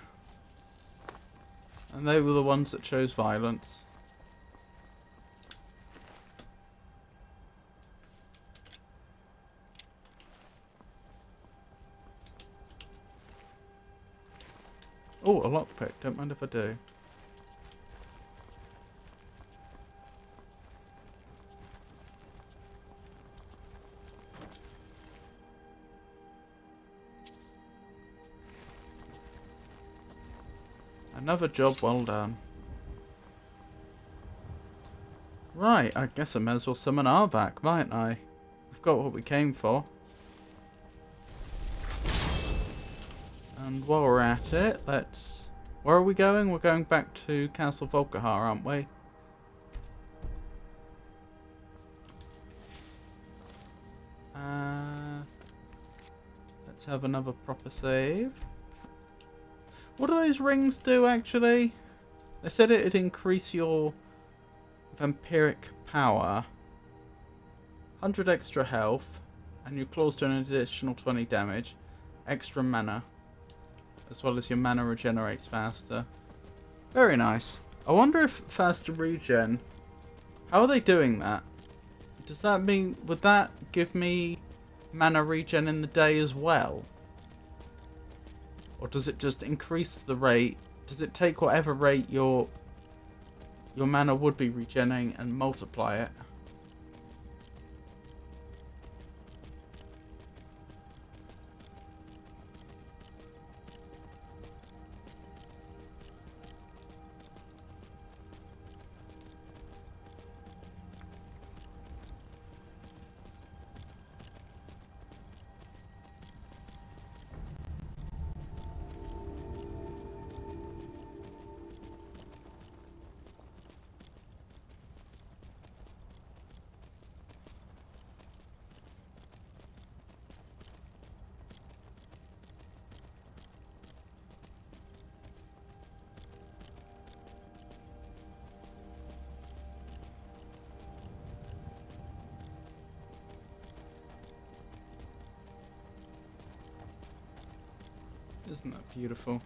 and they were the ones that chose violence. Oh, a lockpick. Don't mind if I do. Another job well done. Right, I guess I may as well summon R back, mightn't I? We've got what we came for. And while we're at it, let's... Where are we going? We're going back to Castle Volkihar, aren't we? Let's have another proper save. What do those rings do, actually? They said it'd increase your vampiric power, 100 extra health, and your claws do an additional 20 damage, extra mana, as well as your mana regenerates faster. Very nice. I wonder if faster regen... How are they doing that? Does that mean... Would that give me mana regen in the day as well? Or does it just increase the rate? Does it take whatever rate your mana would be regenerating and multiply it? Isn't that beautiful?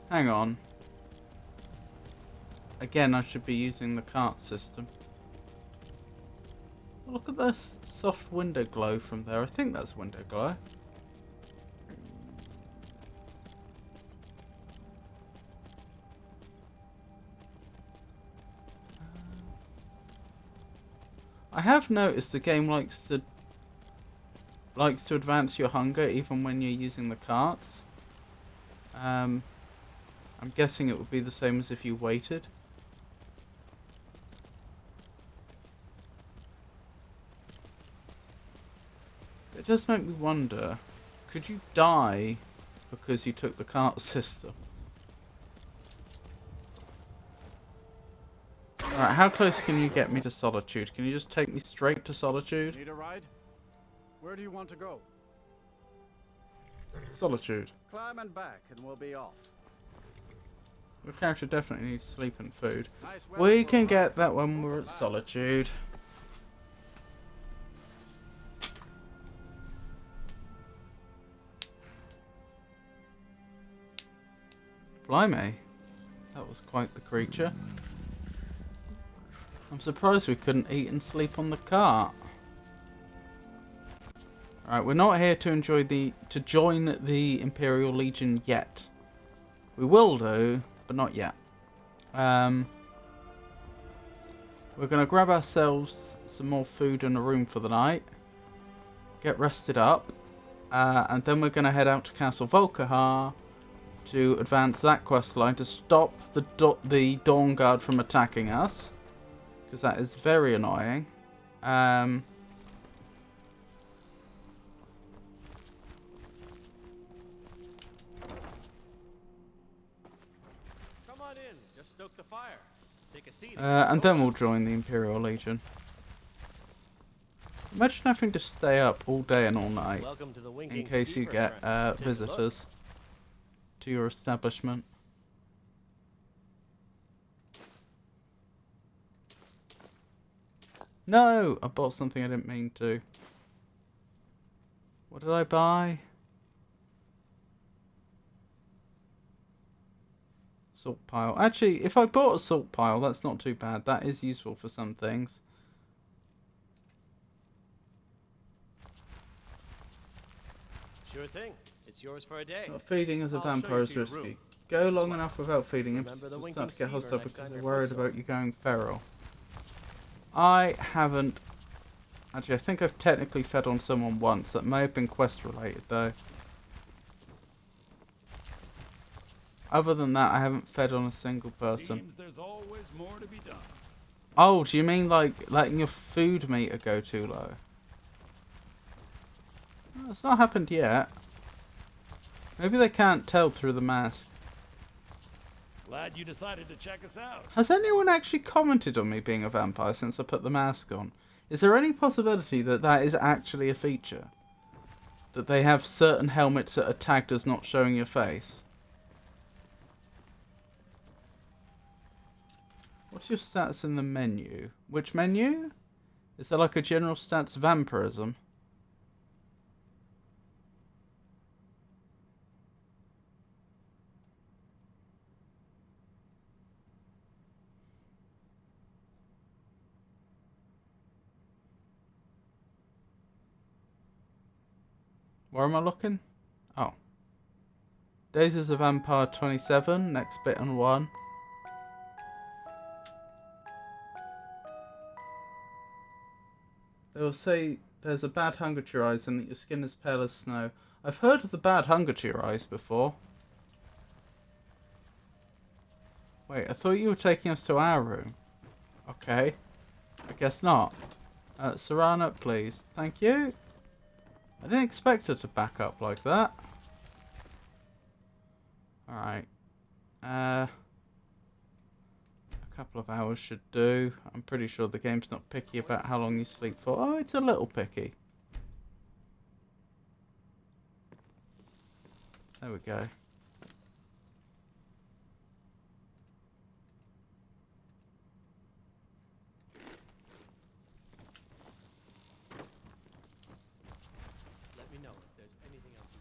Hang on. Again, I should be using the cart system. Look at this soft window glow from there. I think that's window glow. I have noticed the game likes to advance your hunger even when you're using the carts. I'm guessing it would be the same as if you waited. It does make me wonder, could you die because you took the cart system? Alright, how close can you get me to Solitude? Can you just take me straight to Solitude? Need a ride? Where do you want to go? Solitude. Climb and back, and we'll be off. Your character definitely needs sleep and food. Nice weather We for can a get ride. that when we're at Solitude. Blimey. That was quite the creature. I'm surprised we couldn't eat and sleep on the cart. Alright, we're not here to join the Imperial Legion yet. We will do, but not yet. We're gonna grab ourselves some more food and a room for the night. Get rested up. And then we're gonna head out to Castle Volkihar to advance that quest line to stop the Dawn Guard from attacking us, because that is very annoying. Come on in. Just stoke the fire. Take a seat. And then we'll join the Imperial Legion. Imagine having to stay up all day and all night Welcome to the in Winking case you Steeper, get friend. Take a look. visitors to your establishment. No! I bought something I didn't mean to. What did I buy? Salt pile. Actually, if I bought a salt pile, that's not too bad. That is useful for some things. Sure thing. It's yours for a day. Not feeding as a I'll show vampire you is to your risky. room. Go long Smart. enough without feeding him Remember the to winking start to get steamer hostile next because time they're they're worried full about you going feral. I haven't... Actually, I think I've technically fed on someone once. That may have been quest related though. Other than that, I haven't fed on a single person. Seems there's always more to be done. Oh, do you mean like letting your food meter go too low? Well, it's not happened yet. Maybe they can't tell through the mask. Glad you decided to check us out. Has anyone actually commented on me being a vampire since I put the mask on? Is there any possibility that that is actually a feature? That they have certain helmets that are tagged as not showing your face? What's your stats in the menu? Which menu? Is there like a general stats vampirism? Where am I looking? Oh. Days as a Vampire 27, next bit on 1. They will say there's a bad hunger to your eyes and that your skin is pale as snow. I've heard of the bad hunger to your eyes before. Wait, I thought you were taking us to our room. Okay. I guess not. Serrano, please. Thank you. I didn't expect her to back up like that. Alright. A couple of hours should do. I'm pretty sure the game's not picky about how long you sleep for. Oh, it's a little picky. There we go. Let me know if there's anything else you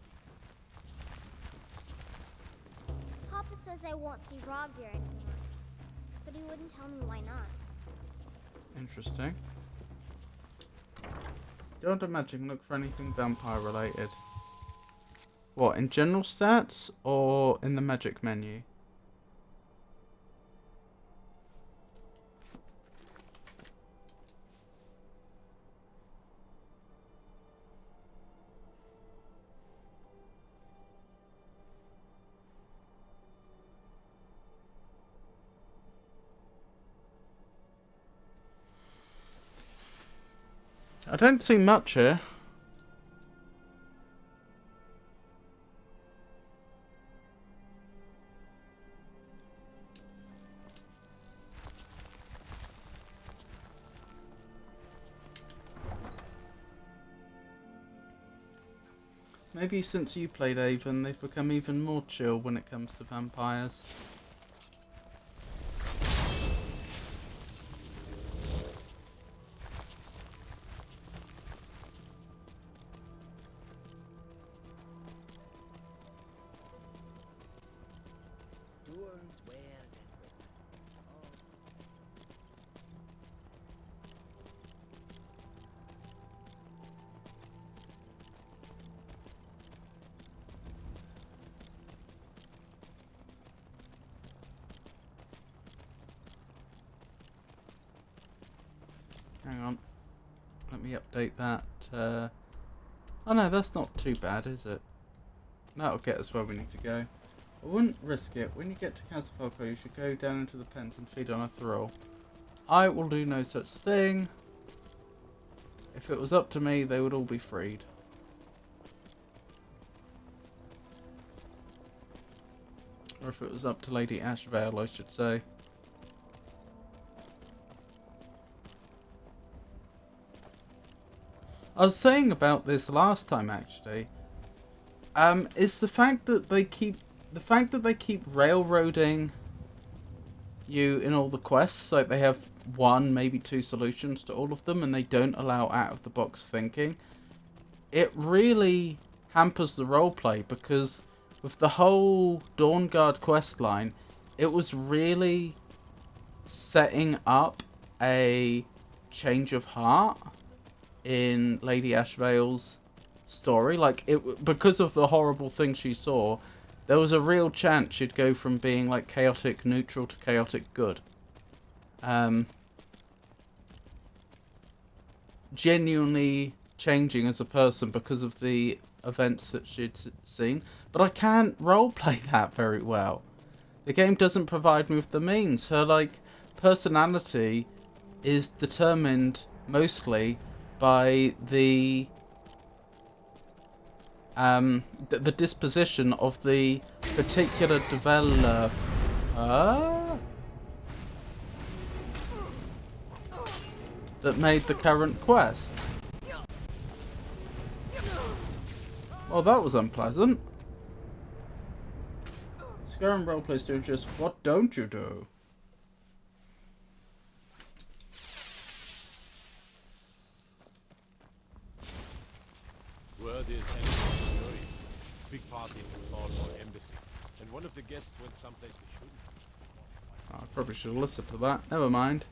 need. Papa says I won't see Robir anymore, but he wouldn't tell me why not. Interesting. Go under magic and look for anything vampire related. What, in general stats or in the magic menu? I don't see much here. Maybe since you played Avon, they've become even more chill when it comes to vampires. Hang on. Let me update that. Oh no, that's not too bad, is it? That'll get us where we need to go. I wouldn't risk it. When you get to Casafalco, you should go down into the pens and feed on a thrall. I will do no such thing. If it was up to me, they would all be freed. Or if it was up to Lady Ashvale, I should say. I was saying about this last time, actually. It's the fact that they keep railroading you in all the quests. Like they have one, maybe two solutions to all of them, and they don't allow out of the box thinking. It really hampers the roleplay because with the whole Dawnguard quest line, it was really setting up a change of heart in Lady Ashvale's story. Like, because of the horrible thing she saw, there was a real chance she'd go from being like chaotic neutral to chaotic good. Genuinely changing as a person because of the events that she'd seen. But I can't roleplay that very well. The game doesn't provide me with the means. Her like personality is determined mostly by the disposition of the particular developer that made the current quest. Well, that was unpleasant. Skyrim roleplays do just what don't you do? Word is stories. Big party in the Baltimore embassy, and one of the guests went someplace we shouldn't. I probably should have listened to that. Never mind.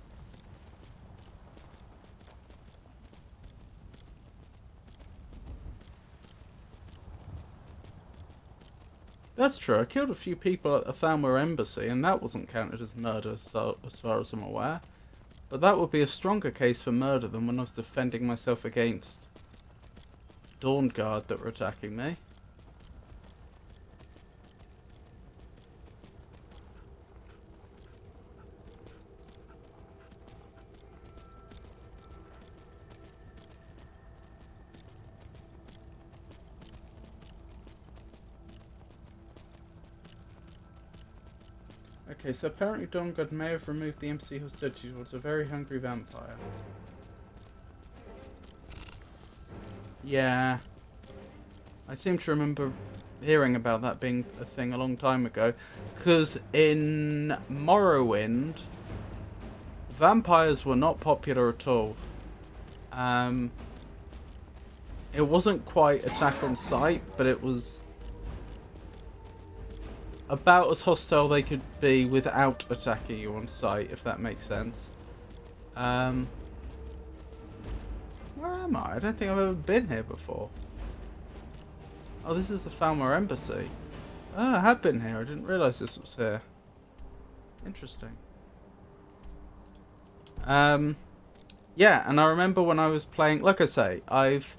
That's true. I killed a few people at the Thalmor embassy, and that wasn't counted as murder, so as far as I'm aware. But that would be a stronger case for murder than when I was defending myself against Dawnguard that were attacking me. Okay, so apparently Dawnguard may have removed the MC hostility towards a very hungry vampire. Yeah. I seem to remember hearing about that being a thing a long time ago. Because in Morrowind, vampires were not popular at all. It wasn't quite attack on sight, but it was about as hostile they could be without attacking you on sight, if that makes sense. Where am I? I don't think I've ever been here before. Oh, this is the Thalmor embassy. Oh, I have been here. I didn't realise this was here. Interesting. Yeah, and I remember when I was playing, like I say, I've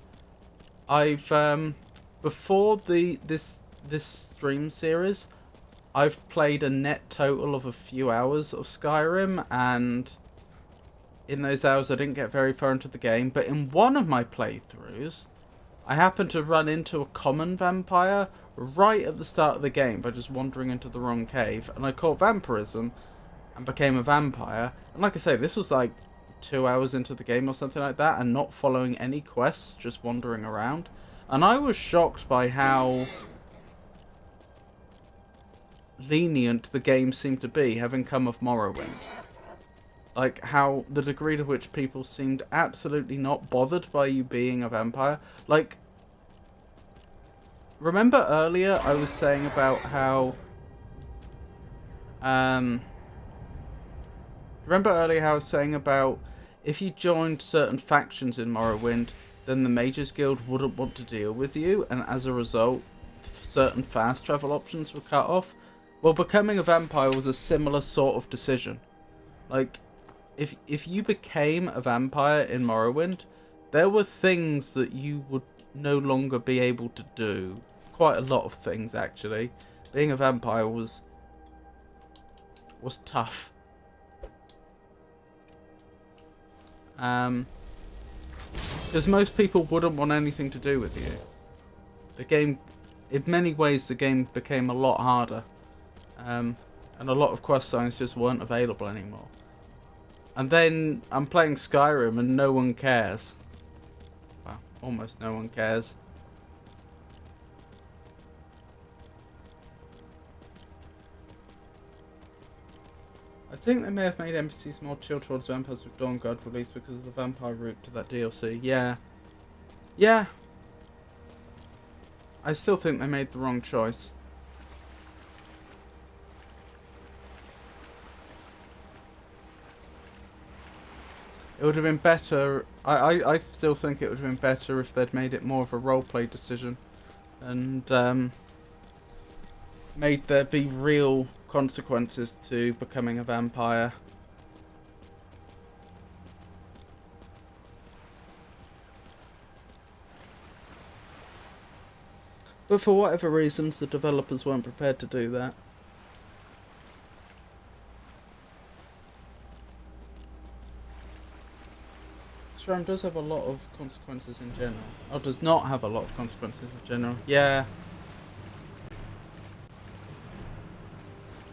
before this stream series, I've played a net total of a few hours of Skyrim, and in those hours I didn't get very far into the game, but in one of my playthroughs, I happened to run into a common vampire right at the start of the game by just wandering into the wrong cave, and I caught vampirism and became a vampire. And like I say, this was like 2 hours into the game or something like that, and not following any quests, just wandering around. And I was shocked by how lenient the game seemed to be, having come off Morrowind. Like, how the degree to which people seemed absolutely not bothered by you being a vampire. Like, remember earlier I was saying about how... remember earlier how I was saying about if you joined certain factions in Morrowind, then the Mages Guild wouldn't want to deal with you, and as a result, certain fast travel options were cut off? Well, becoming a vampire was a similar sort of decision. Like, if you became a vampire in Morrowind, there were things that you would no longer be able to do. Quite a lot of things, actually. Being a vampire was tough. Because most people wouldn't want anything to do with you. The game, in many ways, the game became a lot harder. And a lot of quest lines just weren't available anymore. And then I'm playing Skyrim and no one cares. Well, almost no one cares. I think they may have made NPCs more chill towards vampires with Dawnguard released because of the vampire route to that DLC. Yeah. Yeah. I still think they made the wrong choice. It would have been better... I still think it would have been better if they'd made it more of a roleplay decision. And made there be real consequences to becoming a vampire. But for whatever reasons, the developers weren't prepared to do that. Skyrim does have a lot of consequences in general. Or does not have a lot of consequences in general. Yeah.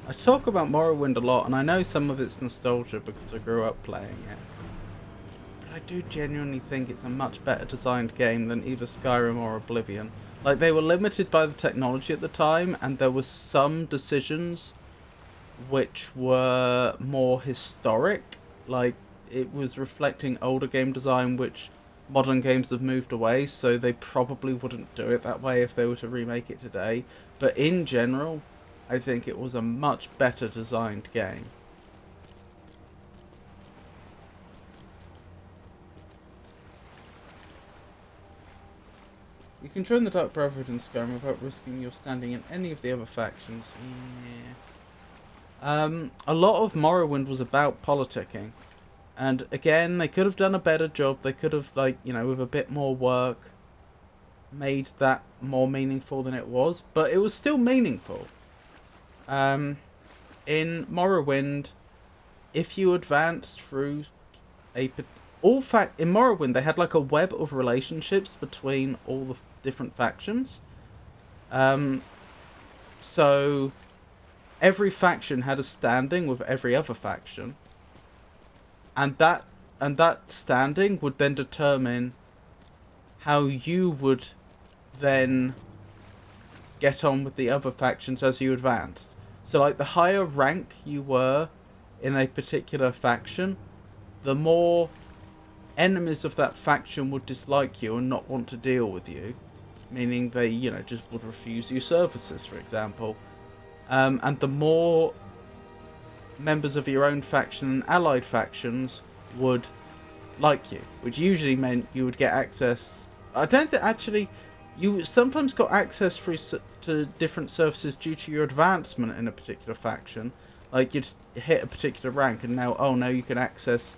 I talk about Morrowind a lot, and I know some of it's nostalgia because I grew up playing it. But I do genuinely think it's a much better designed game than either Skyrim or Oblivion. Like, they were limited by the technology at the time, and there were some decisions which were more historic. Like, it was reflecting older game design, which modern games have moved away, so they probably wouldn't do it that way if they were to remake it today. But in general, I think it was a much better designed game. You can join the Dark Brotherhood in Skyrim without risking your standing in any of the other factions. Yeah. A lot of Morrowind was about politicking. And again, they could have done a better job. They could have, like, you know, with a bit more work, made that more meaningful than it was. But it was still meaningful. In Morrowind, if you advanced through in Morrowind, they had like a web of relationships between all the different factions. So every faction had a standing with every other faction, and that standing would then determine how you would then get on with the other factions as you advanced. So, like, the higher rank you were in a particular faction, the more enemies of that faction would dislike you and not want to deal with you. Meaning they, you know, just would refuse you services, for example. And the more members of your own faction and allied factions would like you. Which usually meant you would get access... I don't think, actually... You sometimes got access through to different services due to your advancement in a particular faction. Like, you'd hit a particular rank and now, oh, now you can access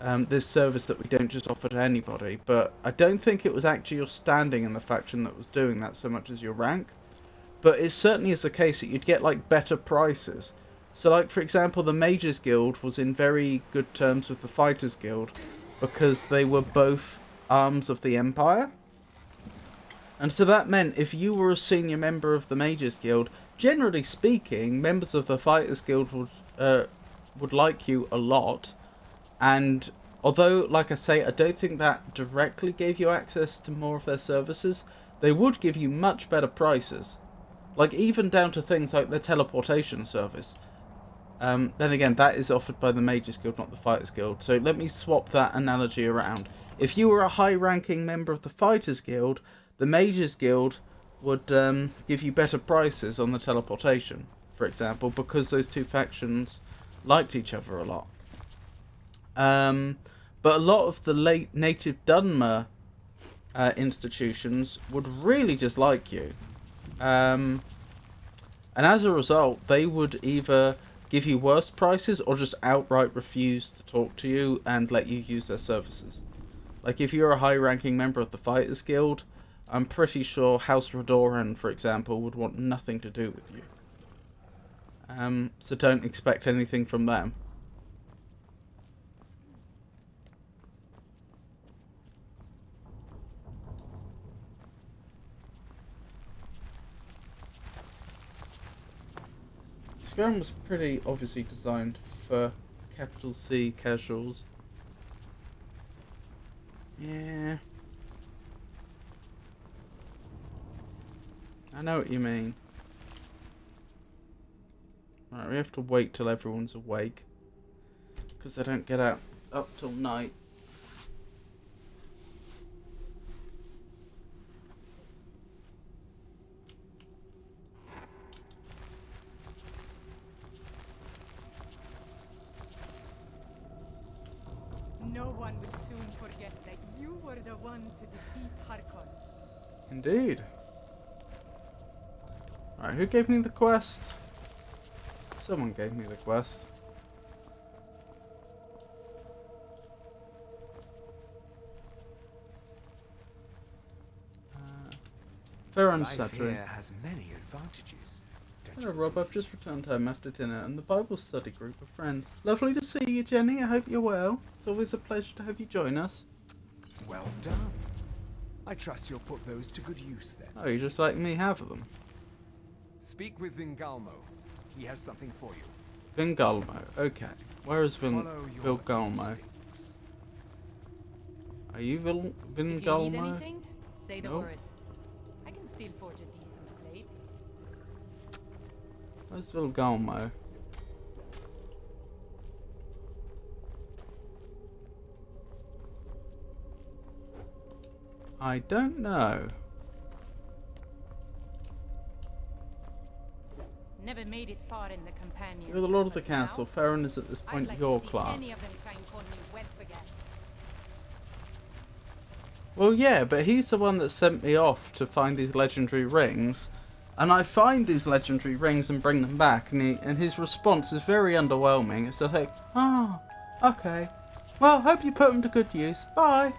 this service that we don't just offer to anybody. But I don't think it was actually your standing in the faction that was doing that so much as your rank. But it certainly is the case that you'd get, like, better prices. So, like, for example, the Mages Guild was in very good terms with the Fighters Guild because they were both arms of the Empire. And so that meant if you were a senior member of the Mages Guild, generally speaking, members of the Fighters Guild would like you a lot. And although, like I say, I don't think that directly gave you access to more of their services, they would give you much better prices. Like, even down to things like the teleportation service. Then again, that is offered by the Mages Guild, not the Fighters Guild. So let me swap that analogy around. If you were a high-ranking member of the Fighters Guild, the Mages Guild would give you better prices on the teleportation, for example, because those two factions liked each other a lot. But a lot of the late native Dunmer institutions would really dislike you. And as a result, they would either give you worse prices or just outright refuse to talk to you and let you use their services. Like, if you're a high-ranking member of the Fighters Guild, I'm pretty sure House Redoran, for example, would want nothing to do with you. So don't expect anything from them. Skyrim was pretty obviously designed for capital C casuals. Yeah. I know what you mean. Right, we have to wait till everyone's awake, because they don't get out up till night. No one will soon forget that you were the one to defeat Harkon. Indeed. Alright, who gave me the quest? Someone gave me the quest. Farron Life Sadri. here has many advantages. Hello Rob, I've just returned home after dinner and the Bible study group of friends. Lovely to see you, Jenny. I hope you're well. It's always a pleasure to have you join us. Well done. I trust you'll put those to good use then. Oh, you just like me have them. Speak with Vingalmo. He has something for you. Vingalmo, okay. Where is Follow your Vingalmo? instincts. Are you If you need Vingalmo? anything, say the No. word. I can still forge a decent blade. Where's Vingalmo? I don't know. Never made it far in the companions. You're the Lord of the but now, Castle. Farron is at this I'd point like your to see clerk. any of them try and call me whelp again. Well, yeah, but he's the one that sent me off to find these legendary rings. And I find these legendary rings and bring them back. And his response is very underwhelming. It's like, oh, okay. Well, hope you put them to good use. Bye.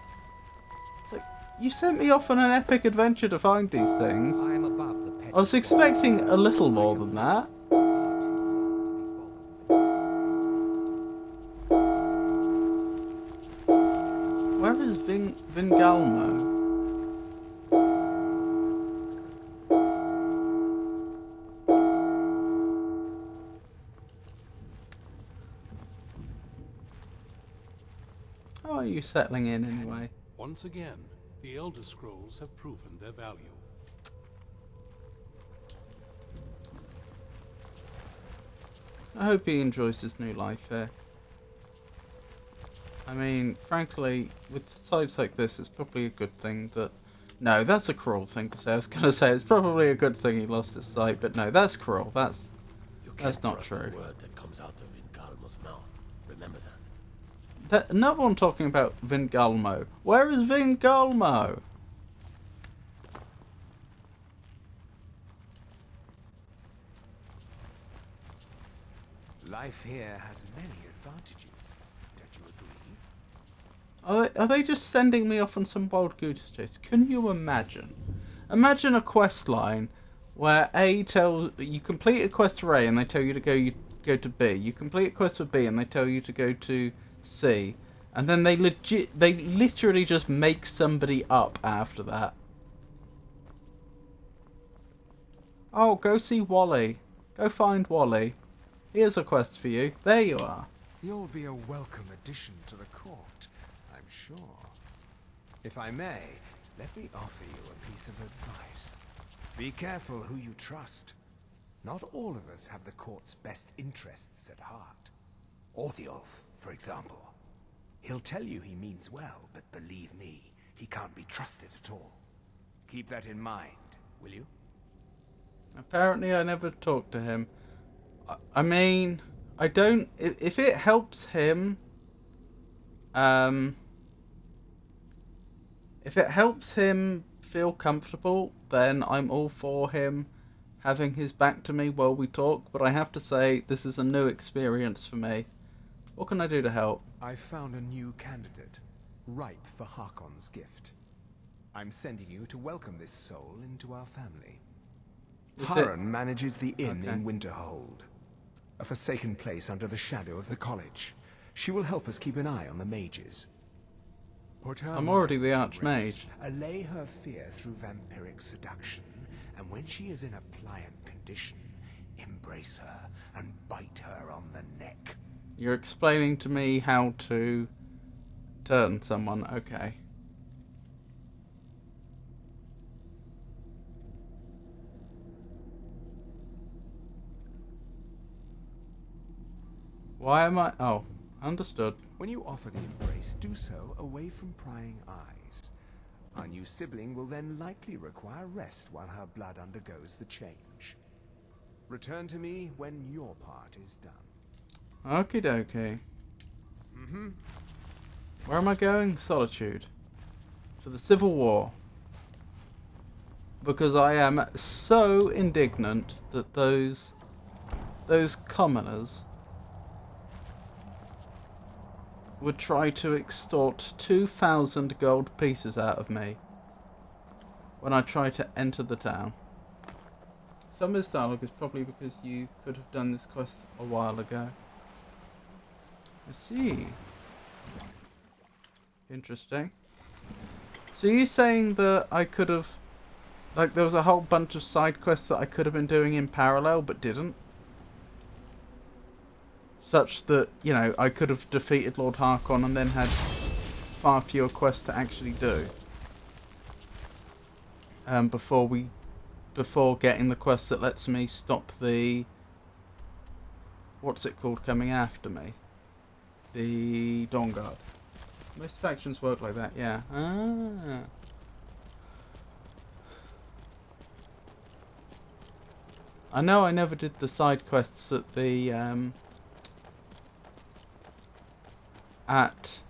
It's like, you sent me off on an epic adventure to find these things. I am above the petty I was expecting a little more than that. Where is Vingalmo? How are you settling in anyway? Once again, the Elder Scrolls have proven their value. I hope he enjoys his new life here. I mean, frankly, with sites like this, it's probably a good thing that... No, that's a cruel thing to say. I was going to say it's probably a good thing he lost his sight, but no, that's cruel. That's not true. The word that comes out of Vingalmo's mouth. Remember that. No one talking about Vingalmo. Where is Vingalmo? Life here has many advantages. Don't you agree? Are they just sending me off on some wild goose chase? Can you imagine? Imagine a quest line where A tells you complete a quest for A and they tell you to go to B. You complete a quest for B and they tell you to go to C. And then they literally just make somebody up after that. Oh, go see Wally. Go find Wally. Here's a quest for you. There you are. You'll be a welcome addition to the court, I'm sure. If I may, Let me offer you a piece of advice. Be careful who you trust. Not all of us have the court's best interests at heart. Orthiolf, for example. He'll tell you he means well, but believe me, he can't be trusted at all. Keep that in mind, will you? Apparently I never talked to him. I mean, I don't... If it helps him... If it helps him feel comfortable, then I'm all for him having his back to me while we talk. But I have to say, this is a new experience for me. What can I do to help? I found a new candidate, ripe for Harkon's gift. I'm sending you to welcome this soul into our family. Harren manages the inn in Winterhold, a forsaken place under the shadow of the college. She will help us keep an eye on the mages. Put her I'm already the mind to archmage. rest, allay her fear through vampiric seduction, and when she is in a pliant condition, embrace her and bite her on the neck. You're explaining to me how to turn someone. Okay. Why am I... Oh, understood. When you offer the embrace, do so away from prying eyes. Our new sibling will then likely require rest while her blood undergoes the change. Return to me when your part is done. Okie dokie. Where am I going? Solitude. For the Civil War. Because I am so indignant that those commoners would try to extort 2,000 gold pieces out of me when I try to enter the town. Some of this dialogue is probably because you could have done this quest a while ago. I see. Interesting. So you're saying that I could have... Like, there was a whole bunch of side quests that I could have been doing in parallel, but didn't? Such that, you know, I could have defeated Lord Harkon and then had far fewer quests to actually do. Before getting the quest that lets me stop the... What's it called coming after me? The Dawn Guard. Most factions work like that, yeah. Ah. I know I never did the side quests at the at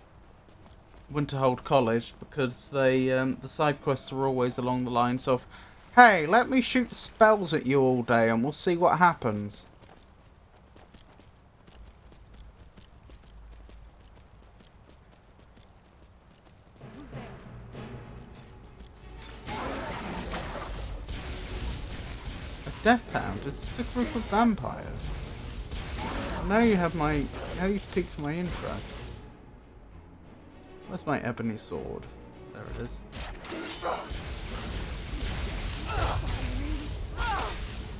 Winterhold College because they the side quests are always along the lines of, hey, let me shoot spells at you all day and we'll see what happens. Who's there? A death hound? It's a group of vampires. Now you have my... Now you've piqued my interest. Where's my ebony sword? There it is.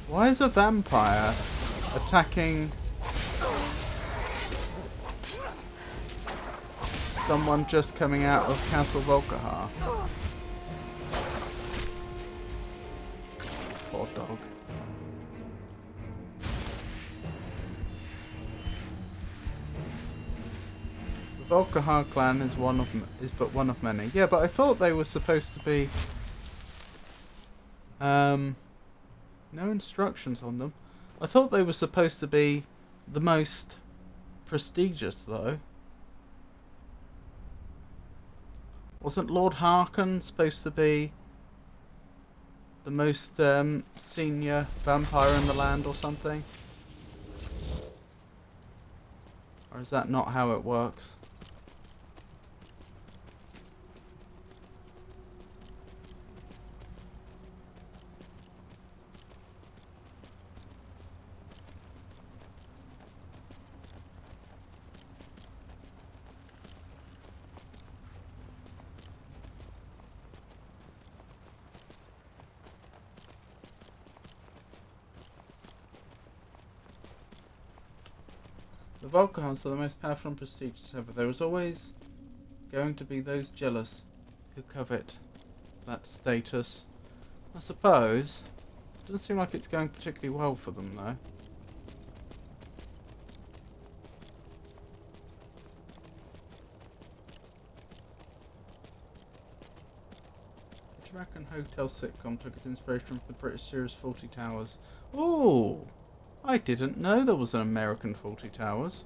Why is a vampire attacking someone just coming out of Castle Volkihar? Poor dog. The Volkihar clan is but one of many. Yeah, but I thought they were supposed to be no instructions on them. I thought they were supposed to be the most prestigious, though. Wasn't Lord Harkon supposed to be the most senior vampire in the land or something? Or is that not how it works? The Volkihars are the most powerful and prestigious ever. There is always going to be those jealous who covet that status. I suppose. Doesn't seem like it's going particularly well for them though. American hotel sitcom took its inspiration from the British series Fawlty Towers. Ooh! I didn't know there was an American Fawlty Towers.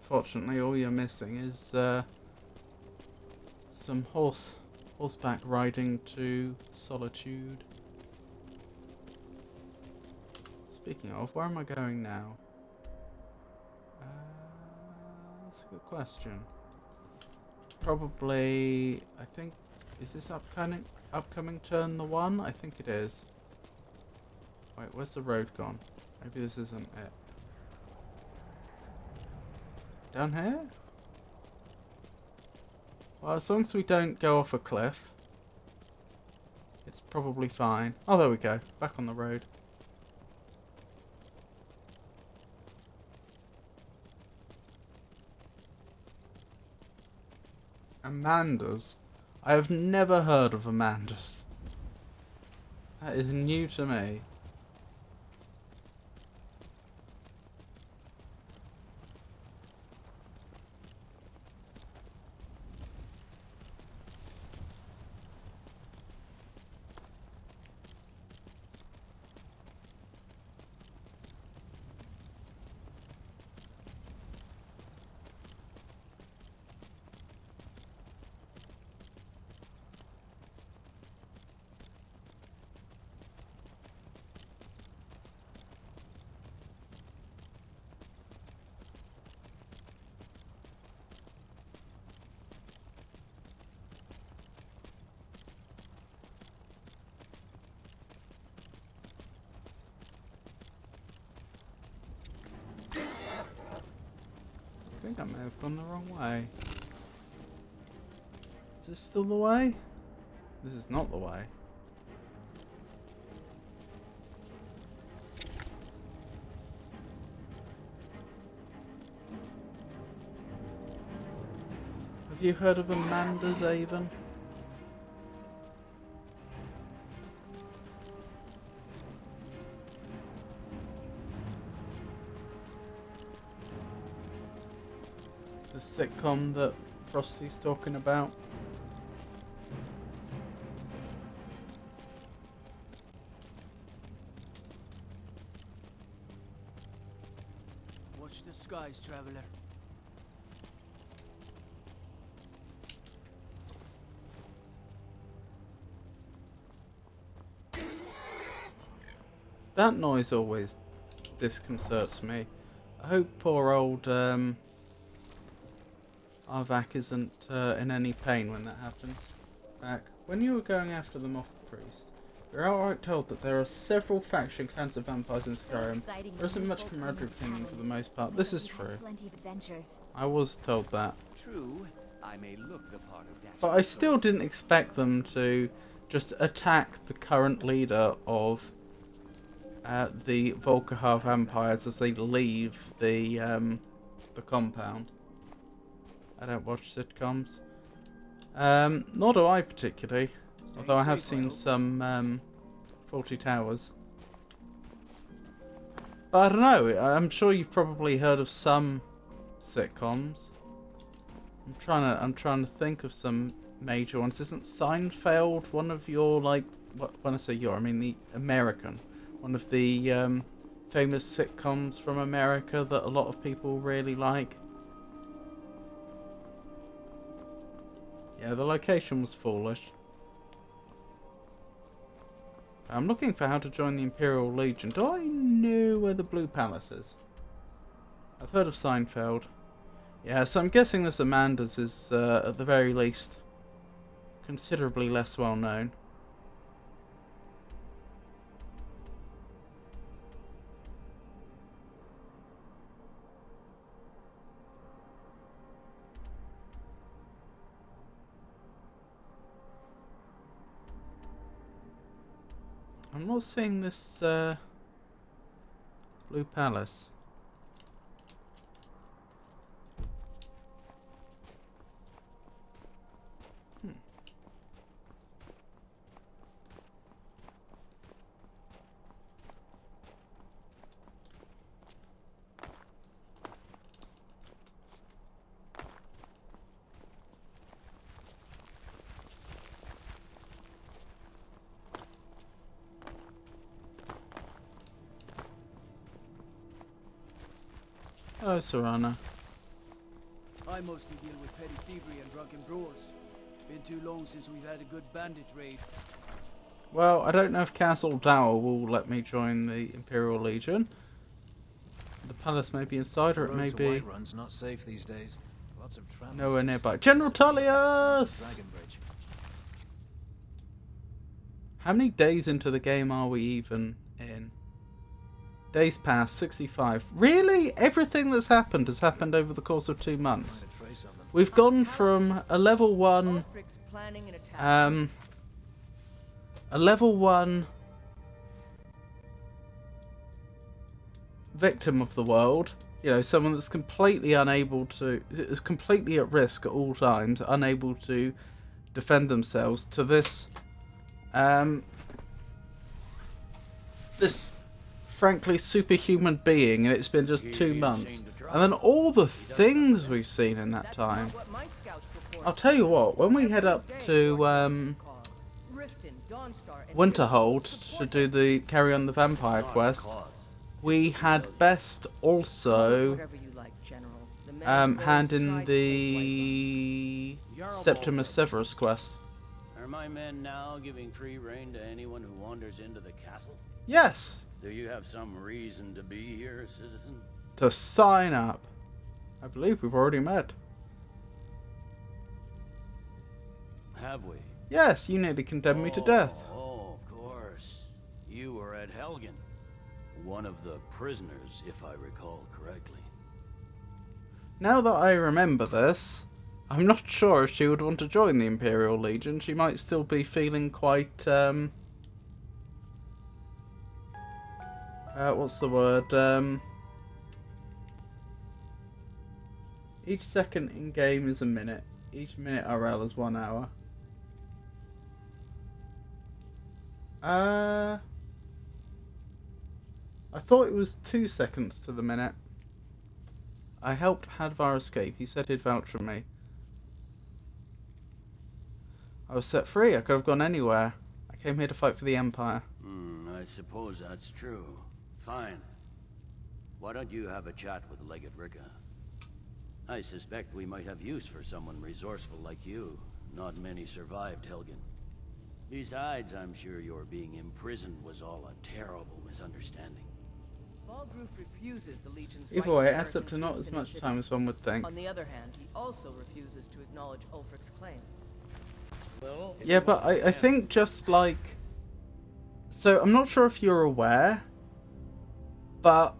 Fortunately, all you're missing is some horseback riding to Solitude. Speaking of, where am I going now? That's a good question. Probably, I think, is this upcoming turn the one? I think it is. Wait, where's the road gone? Maybe this isn't it. Down here? Well, as long as we don't go off a cliff, it's probably fine. Oh, there we go. Back on the road. Amanda's? I have never heard of Amanda's. That is new to me. I think I may have gone the wrong way. Is this still the way? This is not the way. Have you heard of Amanda's Avon? The sitcom that Frosty's talking about. Watch the skies, traveler. That noise always disconcerts me. I hope poor old Arvak isn't in any pain when that happens. Back when you were going after the Moth Priest, you're outright told that there are several faction clans of vampires in Skyrim. There isn't much camaraderie between them for the most part. This is true. I was told that. True, I may look the part of that. But I still didn't expect them to just attack the current leader of the Volkihar vampires as they leave the compound. I don't watch sitcoms. Nor do I particularly. Although I have seen some Fawlty Towers. But I don't know. I'm sure you've probably heard of some sitcoms. I'm trying to think of some major ones. Isn't Seinfeld one of your, like, when I say your, I mean the American, one of the famous sitcoms from America that a lot of people really like? Yeah, the location was foolish. I'm looking for how to join the Imperial Legion. Do I know where the Blue Palace is? I've heard of Seinfeld. Yeah, so I'm guessing this Amanda's is, at the very least, considerably less well known. I'm not seeing this Blue Palace. Oh, Serana. I mostly deal with petty thievery and drunken brawls. Been too long since we've had a good bandit raid. Well, I don't know if Castle Dower will let me join the Imperial Legion. The palace may be inside, or it may be Whiterun's not safe these days. Lots of travelers nowhere nearby. General Tullius! How many days into the game are we even in? Days past 65. Really? Everything that's happened has happened over the course of 2 months. We've gone from a level 1 victim of the world, you know, someone that's completely unable to, is completely at risk at all times, unable to defend themselves, to this this frankly superhuman being, and it's been just 2 months. And then all the things we've seen in that time. I'll tell you what, when we head up to Winterhold to do the carry on the vampire quest, we had best also hand in the Septimus Severus quest. Are my men now giving free rein to anyone who wanders into the castle? Yes. Do you have some reason to be here, citizen? To sign up. I believe we've already met. Have we? Yes, you nearly condemned me to death. Oh, of course. You were at Helgen. One of the prisoners, if I recall correctly. Now that I remember this, I'm not sure if she would want to join the Imperial Legion. She might still be feeling quite, what's the word? Each second in-game is a minute. Each minute RL is 1 hour. I thought it was 2 seconds to the minute. I helped Hadvar escape. He said he'd vouch for me. I was set free. I could have gone anywhere. I came here to fight for the Empire. I suppose that's true. Fine. Why don't you have a chat with Legate Ricca? I suspect we might have use for someone resourceful like you. Not many survived Helgen. Besides, I'm sure your being imprisoned was all a terrible misunderstanding. Balgruf refuses the Legion's Either way, it adds up to not as much time as one would think. On the other hand, he also refuses to acknowledge Ulfric's claim. Well, yeah, but I think just like... So, I'm not sure if you're aware, but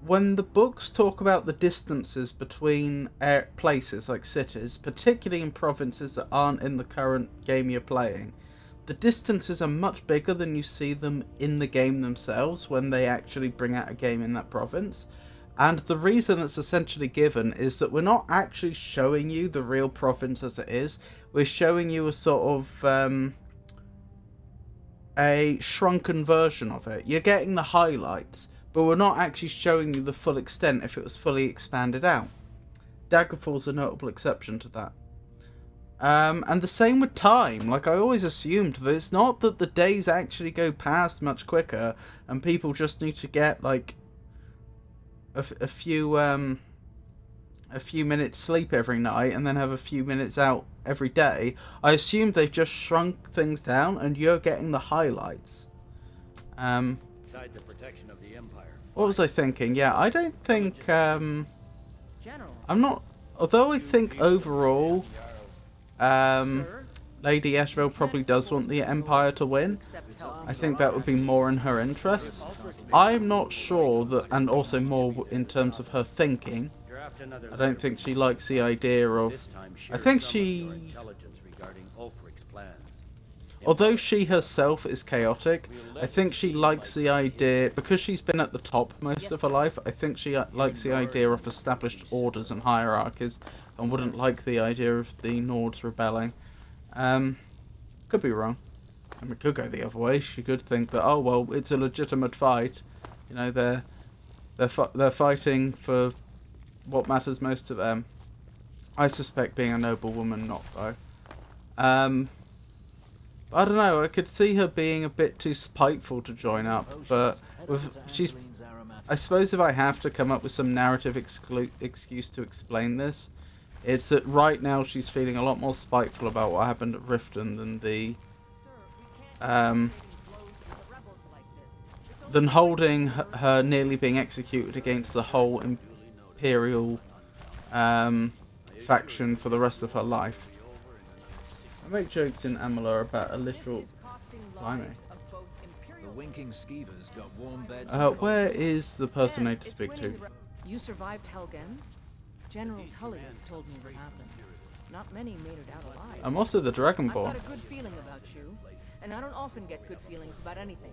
when the books talk about the distances between places like cities, particularly in provinces that aren't in the current game you're playing, the distances are much bigger than you see them in the game themselves when they actually bring out a game in that province. And the reason that's essentially given is that we're not actually showing you the real province as it is. We're showing you a sort of a shrunken version of it. You're getting the highlights, but we're not actually showing you the full extent if it was fully expanded out. Daggerfall's a notable exception to that. And the same with time. Like, I always assumed that it's not that the days actually go past much quicker and people just need to get, like, a few a few minutes sleep every night and then have a few minutes out every day, I assume they've just shrunk things down and you're getting the highlights. Inside the protection of the Empire. What was I thinking? Yeah, I don't think I'm not, although I think overall Lady Asheville probably does want the Empire to win. I think that would be more in her interests. I'm not sure that, and also more in terms of her thinking. I don't think she likes the idea of. I think she. Although she herself is chaotic, I think she likes the idea, because she's been at the top most of her life, I think she likes the idea of established orders and hierarchies, and wouldn't like the idea of the Nords rebelling. Could be wrong. I mean, it could go the other way. She could think that, oh well, it's a legitimate fight. You know, they're fighting for what matters most to them. I suspect being a noble woman, not though. I don't know. I could see her being a bit too spiteful to join up, but I suppose if I have to come up with some narrative excuse to explain this, it's that right now she's feeling a lot more spiteful about what happened at Riften than holding her nearly being executed against the whole Imperial faction for the rest of her life. I make jokes in Amalur about a literal blimey. The winking skeevers got warm beds. Where is the person I need to speak to? You survived Helgen? General Tullius told me what happened. Not many made it out alive. I'm also the Dragonborn. I've got a good feeling about you, and I don't often get good feelings about anything.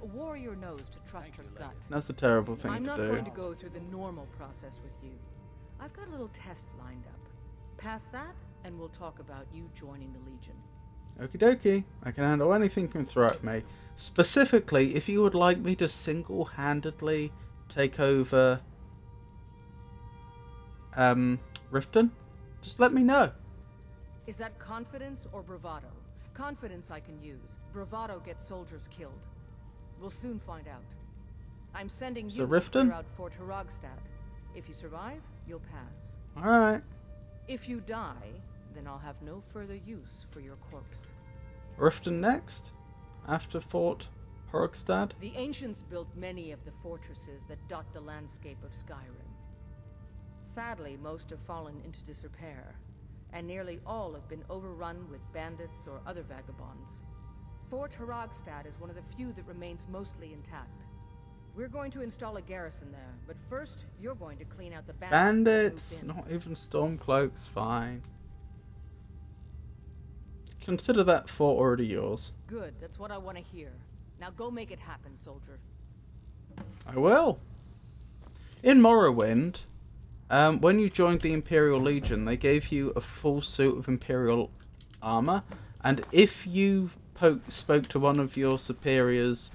A warrior knows to trust her gut. That's a terrible thing to do. I'm not going to go through the normal process with you. I've got a little test lined up. Pass that, and we'll talk about you joining the Legion. Okie dokie. I can handle anything you can throw at me. Specifically, if you would like me to single-handedly take over Riften, just let me know. Is that confidence or bravado? Confidence I can use. Bravado gets soldiers killed. We'll soon find out. I'm sending you to clear out Fort Hrogstad. If you survive, you'll pass. Alright. If you die, then I'll have no further use for your corpse. Riften next? After Fort Hrogstad? The ancients built many of the fortresses that dot the landscape of Skyrim. Sadly, most have fallen into disrepair, and nearly all have been overrun with bandits or other vagabonds. Fort Hrogstad is one of the few that remains mostly intact. We're going to install a garrison there, but first, you're going to clean out the bandits. Not even Stormcloaks, fine. Consider that fort already yours. Good, that's what I want to hear. Now go make it happen, soldier. I will. In Morrowind, when you joined the Imperial Legion, they gave you a full suit of Imperial armor, and if you spoke to one of your superiors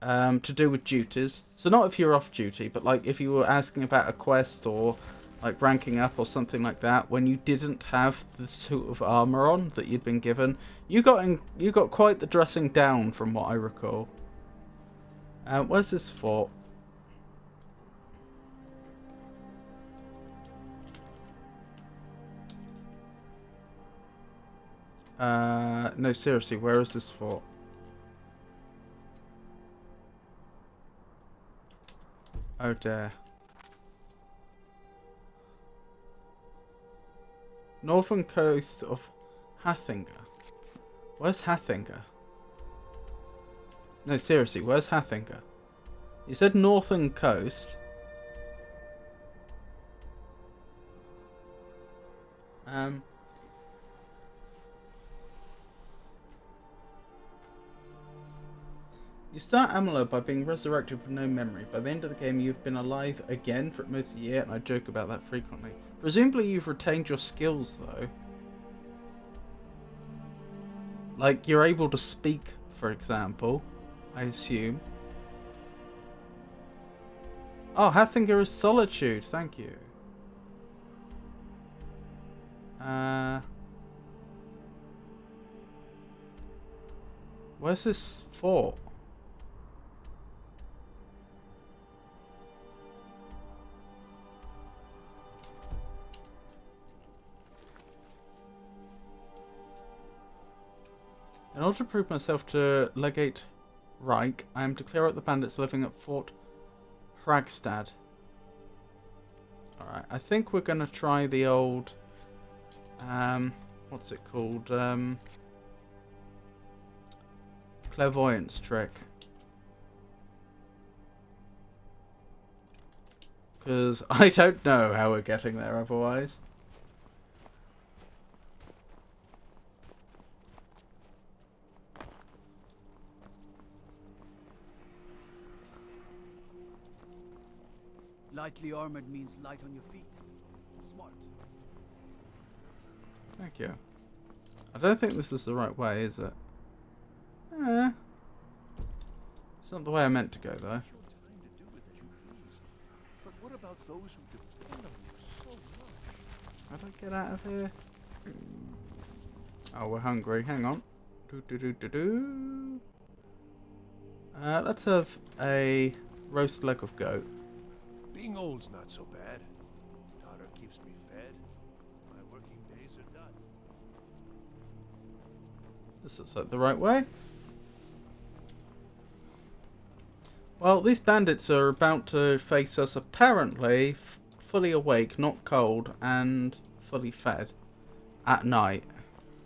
to do with duties, so not if you're off duty, but like if you were asking about a quest or like ranking up or something like that, when you didn't have the suit of armor on that you'd been given, you got quite the dressing down from what I recall. Where's this fort? No, seriously, where is this fort? Oh dear. Northern coast of Hathinger. Where's Hathinger? No, seriously, where's Hathinger? You said northern coast. You start Amalur by being resurrected with no memory. By the end of the game, you've been alive again for most of the year, and I joke about that frequently. Presumably, you've retained your skills, though. Like, you're able to speak, for example, I assume. Oh, Hathinger is Solitude, thank you. Where's this fort? In order to prove myself to Legate Reich, I am to clear out the bandits living at Fort Hragstad. Alright, I think we're going to try the old... what's it called? Clairvoyance trick. Because I don't know how we're getting there otherwise. Lightly armored means light on your feet. Smart. Thank you. I don't think this is the right way, is it? It's not the way I meant to go, though. But what about those who depend on you so much? How do I get out of here? Oh, we're hungry. Hang on. Let's have a roast leg of goat. Being old's not so bad. Daughter keeps me fed. My working days are done. This looks like the right way. Well, these bandits are about to face us apparently fully awake, not cold, and fully fed at night.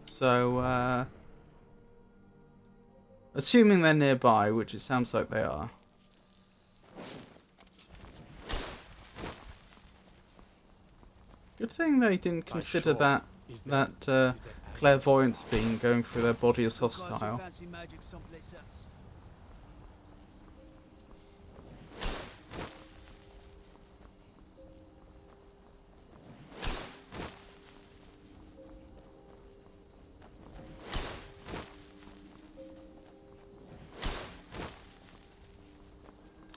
So, assuming they're nearby, which it sounds like they are. Good thing they didn't consider that clairvoyance being going through their body as hostile.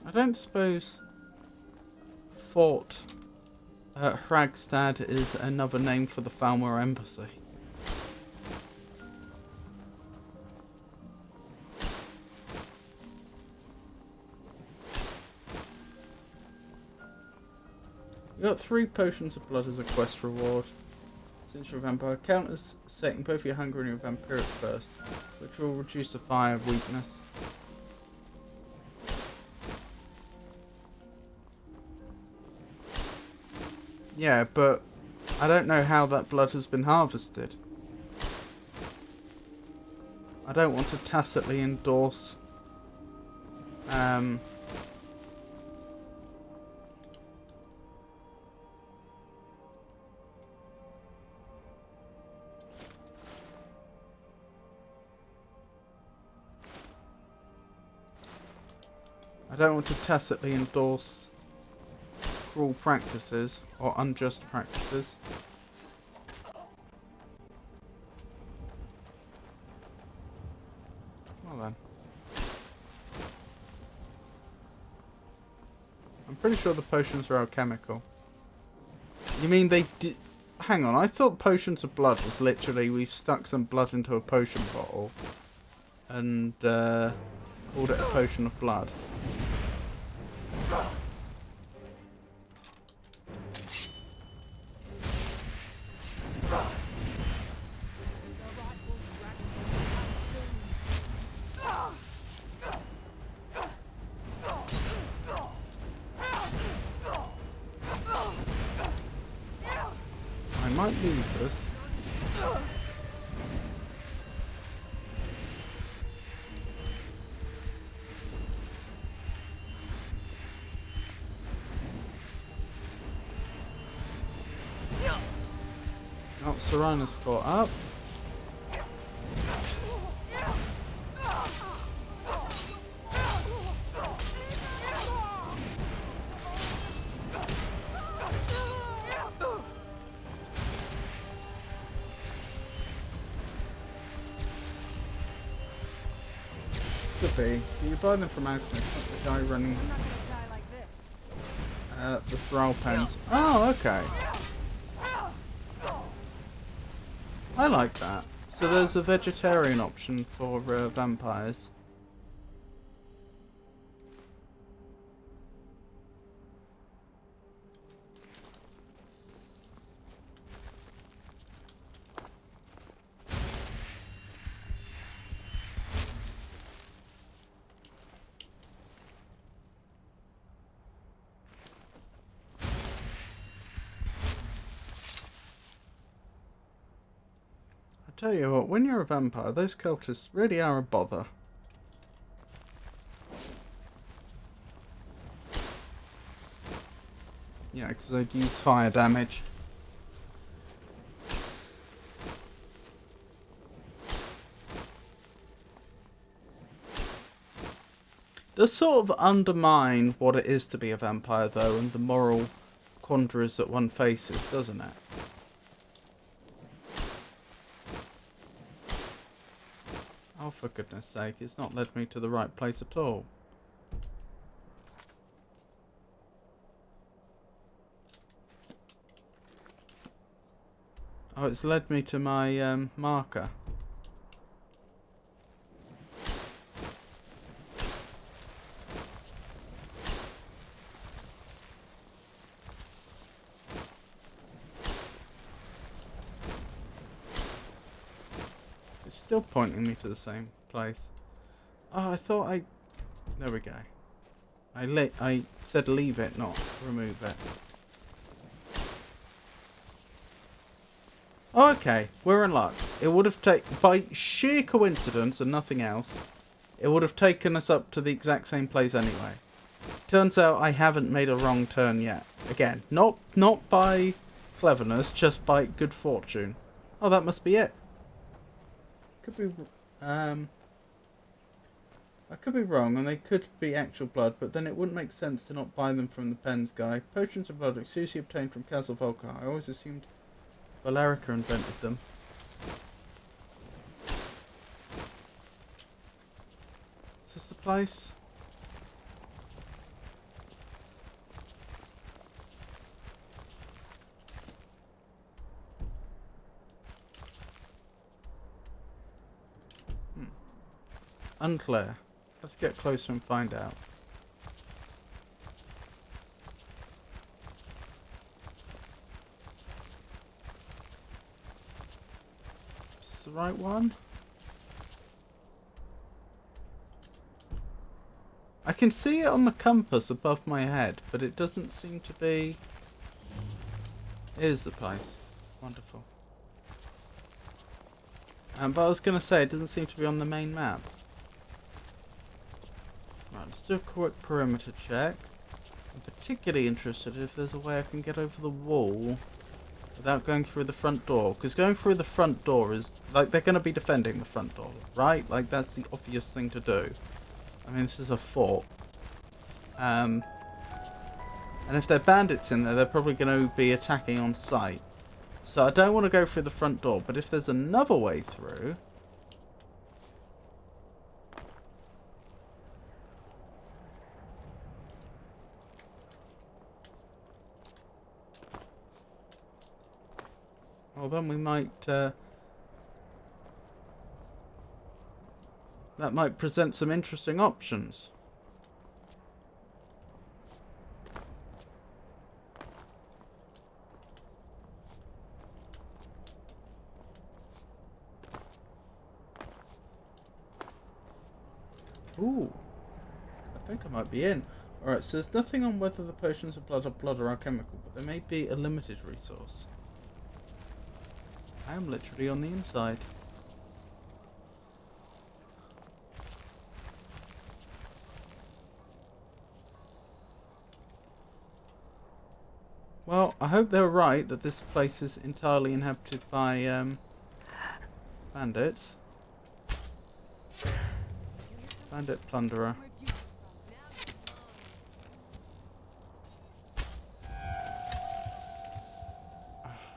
I don't suppose Fort Hragstad is another name for the Falmer Embassy. You got 3 potions of blood as a quest reward. Since you're a vampire, count as setting both your hunger and your vampiric thirst, which will reduce the fire weakness. Yeah, but I don't know how that blood has been harvested. I don't want to tacitly endorse cruel practices or unjust practices. Well then. I'm pretty sure the potions are alchemical. You mean they did... Hang on, I thought potions of blood was literally we've stuck some blood into a potion bottle and called it a potion of blood. I might lose this. Oh, Serana's caught up. Could be. You're buying them from Agnes, not the guy running the thrall pens. Oh, okay. I like that. So there's a vegetarian option for vampires. tell you what, when you're a vampire, those cultists really are a bother. Yeah, because they'd use fire damage. Does sort of undermine what it is to be a vampire, though, and the moral quandaries that one faces, doesn't it? Oh, for goodness sake, it's not led me to the right place at all. Oh, it's led me to my marker. It's still pointing me to the same place. Oh, I thought I... There we go. I said leave it, not remove it. Oh, okay, we're in luck. It would have taken, by sheer coincidence and nothing else, it would have taken us up to the exact same place anyway. Turns out I haven't made a wrong turn yet. Again, not by cleverness, just by good fortune. Oh, that must be it. Could be, I could be wrong, and they could be actual blood, but then it wouldn't make sense to not buy them from the Pens guy. Potions of blood exclusively obtained from Castle Volcar. I always assumed Valerica invented them. Is this the place? Unclear. Let's get closer and find out. Is this the right one? I can see it on the compass above my head, but it doesn't seem to be... Here's the place. Wonderful. But I was going to say, it doesn't seem to be on the main map. Right, let's do a quick perimeter check. I'm particularly interested if there's a way I can get over the wall without going through the front door. Because going through the front door is... Like, they're going to be defending the front door, right? Like, that's the obvious thing to do. I mean, this is a fort. And if there are bandits in there, they're probably going to be attacking on sight. So I don't want to go through the front door, but if there's another way through... Well, then we might... that might present some interesting options. Ooh. I think I might be in. Alright, so there's nothing on whether the potions of blood are alchemical, but there may be a limited resource. I am literally on the inside. Well, I hope they're right that this place is entirely inhabited by bandits. Bandit plunderer.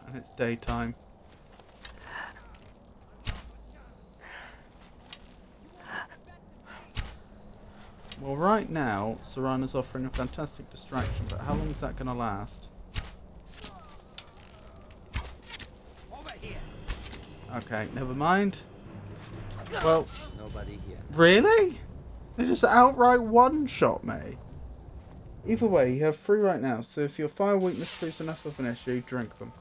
And it's daytime. Well, right now, Serana's offering a fantastic distraction, but how long is that going to last? Okay, never mind. Well, nobody here. Really? They just outright one-shot me. Either way, you have 3 right now, so if your fire weakness proves enough of an issue, drink them.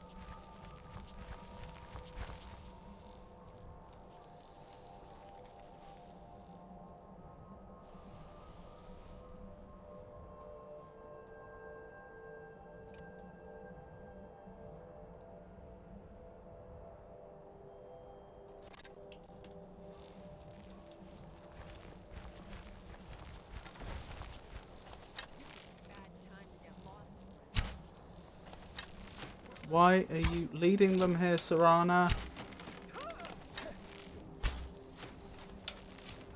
Why are you leading them here, Serana?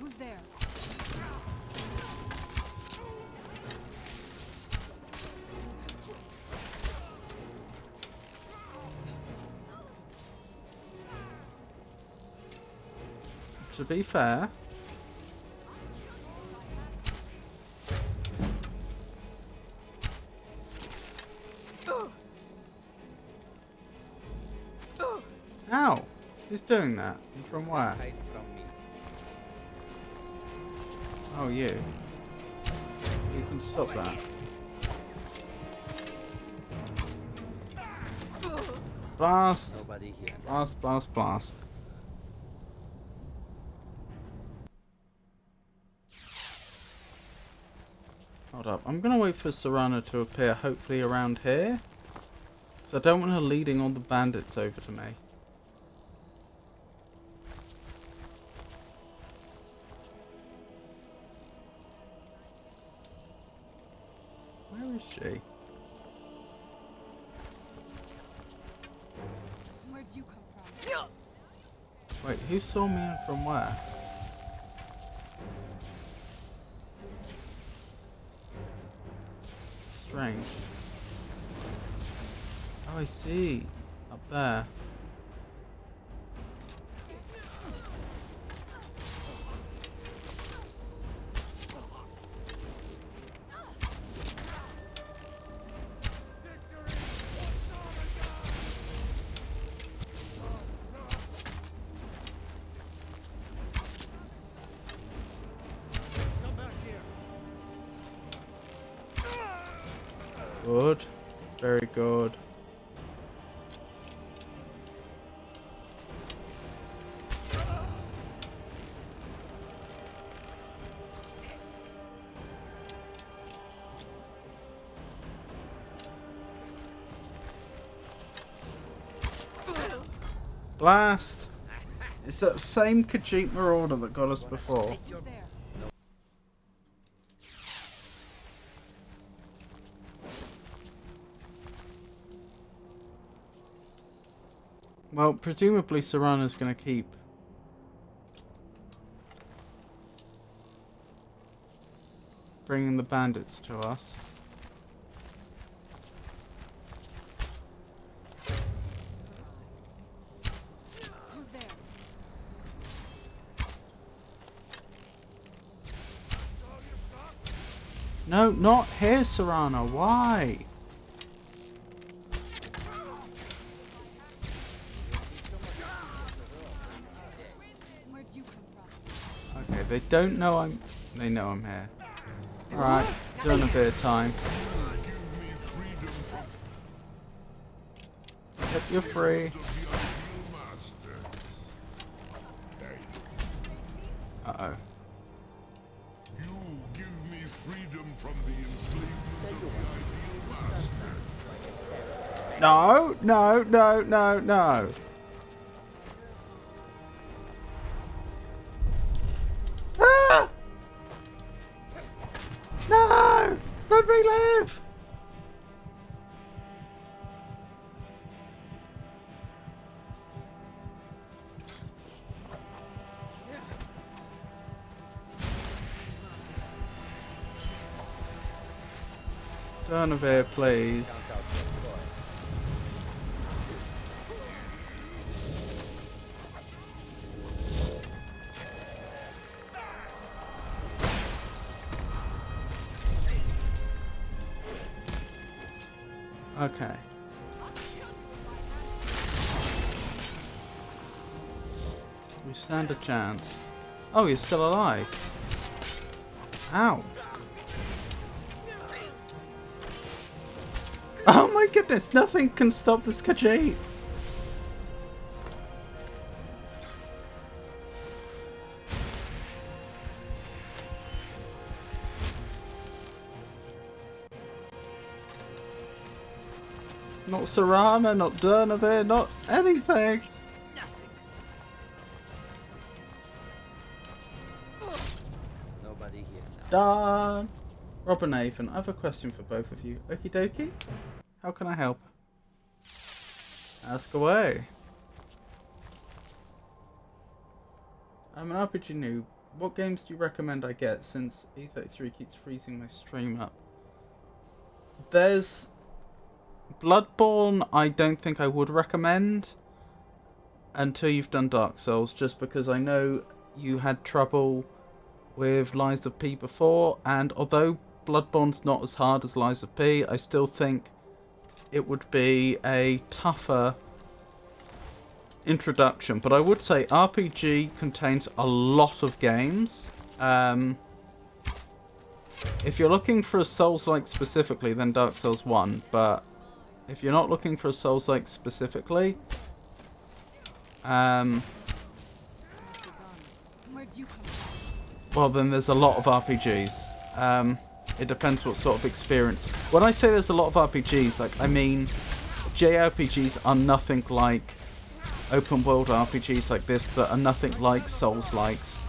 Who's there? To be fair, ow! Who's doing that? And from where? Oh, you. You can stop that. Blast! Blast, blast, blast. Hold up. I'm gonna wait for Serana to appear, hopefully around here. Because I don't want her leading all the bandits over to me. Where is she? Where'd you come from? Wait, who saw me and from where? Strange. Oh, I see. Up there. Good. Very good. Blast! It's that same Khajiit Marauder that got us before. Well, presumably Serana's going to keep bringing the bandits to us. Who's there? No, not here, Serana. Why? Where'd you come from? Okay, they don't know I'm... They know I'm here. Alright, done a bit of time. Yep, you're free. Uh-oh. No, no, no, no, no. Ah! No! Let me live! Donovan, please. Okay. We stand a chance. Oh, you're still alive. Ow. Oh my goodness, nothing can stop this Khajiit. Not Serana, not Durnovir, not anything. Nobody here now. Done. Rob and Nathan, I have a question for both of you. Okie dokie? How can I help? Ask away. I'm an RPG noob. What games do you recommend I get, since E33 keeps freezing my stream up? There's Bloodborne. I don't think I would recommend until you've done Dark Souls, just because I know you had trouble with Lies of P before, and although Bloodborne's not as hard as Lies of P, I still think it would be a tougher introduction. But I would say RPG contains a lot of games. If you're looking for a Souls-like specifically, then Dark Souls 1, but if you're not looking for a Souls-like specifically, well, then there's a lot of RPGs. It depends what sort of experience. When I say there's a lot of RPGs, like, I mean JRPGs are nothing like open world RPGs like this, that are nothing like Souls-likes.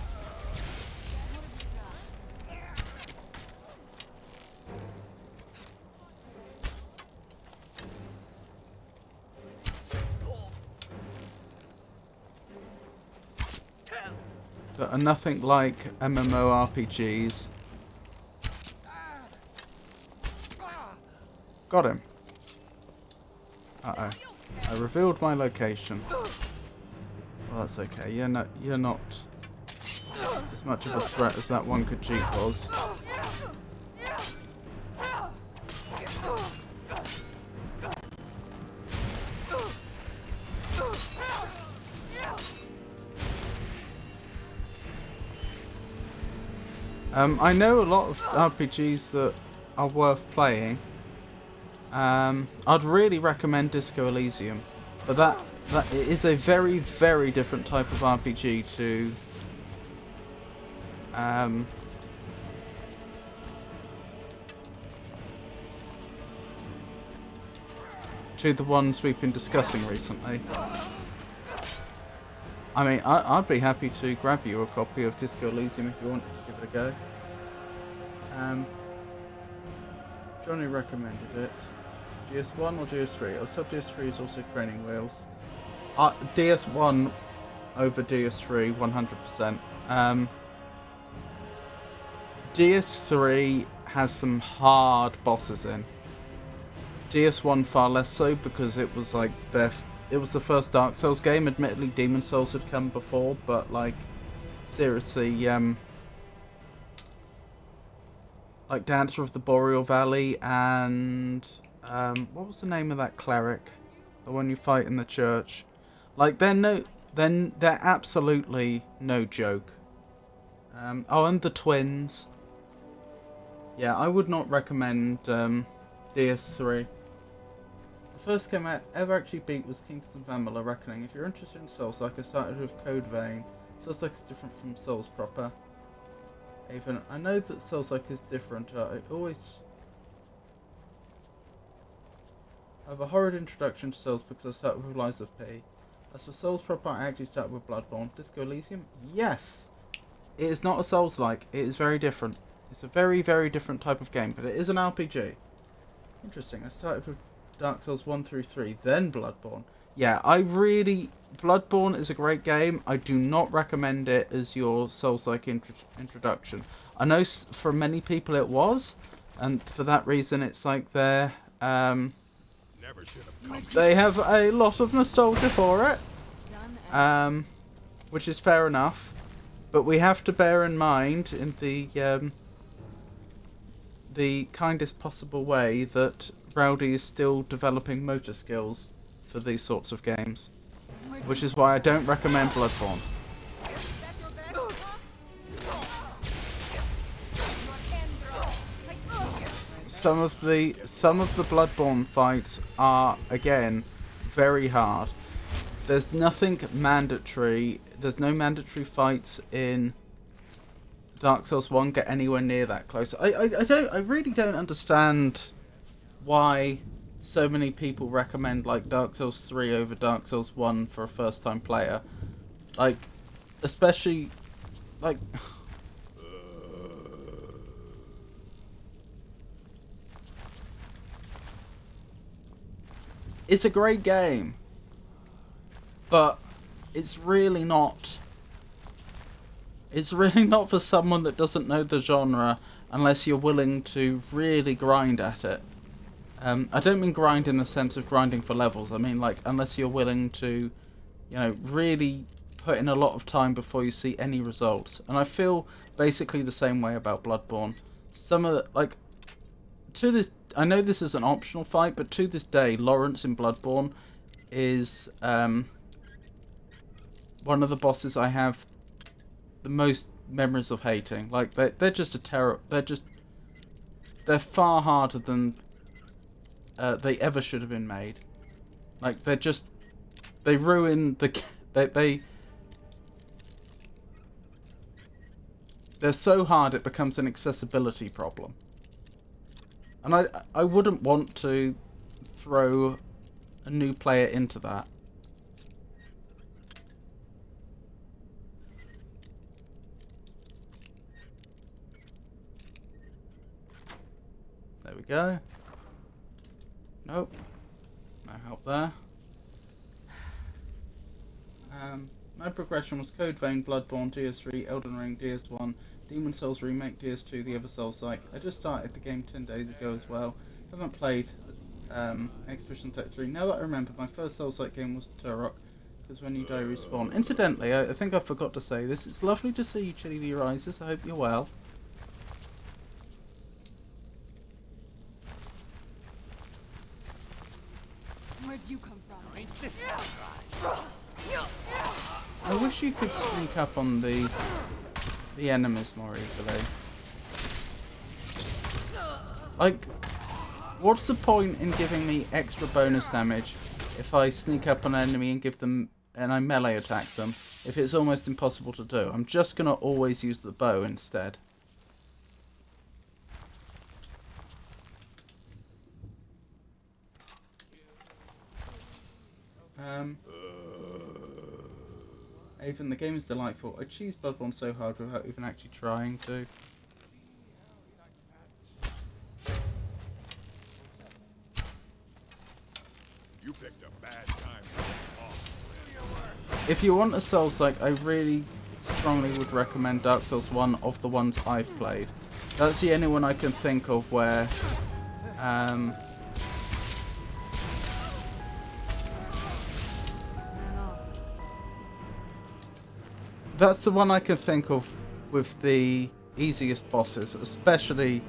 That are nothing like MMORPGs. Got him. Uh-oh. I revealed my location. Well, that's okay. You're not as much of a threat as that one Khajiit was. I know a lot of RPGs that are worth playing. I'd really recommend Disco Elysium, but that is a very, very different type of RPG to the ones we've been discussing recently. I mean, I'd be happy to grab you a copy of Disco Elysium if you wanted to give it a go. Johnny recommended it. DS1 or DS3? I was told DS3 is also training wheels. DS1 over DS3, 100%. DS3 has some hard bosses in. DS1 far less so, because it was like it was the first Dark Souls game. Admittedly, Demon Souls had come before, but like, seriously, like Dancer of the Boreal Valley and what was the name of that cleric? The one you fight in the church. Like, they're absolutely no joke. Oh, and the twins. Yeah, I would not recommend DS3. The first game I ever actually beat was Kingdoms of Amalur Reckoning. If you're interested in Souls, like, I started with Code Vein. Souls like is different from Souls proper. Even I know that Souls like is different. I always have a horrid introduction to Souls because I started with Lies of P. As for Souls proper, I actually started with Bloodborne. Disco Elysium? Yes! It is not a Souls-like. It is very different. It's a very, very different type of game, but it is an RPG. Interesting. I started with Dark Souls 1 through 3, then Bloodborne. Yeah, Bloodborne is a great game. I do not recommend it as your Souls-like introduction. I know for many people it was, and for that reason it's like they're... they have a lot of nostalgia for it, which is fair enough. But we have to bear in mind, in the kindest possible way, that Rowdy is still developing motor skills for these sorts of games, which is why I don't recommend Bloodborne. Some of the Bloodborne fights are, again, very hard. There's nothing mandatory. There's no mandatory fights in Dark Souls 1 get anywhere near that close. I really don't understand why so many people recommend like Dark Souls 3 over Dark Souls 1 for a first time player. Like, especially like it's a great game. but it's really not. It's really not for someone that doesn't know the genre unless you're willing to really grind at it. I don't mean grind in the sense of grinding for levels. I mean like unless you're willing to, you know, really put in a lot of time before you see any results. And I feel basically the same way about Bloodborne. Some of the, like, to this, I know this is an optional fight, but to this day, Lawrence in Bloodborne is one of the bosses I have the most memories of hating. Like they're just a terror. They're far harder than they ever should have been made. Like they ruin the they're so hard it becomes an accessibility problem. And I wouldn't want to throw a new player into that. There we go. Nope. No help there. My progression was Code Vein, Bloodborne, DS3, Elden Ring, DS1, Demon Souls Remake, DS2, the other Souls-like. I just started the game 10 days ago as well. Haven't played Expedition 33. Now that I remember, my first Souls-like game was Turok, because when you die, you respawn. Incidentally, I think I forgot to say this. It's lovely to see you, Chili V Rises. I hope you're well. Where'd you come from? Ain't this surprise? I wish you could sneak up on the enemies more easily. Like, what's the point in giving me extra bonus damage if I sneak up on an enemy and give them and I melee attack them if it's almost impossible to do? I'm just gonna always use the bow instead. Even the game is delightful. I cheesed Bloodborne so hard without even actually trying to. You picked a bad time. If you want a Souls-like, I really strongly would recommend Dark Souls 1 of the ones I've played. That's the only one I can think of where that's the one I can think of with the easiest bosses, especially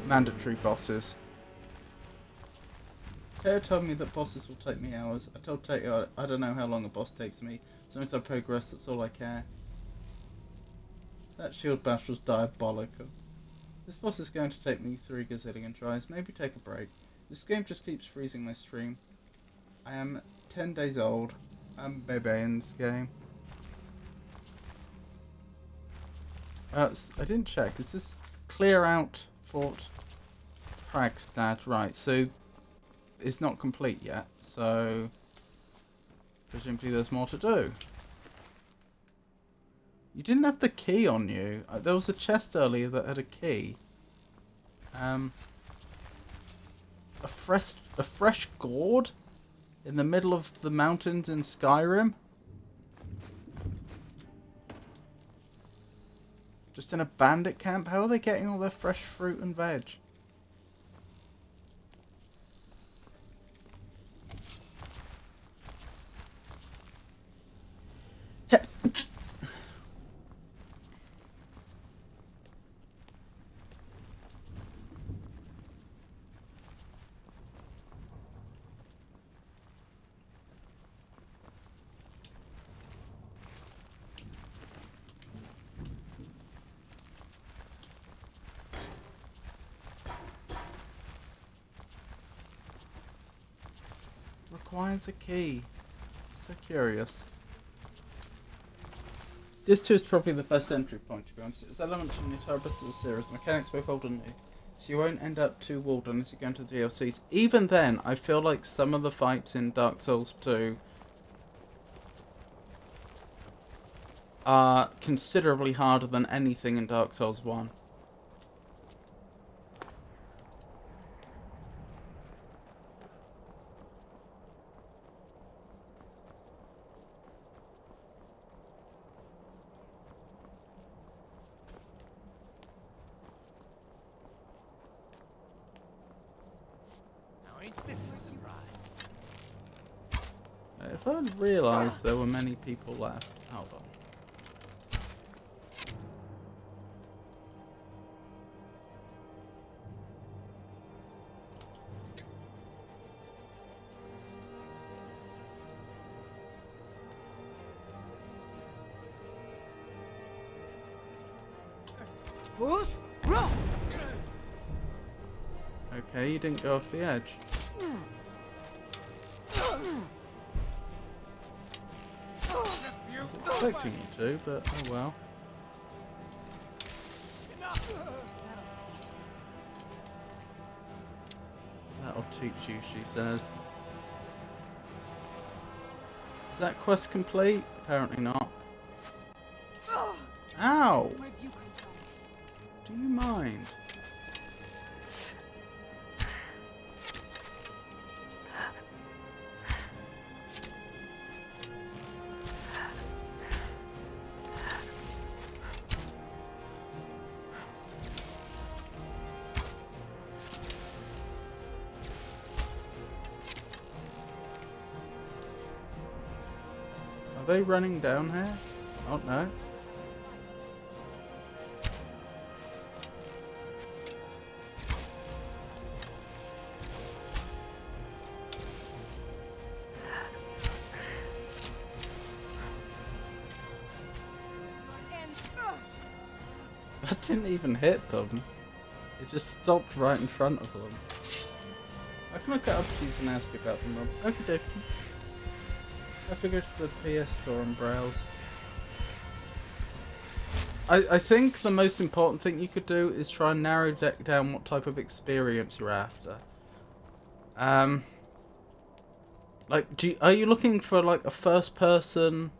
mandatory bosses. Teo told me that bosses will take me hours. I told Teo I don't know how long a boss takes me. As long as I progress, that's all I care. That shield bash was diabolical. This boss is going to take me 3 gazillion tries. Maybe take a break. This game just keeps freezing my stream. I am 10 days old. I'm a baby in this game. I didn't check. Is this clear out Fort Kragstad? Right, so it's not complete yet. So presumably there's more to do. You didn't have the key on you. There was a chest earlier that had a key. A fresh gourd in the middle of the mountains in Skyrim. Just in a bandit camp? How are they getting all their fresh fruit and veg? Requires a key. So curious. This 2 is probably the best entry point, to be honest. It's elements from the entire rest of the series, mechanics both old and new. So you won't end up too walled unless you go into DLCs. Even then, I feel like some of the fights in Dark Souls 2 are considerably harder than anything in Dark Souls 1. Ain't this a surprise? If I had realised there were many people left. Hold on. Okay, you didn't go off the edge. I was expecting you to, but oh well. That'll teach you, she says. Is that quest complete? Apparently not. Ow! Where'd you come from? Do you mind? Are they running down here? Oh no. That didn't even hit them. It just stopped right in front of them. I can look at RPGs and ask about them, Rob. Okie dokie. I have to go to the PS store and browse. I think the most important thing you could do is try and narrow down what type of experience you're after. Like, are you looking for like a first person?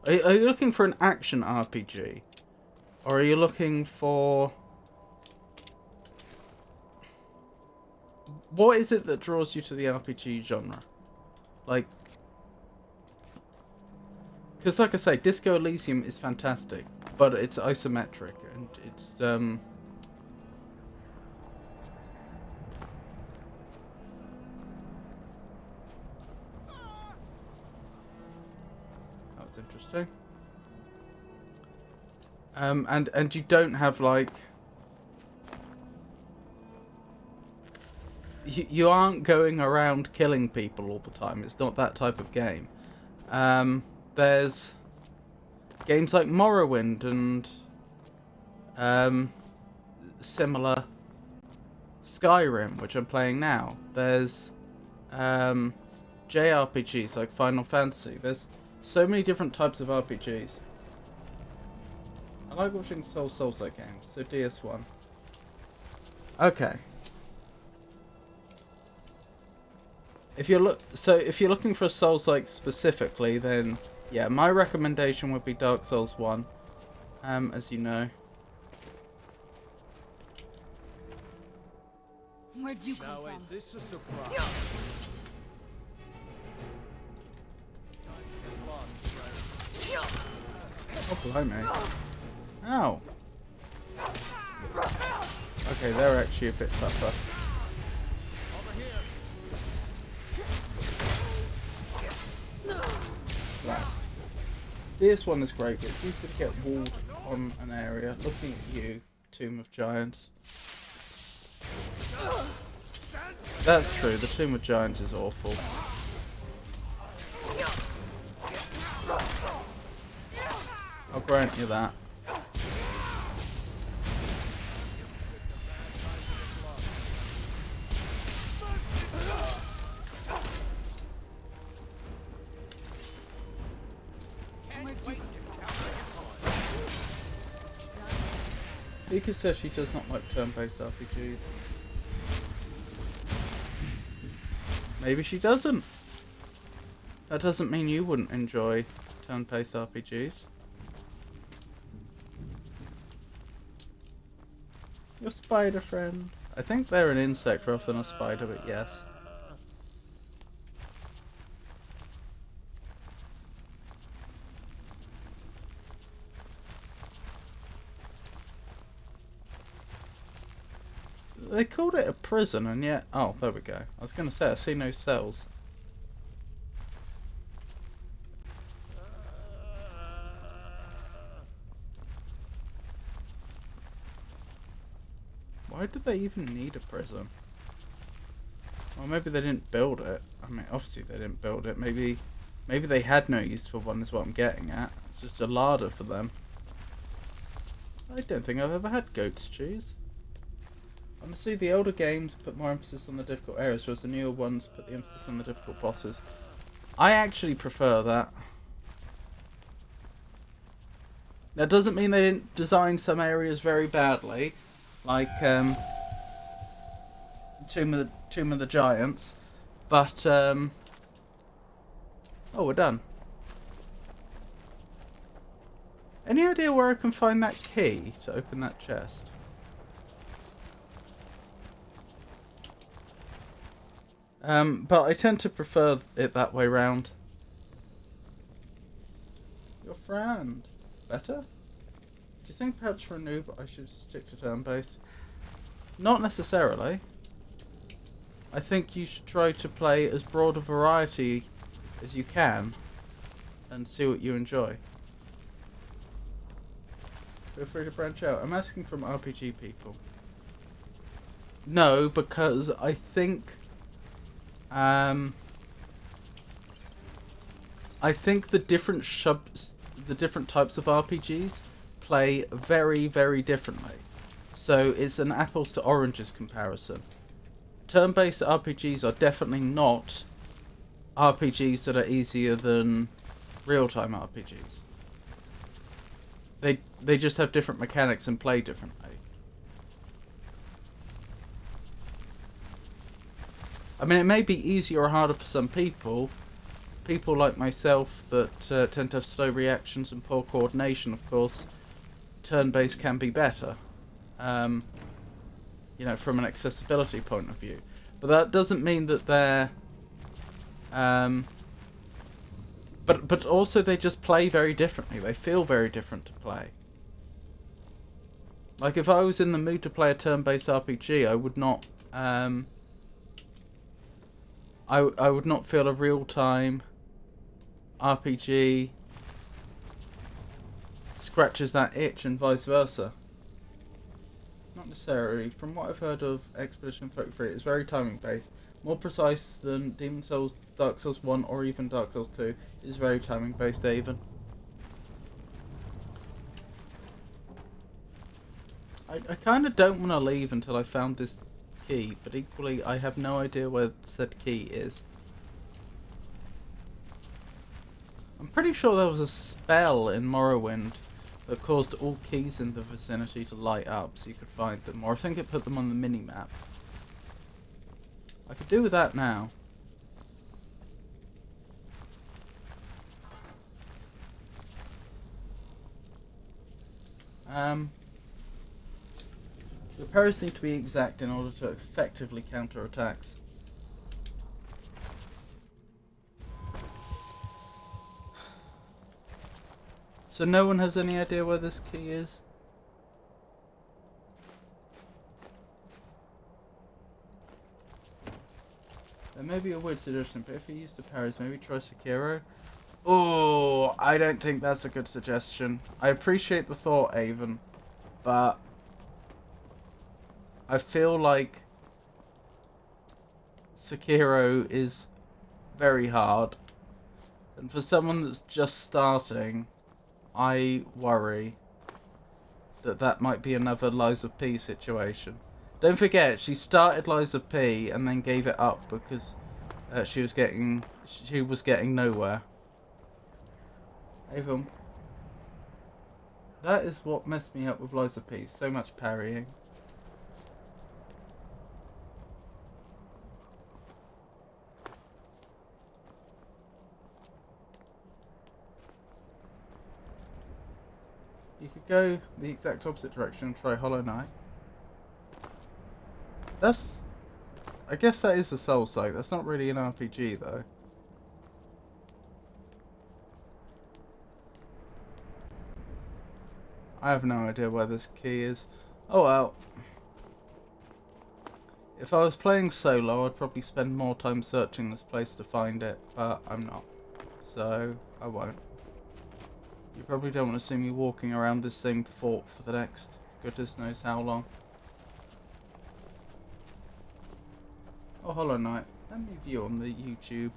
Are you looking for an action RPG? Or are you looking for... What is it that draws you to the RPG genre? Like... Because like I say, Disco Elysium is fantastic, but it's isometric, and it's... That's interesting. And you don't have like you aren't going around killing people all the time. It's not that type of game. There's games like Morrowind and similar Skyrim, which I'm playing now. There's JRPGs like Final Fantasy. There's so many different types of RPGs. I like watching Souls-like games, so DS1. Okay. If you're looking for a Souls-like specifically, then yeah, my recommendation would be Dark Souls 1. As you know. Where'd you come from? Ain't this a surprise? Oh, blimey. Ow. Okay, they're actually a bit tougher. Right. DS1 is great, but it's easy to get walled on an area. Looking at you, Tomb of Giants. That's true, the Tomb of Giants is awful. I'll grant you that. Vika says she does not like turn-based RPGs. Maybe she doesn't. That doesn't mean you wouldn't enjoy turn-based RPGs. Your spider friend. I think they're an insect rather than a spider, but yes. They called it a prison, and yet... Oh, there we go. I was going to say, I see no cells. Why did they even need a prison? Well, maybe they didn't build it. I mean, obviously they didn't build it. Maybe they had no use for one is what I'm getting at. It's just a larder for them. I don't think I've ever had goat's cheese. Honestly, the older games put more emphasis on the difficult areas, whereas the newer ones put the emphasis on the difficult bosses. I actually prefer that. That doesn't mean they didn't design some areas very badly, like Tomb of the Giants, but oh, we're done. Any idea where I can find that key to open that chest? But I tend to prefer it that way round. Your friend. Better? Do you think perhaps for a noob I should stick to turn-based? Not necessarily. I think you should try to play as broad a variety as you can and see what you enjoy. Feel free to branch out. I'm asking from RPG people. No, because I think the different types of RPGs play very, very differently. So it's an apples to oranges comparison. Turn-based RPGs are definitely not RPGs that are easier than real-time RPGs. They just have different mechanics and play differently. I mean, it may be easier or harder for some people. People like myself that tend to have slow reactions and poor coordination, of course. Turn-based can be better. You know, from an accessibility point of view. But that doesn't mean that they're... But also they just play very differently. They feel very different to play. Like, if I was in the mood to play a turn-based RPG, I would not... I would not feel a real-time RPG scratches that itch and vice versa. Not necessarily. From what I've heard of Expedition 33, it's very timing based. More precise than Demon Souls, Dark Souls 1 or even Dark Souls 2. It's very timing based even. I kind of don't want to leave until I found this key, but equally I have no idea where said key is. I'm pretty sure there was a spell in Morrowind that caused all keys in the vicinity to light up so you could find them, or I think it put them on the mini-map. I could do with that now. Repairs need to be exact in order to effectively counter attacks. So no one has any idea where this key is? There may be a weird suggestion, but if you use the parries, maybe try Sekiro? Oh, I don't think that's a good suggestion. I appreciate the thought, Avon, but I feel like Sekiro is very hard. And for someone that's just starting, I worry that that might be another Lies of P situation. Don't forget, she started Lies of P and then gave it up because she was getting nowhere. Avon, that is what messed me up with Lies of P. So much parrying. You could go the exact opposite direction and try Hollow Knight. I guess that is a Souls-like. That's not really an RPG though. I have no idea where this key is. Oh well. If I was playing solo, I'd probably spend more time searching this place to find it, but I'm not. So, I won't. You probably don't want to see me walking around this same fort for the next goodness knows how long. Oh, Hollow Knight. Let me view on the YouTube.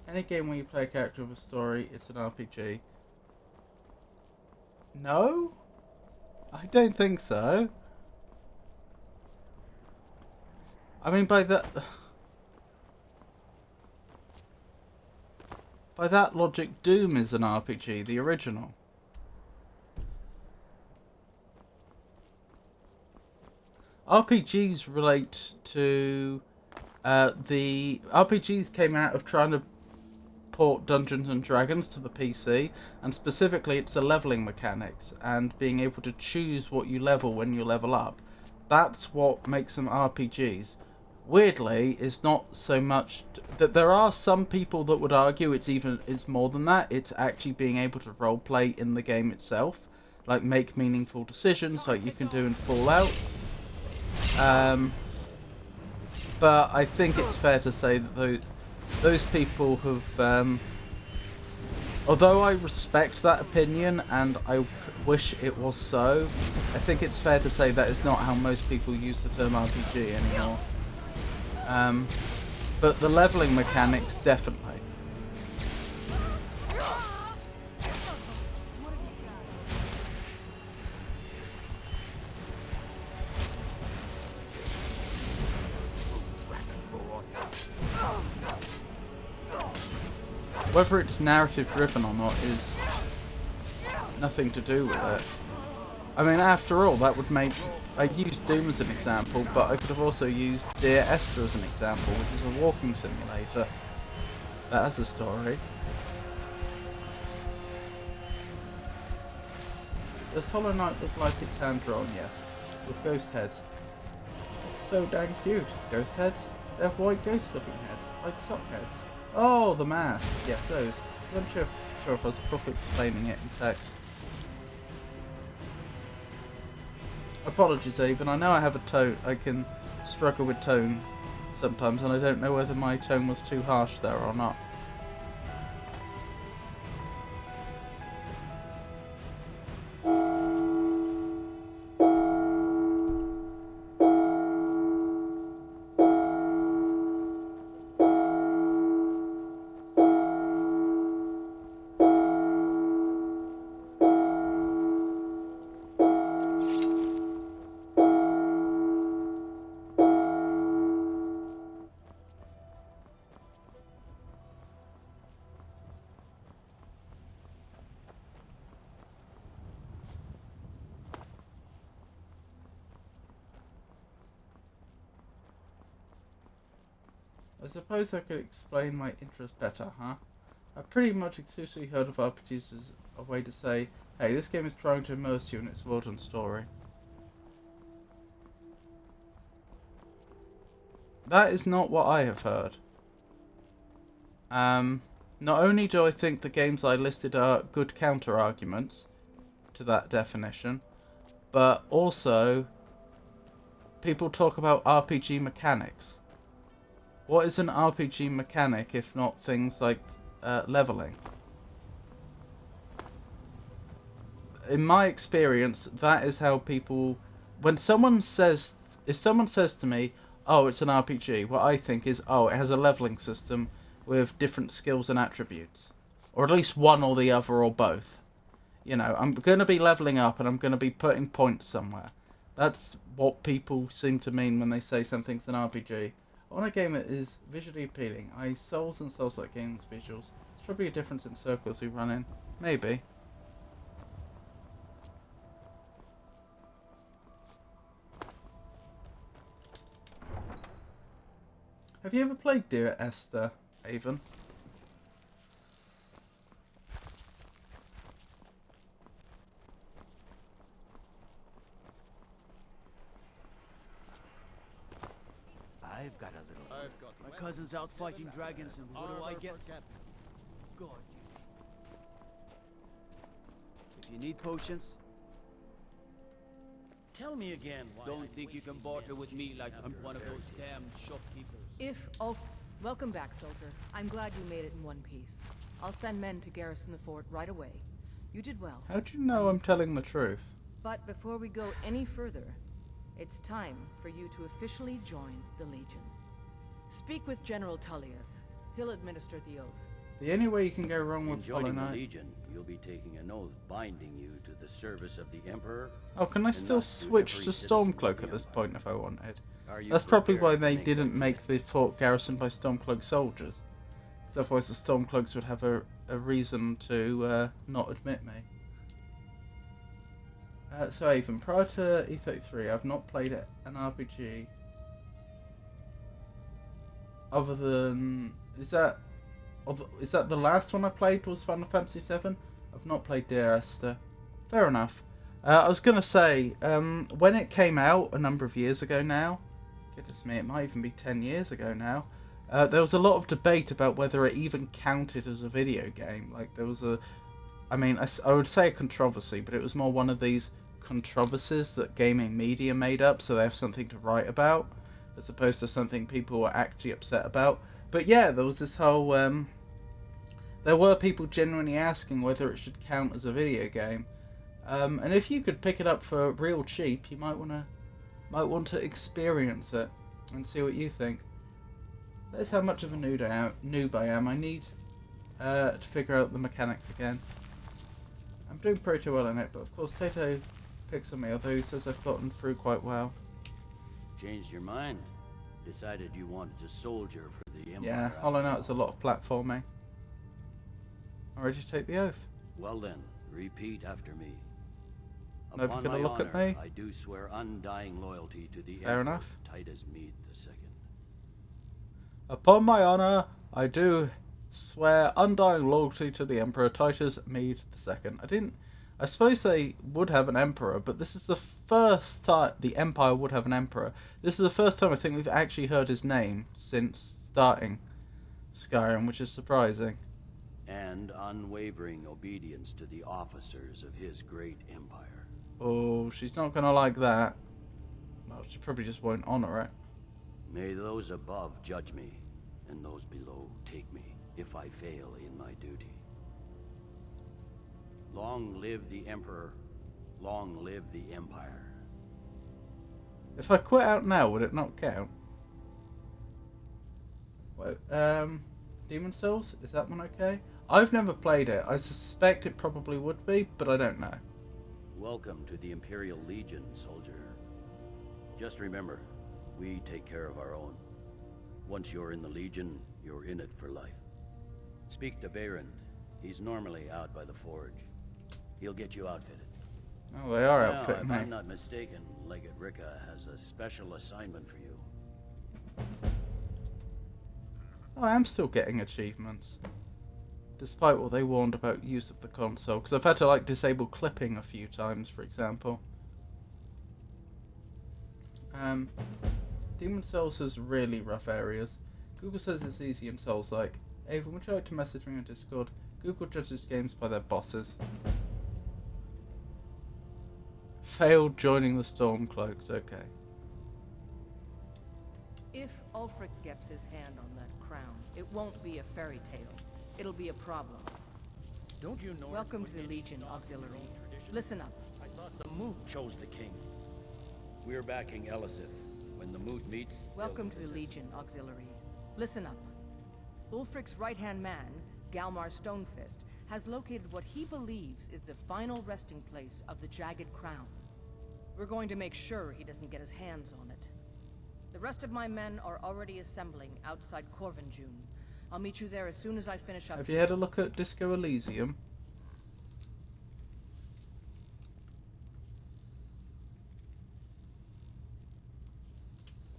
Any game where you play a character with a story, it's an RPG. No? I don't think so. I mean, by that logic, Doom is an RPG, the original. RPGs relate to the RPGs came out of trying to port Dungeons and Dragons to the PC, and specifically it's the leveling mechanics and being able to choose what you level when you level up. That's what makes them RPGs. Weirdly, it's not so much that there are some people that would argue it's more than that. It's actually being able to roleplay in the game itself, like make meaningful decisions like you can do in Fallout. But I think it's fair to say that those people have, although I respect that opinion and I wish it was so, I think it's fair to say that is not how most people use the term RPG anymore. But the leveling mechanics, definitely. Whether it's narrative driven or not is nothing to do with it. I mean, after all, that would make... I used Doom as an example, but I could have also used Dear Esther as an example, which is a walking simulator. That has a story. Does Hollow Knight look like it's hand-drawn? Yes. With ghost heads. It's so dang cute. Ghost heads? They have white ghost-looking heads, like sock heads. Oh, the mask. Yes, those. I'm not sure if I was properly explaining it in text. Apologies, Even. I know I have a tone. I can struggle with tone sometimes, and I don't know whether my tone was too harsh there or not. I suppose I could explain my interest better, huh? I've pretty much exclusively heard of RPGs as a way to say, hey, this game is trying to immerse you in its world and story. That is not what I have heard. Not only do I think the games I listed are good counter-arguments to that definition, but also people talk about RPG mechanics. What is an RPG mechanic if not things like leveling? In my experience, that is how people... When someone says... If someone says to me, oh, it's an RPG, what I think is, oh, it has a leveling system with different skills and attributes. Or at least one or the other or both. You know, I'm going to be leveling up and I'm going to be putting points somewhere. That's what people seem to mean when they say something's an RPG. I want a game that is visually appealing. Souls and Souls-like games visuals. There's probably a difference in circles we run in. Maybe. Have you ever played Dear Esther, Avon? I've got a little. My cousin's out fighting dragons, and what do I get? Guard duty. If you need potions, Tell me again why. Don't think you can barter with me like I'm one of those damn shopkeepers. If Ulf... Welcome back, soldier. I'm glad you made it in one piece. I'll send men to garrison the fort right away. You did well. How do you know I'm telling the truth? But before we go any further, it's time for you to officially join the Legion. Speak with General Tullius. He'll administer the oath. The only way you can go wrong with joining the Hollow Knight... Legion, you'll be taking an oath binding you to the service of the Emperor. Oh, can I still switch to Stormcloak at this point if I wanted? That's probably why they didn't make the fort garrisoned by Stormcloak soldiers. Because otherwise the Stormcloaks would have a reason to not admit me. So Avon, prior to E33, I've not played an RPG other than... Is that the last one I played was Final Fantasy VII? I've not played Dear Esther. Fair enough. I was going to say, when it came out a number of years ago now, goodness me, it might even be 10 years ago now, there was a lot of debate about whether it even counted as a video game. Like, there was I would say a controversy, but it was more one of these controversies that gaming media made up so they have something to write about, as opposed to something people were actually upset about. But yeah, there was this whole... there were people genuinely asking whether it should count as a video game. And if you could pick it up for real cheap, you might want to experience it and see what you think. That's how much of a noob I am. I need to figure out the mechanics again. I'm doing pretty well in it, but of course Tato picks on me, although he says I've gotten through quite well. Changed your mind? Decided you wanted to soldier for the Empire? Yeah, Hollow Knight's a lot of platforming. I'm ready to take the oath. Well then, repeat after me. Never Upon gonna my look at honor, me? I do swear undying loyalty to the Fair Emperor enough. Titus Mede II. Upon my honor, I do swear undying loyalty to the Emperor Titus Mede II. I suppose they would have an emperor, but this is the first time the Empire would have an emperor. This is the first time I think we've actually heard his name since starting Skyrim, which is surprising. And unwavering obedience to the officers of his great empire. Oh, she's not gonna like that. Well, she probably just won't honor it. May those above judge me, and those below take me, if I fail in my duty. Long live the Emperor, long live the Empire. If I quit out now, would it not count? Wait, Demon Souls? Is that one okay? I've never played it. I suspect it probably would be, but I don't know. Welcome to the Imperial Legion, soldier. Just remember, we take care of our own. Once you're in the Legion, you're in it for life. Speak to Behrend. He's normally out by the forge. He'll get you outfitted. Oh, they are Now, outfitting if me. I'm not mistaken, Legate Rika has a special assignment for you. Oh, I am still getting achievements. Despite what they warned about use of the console. Because I've had to, like, disable clipping a few times, for example. Demon Souls has really rough areas. Google says it's easy in Souls-like. Avon, would you like to message me on Discord? Google judges games by their bosses. Failed joining the Stormcloaks, okay. If Ulfric gets his hand on that crown, it won't be a fairy tale. It'll be a problem. Don't you know? Welcome to the Legion Auxiliary. Listen up. I thought the Moot chose the king. We're backing Elisif. When the Moot meets... Welcome to the Legion Auxiliary. Listen up. Ulfric's right-hand man, Galmar Stonefist, has located what he believes is the final resting place of the Jagged Crown. We're going to make sure he doesn't get his hands on it. The rest of my men are already assembling outside Corvinjune. I'll meet you there as soon as I finish up. Have you had a look at Disco Elysium?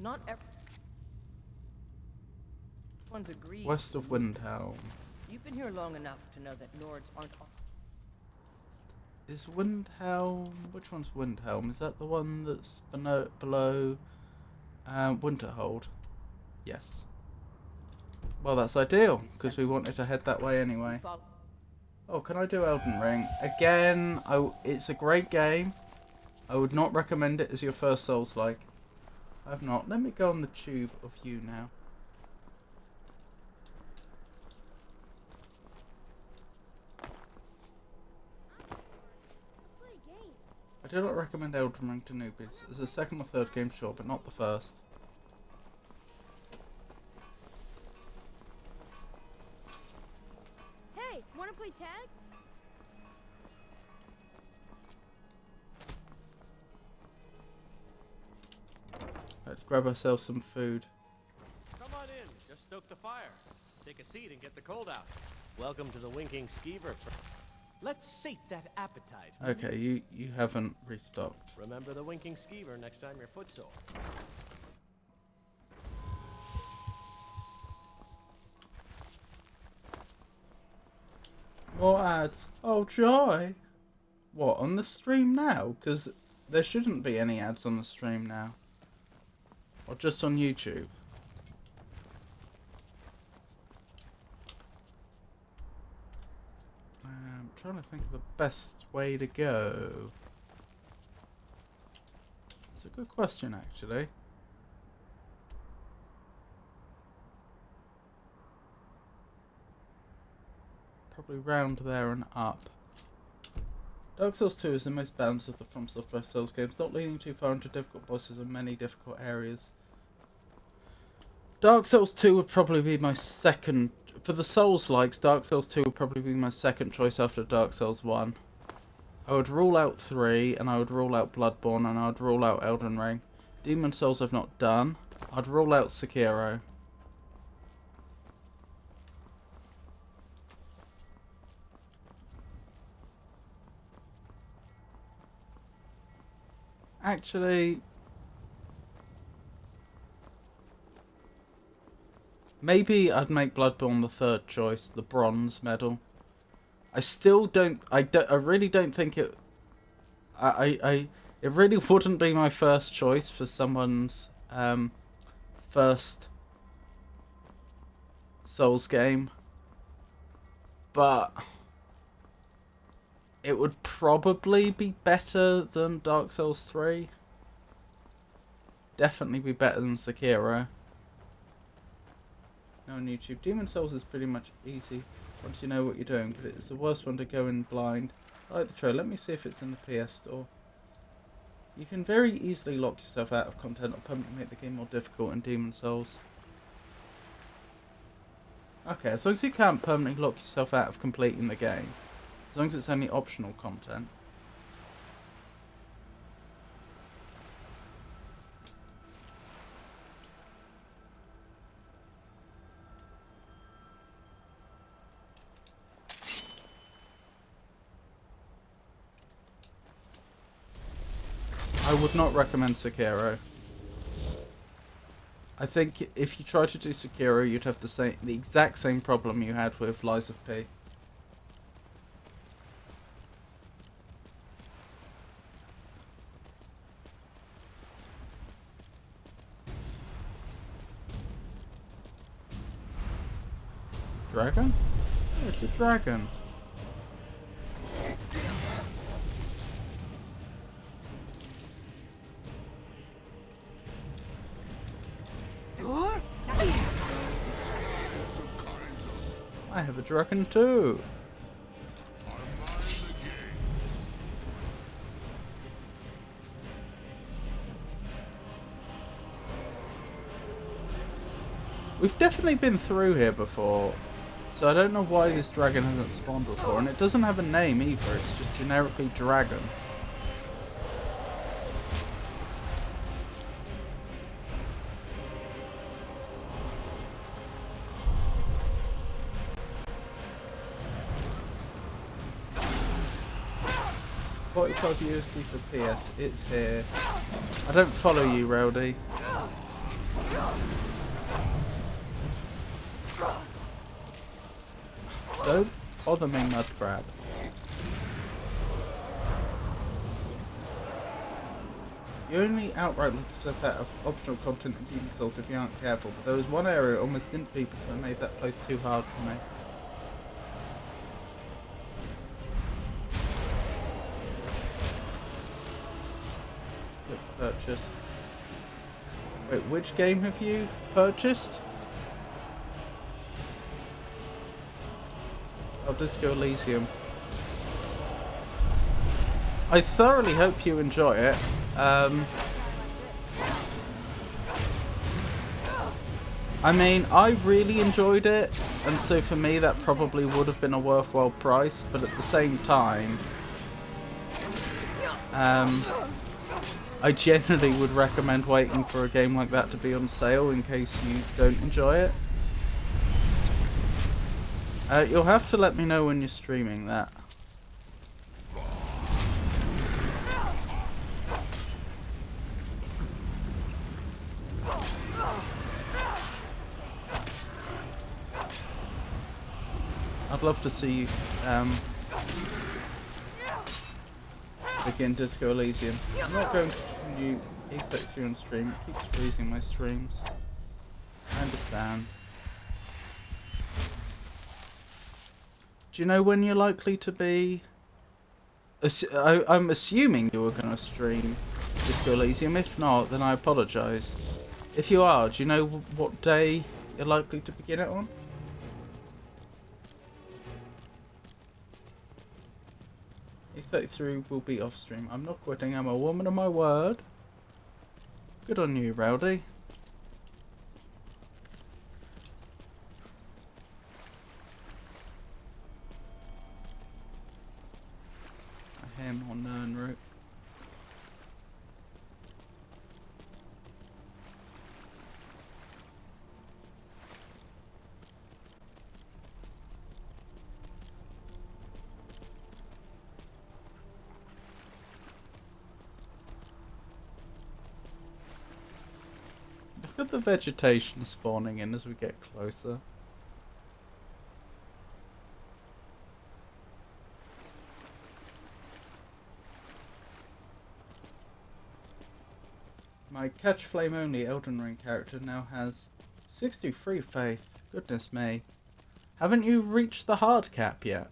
Not everyone's agreed. West of Windhelm. You've been here long enough to know that Nords aren't... Is Windhelm... Which one's Windhelm? Is that the one that's below Winterhold? Yes. Well, that's ideal, because we wanted to head that way anyway. Oh, can I do Elden Ring? Again, it's a great game. I would not recommend it as your first Souls-like. I have not. Let me go on the tube of you now. I do not recommend Elden Ring to newbies. As a second or third game, sure, but not the first. Hey, wanna play tag? Let's grab ourselves some food. Come on in. Just stoke the fire. Take a seat and get the cold out. Welcome to the Winking Skeever. Let's sate that appetite. Okay, you haven't restocked. Remember the Winking Skeever next time you're footsore. More ads. Oh, joy. What, on the stream now? Because there shouldn't be any ads on the stream now. Or just on YouTube. I'm trying to think of the best way to go. It's a good question, actually. Probably round there and up. Dark Souls 2 is the most balanced of the From Software Souls games, not leaning too far into difficult bosses and many difficult areas. Dark Souls 2 would probably be my second... For the Souls-likes, Dark Souls 2 would probably be my second choice after Dark Souls 1. I would rule out 3, and I would rule out Bloodborne, and I would rule out Elden Ring. Demon Souls I've not done. I'd rule out Sekiro. Actually, maybe I'd make Bloodborne the third choice, the bronze medal. I still don't. I really don't think it. It really wouldn't be my first choice for someone's first Souls game, but it would probably be better than Dark Souls 3. Definitely be better than Sekiro. No, on YouTube. Demon Souls is pretty much easy once you know what you're doing, but it's the worst one to go in blind. I like the trailer. Let me see if it's in the PS Store. You can very easily lock yourself out of content or permanently make the game more difficult in Demon Souls. Okay, as long as you can't permanently lock yourself out of completing the game. As long as it's only optional content. I would not recommend Sekiro. I think if you try to do Sekiro, you'd have the exact same problem you had with Lies of P. Dragon? Oh, it's a dragon. I have a dragon too. We've definitely been through here before, so I don't know why this dragon hasn't spawned before, and it doesn't have a name either, it's just generically dragon. $45 for PS, it's here. I don't follow you, Rowdy. Don't bother me, mud crab. You only outright look yourself out of optional content in Demon Souls if you aren't careful, but there was one area it almost didn't people, so it made that place too hard for me. purchased? Wait, which game have you purchased? Oh, Disco Elysium. I thoroughly hope you enjoy it. I mean, I really enjoyed it, and so for me that probably would have been a worthwhile price, but at the same time, I generally would recommend waiting for a game like that to be on sale in case you don't enjoy it. You'll have to let me know when you're streaming that. I'd love to see you begin Disco Elysium. I'm not going to continue Apex here on stream. It keeps freezing my streams. I understand. Do you know when you're likely to be? I'm assuming you were going to stream Disco Elysium. If not, then I apologise. If you are, do you know what day you're likely to begin it on? E33 will be off stream. I'm not quitting. I'm a woman of my word. Good on you, Rowdy. Him or Nern route. Look at the vegetation spawning in as we get closer. My Catch Flame Only Elden Ring character now has 63 faith. Goodness me. Haven't you reached the hard cap yet?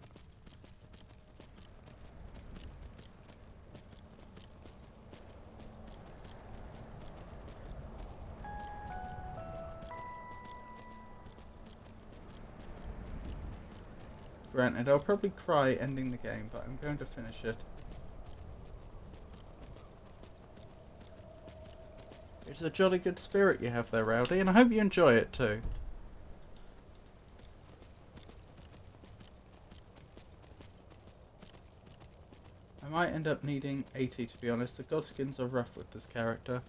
Granted, I'll probably cry ending the game, but I'm going to finish it. It's a jolly good spirit you have there, Rowdy, and I hope you enjoy it too. I might end up needing 80 to be honest. The godskins are rough with this character.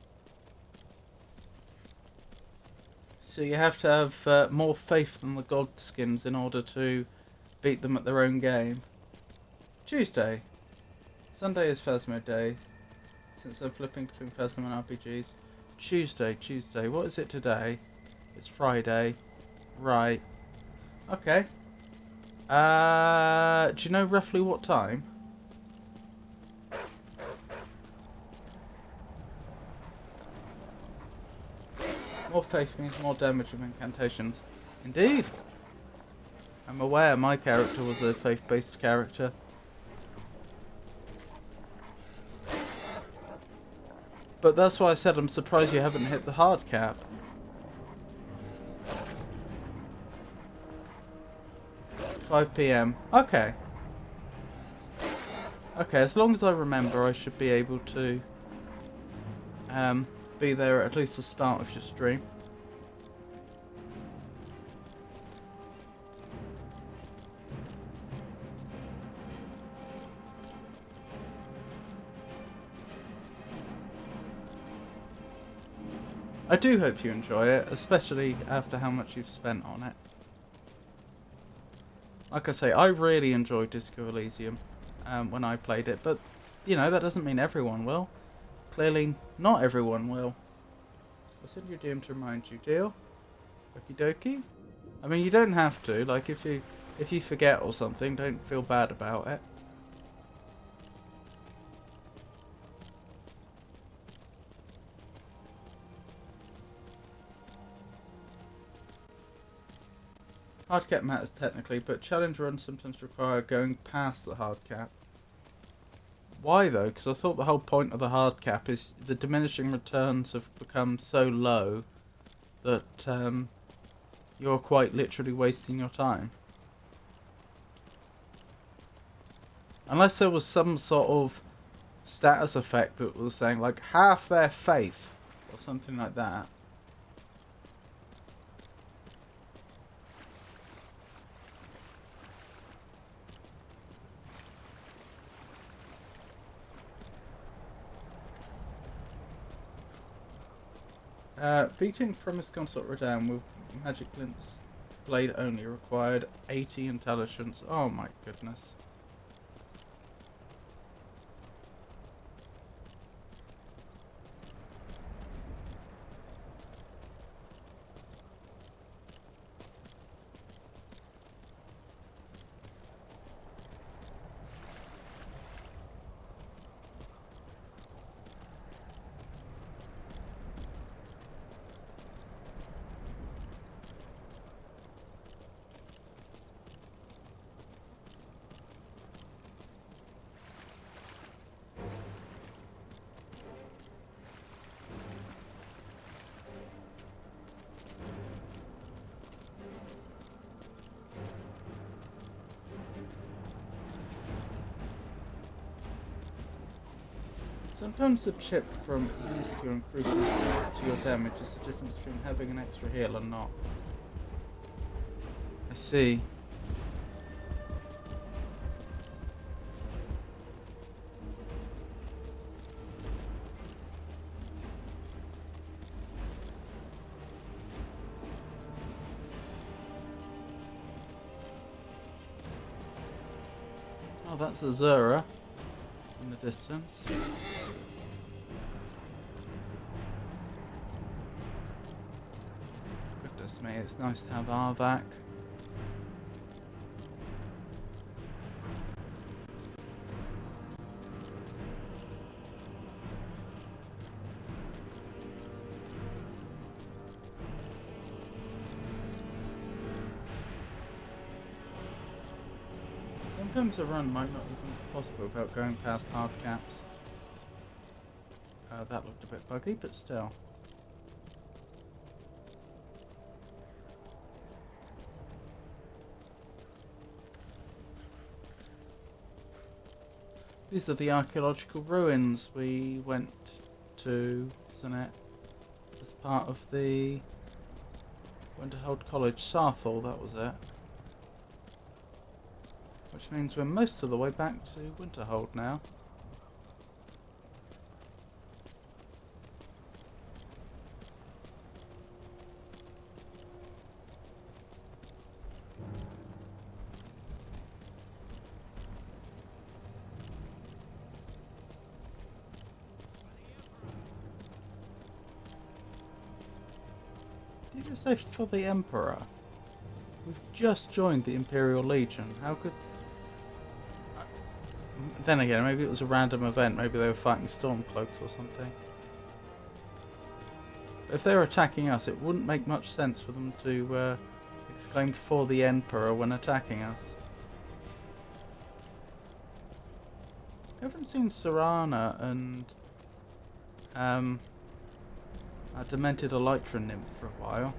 So you have to have more faith than the godskins in order to beat them at their own game. Tuesday. Sunday is Phasmo Day, since I'm flipping between Phasmo and RPGs. Tuesday. What is it today? It's Friday. Right. Okay. Do you know roughly what time? More faith means more damage of incantations. Indeed. I'm aware my character was a faith-based character. But that's why I said I'm surprised you haven't hit the hard cap. $5 PM. Okay. Okay, as long as I remember, I should be able to be there at least the start of your stream. I do hope you enjoy it, especially after how much you've spent on it. Like I say, I really enjoyed Disco Elysium when I played it, but, you know, that doesn't mean everyone will. Clearly, not everyone will. I'll send you a DM to remind you, deal? Okie dokie? I mean, you don't have to, like, if you forget or something, don't feel bad about it. Hard cap matters technically, but challenge runs sometimes require going past the hard cap. Why though? Because I thought the whole point of the hard cap is the diminishing returns have become so low that you're quite literally wasting your time. Unless there was some sort of status effect that was saying like half their faith or something like that. Beating Promise Consort Redan with Magic Glint's blade only required 80 intelligence. Oh my goodness. Sometimes the chip from ESQ increases to your damage is the difference between having an extra heal and not. I see. Oh, that's Azura in the distance. Goodness me, it's nice to have R back. Sometimes a run might not even be possible without going past hard caps. That looked a bit buggy, but still. These are the archaeological ruins we went to, isn't it? As part of the Winterhold College Sarthal, that was it. Which means we're most of the way back to Winterhold now. Did you say for the Emperor? We've just joined the Imperial Legion. How could... Then again, maybe it was a random event. Maybe they were fighting Stormcloaks or something. If they were attacking us, it wouldn't make much sense for them to exclaim for the Emperor when attacking us. I haven't seen Serana and a Demented Elytra Nymph for a while.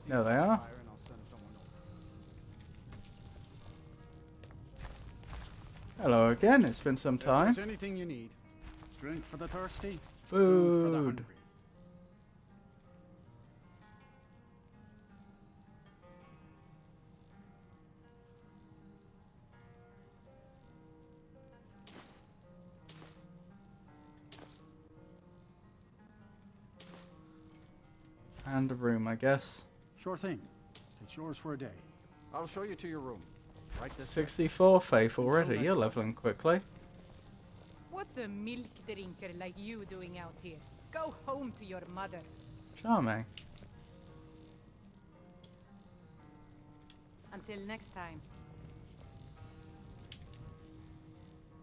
There they are. Hello again, it's been some time. If there's anything you need. Drink for the thirsty. Food For the hungry. And a room, I guess. Sure thing. It's yours for a day. I'll show you to your room. Right this 64 faith already, you're leveling quickly. What's a milk drinker like you doing out here? Go home to your mother. Charming. Until next time.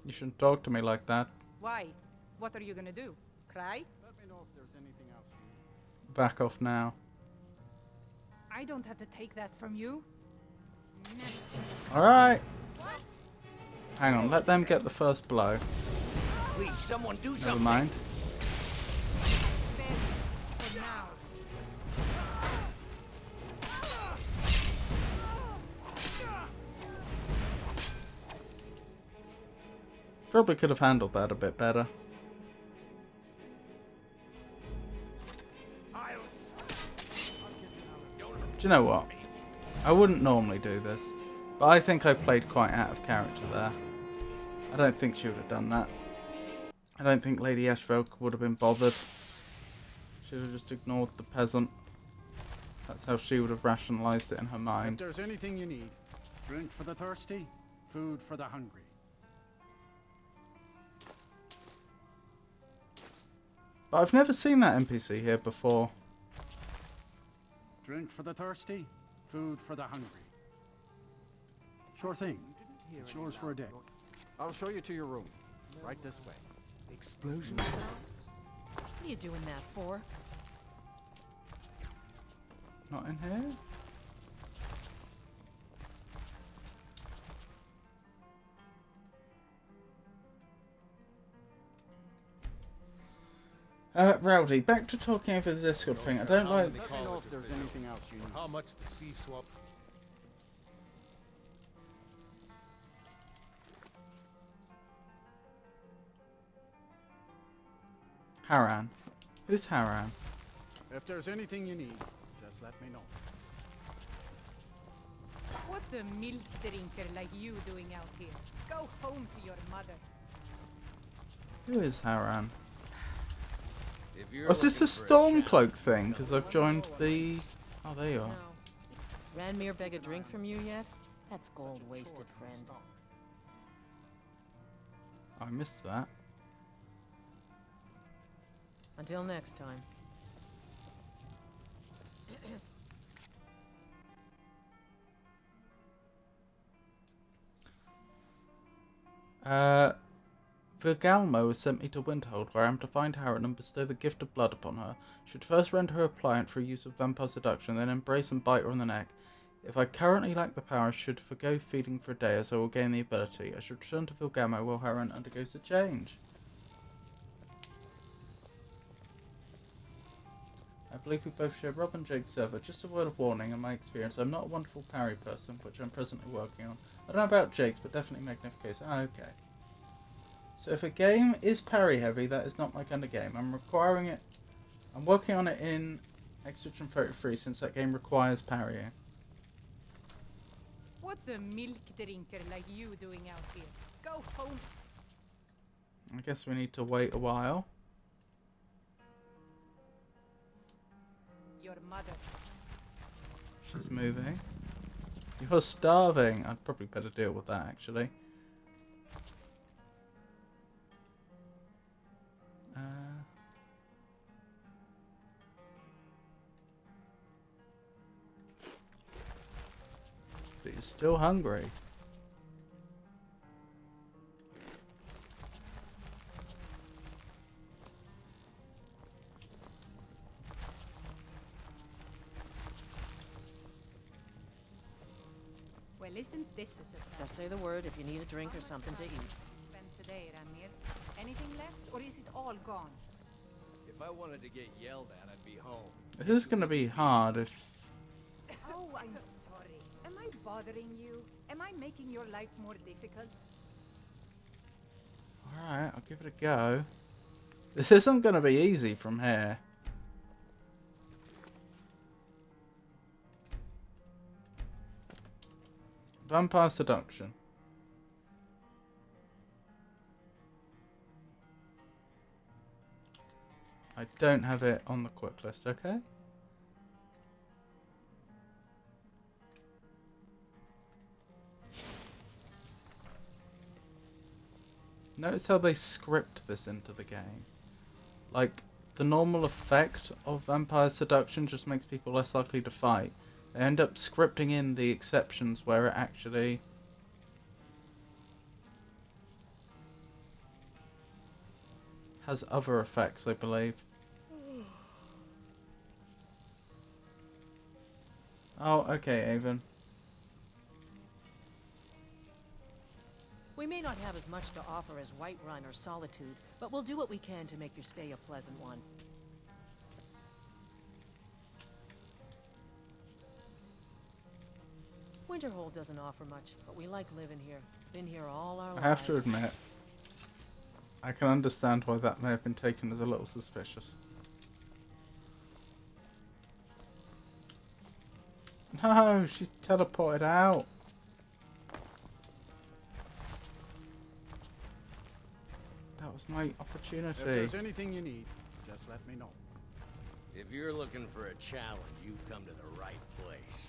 You shouldn't talk to me like that. Why? What are you gonna do? Cry? Let me know if there's anything else you need. Back off now. I don't have to take that from you. Alright. Hang on, let them get the first blow. Please, someone do Never something. mind. For now. Probably could have handled that a bit better. Do you know what? I wouldn't normally do this, but I think I played quite out of character there. I don't think she would have done that. I don't think Lady Ashvelk would have been bothered. She would have just ignored the peasant. That's how she would have rationalised it in her If mind. there's anything you need, drink for the thirsty, food for the hungry. But I've never seen that NPC here before. Drink for the thirsty, food for the hungry. Sure thing. It's yours for a day. I'll show you to your room. Right this way. Explosion sounds? What are you doing that for? Not in here? Rowdy, back to talking over the Discord thing. I don't like... Let me know if there's anything else you need. How much the sea swap? Haran. Who's Haran? If there's anything you need, just let me know. What's a milk drinker like you doing out here? Go home to your mother. Who is Haran? If you're Oh, is this a looking for Stormcloak thing? Because I've joined the... Oh, there you are. Ranmir beg a drink from you yet? That's gold wasted, friend. I missed that. Until next time. Virgalmo has sent me to Winterhold, where I am to find Haran and bestow the gift of blood upon her. Should first render her pliant for use of vampire seduction, then embrace and bite her on the neck. If I currently lack the power, I should forgo feeding for a day, as I will gain the ability. I should return to Virgalmo while Haran undergoes the change. I believe we both share Rob and Jake's server. Just a word of warning, in my experience, I'm not a wonderful parry person, which I'm presently working on. I don't know about Jake's, but definitely Magnifico's. Ah, okay. So if a game is parry heavy, that is not my kind of game. I'm working on it in Extortionate 33 since that game requires parrying. What's a milk drinker like you doing out here? Go home. I guess we need to wait a while. Your mother. She's moving. You're starving. I'd probably better deal with that, actually. But you're still hungry. Well, isn't this a surprise? Just say the word if you need a drink or something to eat. Spend today, Ranmir. Anything left, or is it all gone? If I wanted to get yelled at, I'd be home. It is going to be hard if... Oh, I'm sorry. Am I bothering you? Am I making your life more difficult? Alright, I'll give it a go. This isn't going to be easy from here. Vampire seduction. I don't have it on the quick list, okay? Notice how they script this into the game. Like, the normal effect of vampire seduction just makes people less likely to fight. They end up scripting in the exceptions where it actually... has other effects, I believe. Oh, okay, Avon. We may not have as much to offer as Whiterun or Solitude, but we'll do what we can to make your stay a pleasant one. Winterhold doesn't offer much, but we like living here. Been here all our lives. I have to admit, I can understand why that may have been taken as a little suspicious. No, she's teleported out. That was my opportunity. If there's anything you need, just let me know. If you're looking for a challenge, you've come to the right place.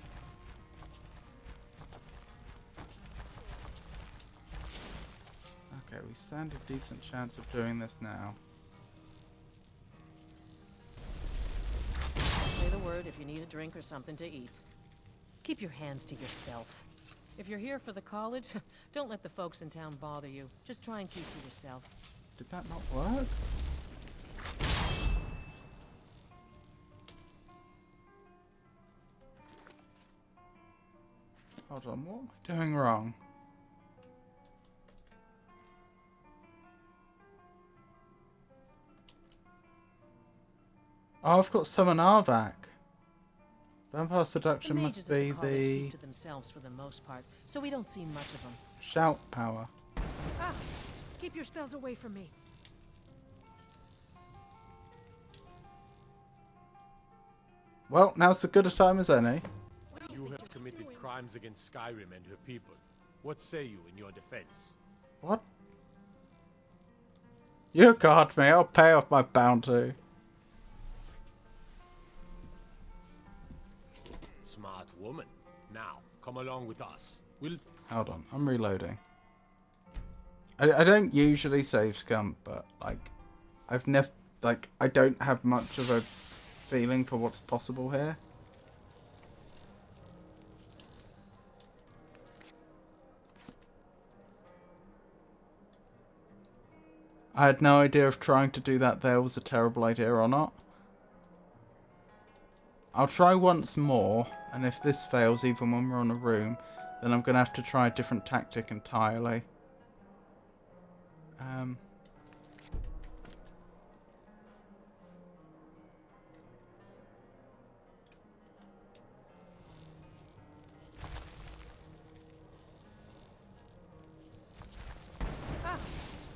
Okay, we stand a decent chance of doing this now. Say the word if you need a drink or something to eat. Keep your hands to yourself. If you're here for the college, don't let the folks in town bother you. Just try and keep to yourself. Did that not work? Hold on, what am I doing wrong? Oh, I've got Summon Arvak. Vampire Seduction The must mages at be the college the keep to themselves for the most part, so we don't see much of them. shout power. Ah! Keep your spells away from me. Well, now's as good a time as any. You have committed crimes against Skyrim and her people. What say you in your defense? What? You got me, I'll pay off my bounty. Smart woman. Now, come along with us. We'll... Hold on, I'm reloading. I don't usually save scum, but, like, I've never, like, I don't have much of a feeling for what's possible here. I had no idea if trying to do that there was a terrible idea or not. I'll try once more, and if this fails even when we're on a room, then I'm going to have to try a different tactic entirely. Ah!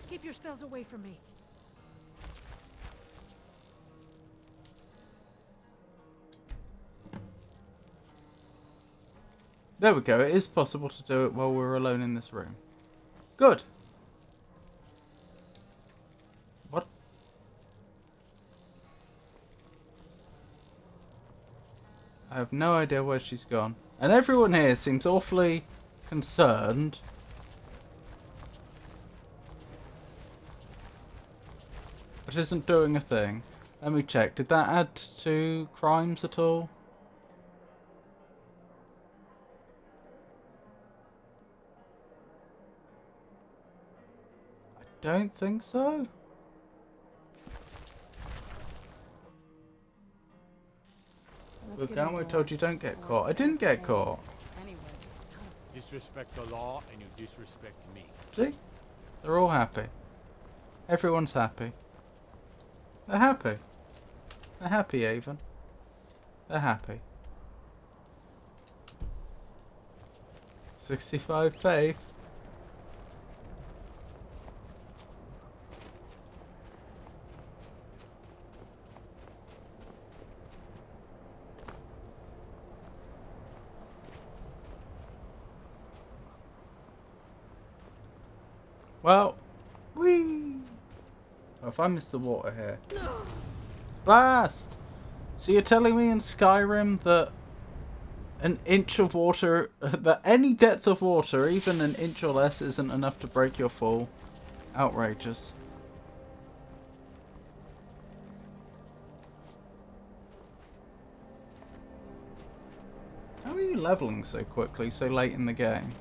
Keep your spells away from me. There we go, it is possible to do it while we're alone in this room. Good! What? I have no idea where she's gone. And everyone here seems awfully concerned. But isn't doing a thing. Let me check, did that add to crimes at all? Don't think so. Look, I told you don't get caught. I didn't get caught. Disrespect the law and you disrespect me. See? They're all happy. Everyone's happy. They're happy. They're happy, Avon. They're happy. 65 faith. Well, whee! Oh, if I miss the water here. Blast! So you're telling me in Skyrim that an inch of water, that any depth of water, even an inch or less, isn't enough to break your fall? Outrageous. How are you leveling so quickly, so late in the game?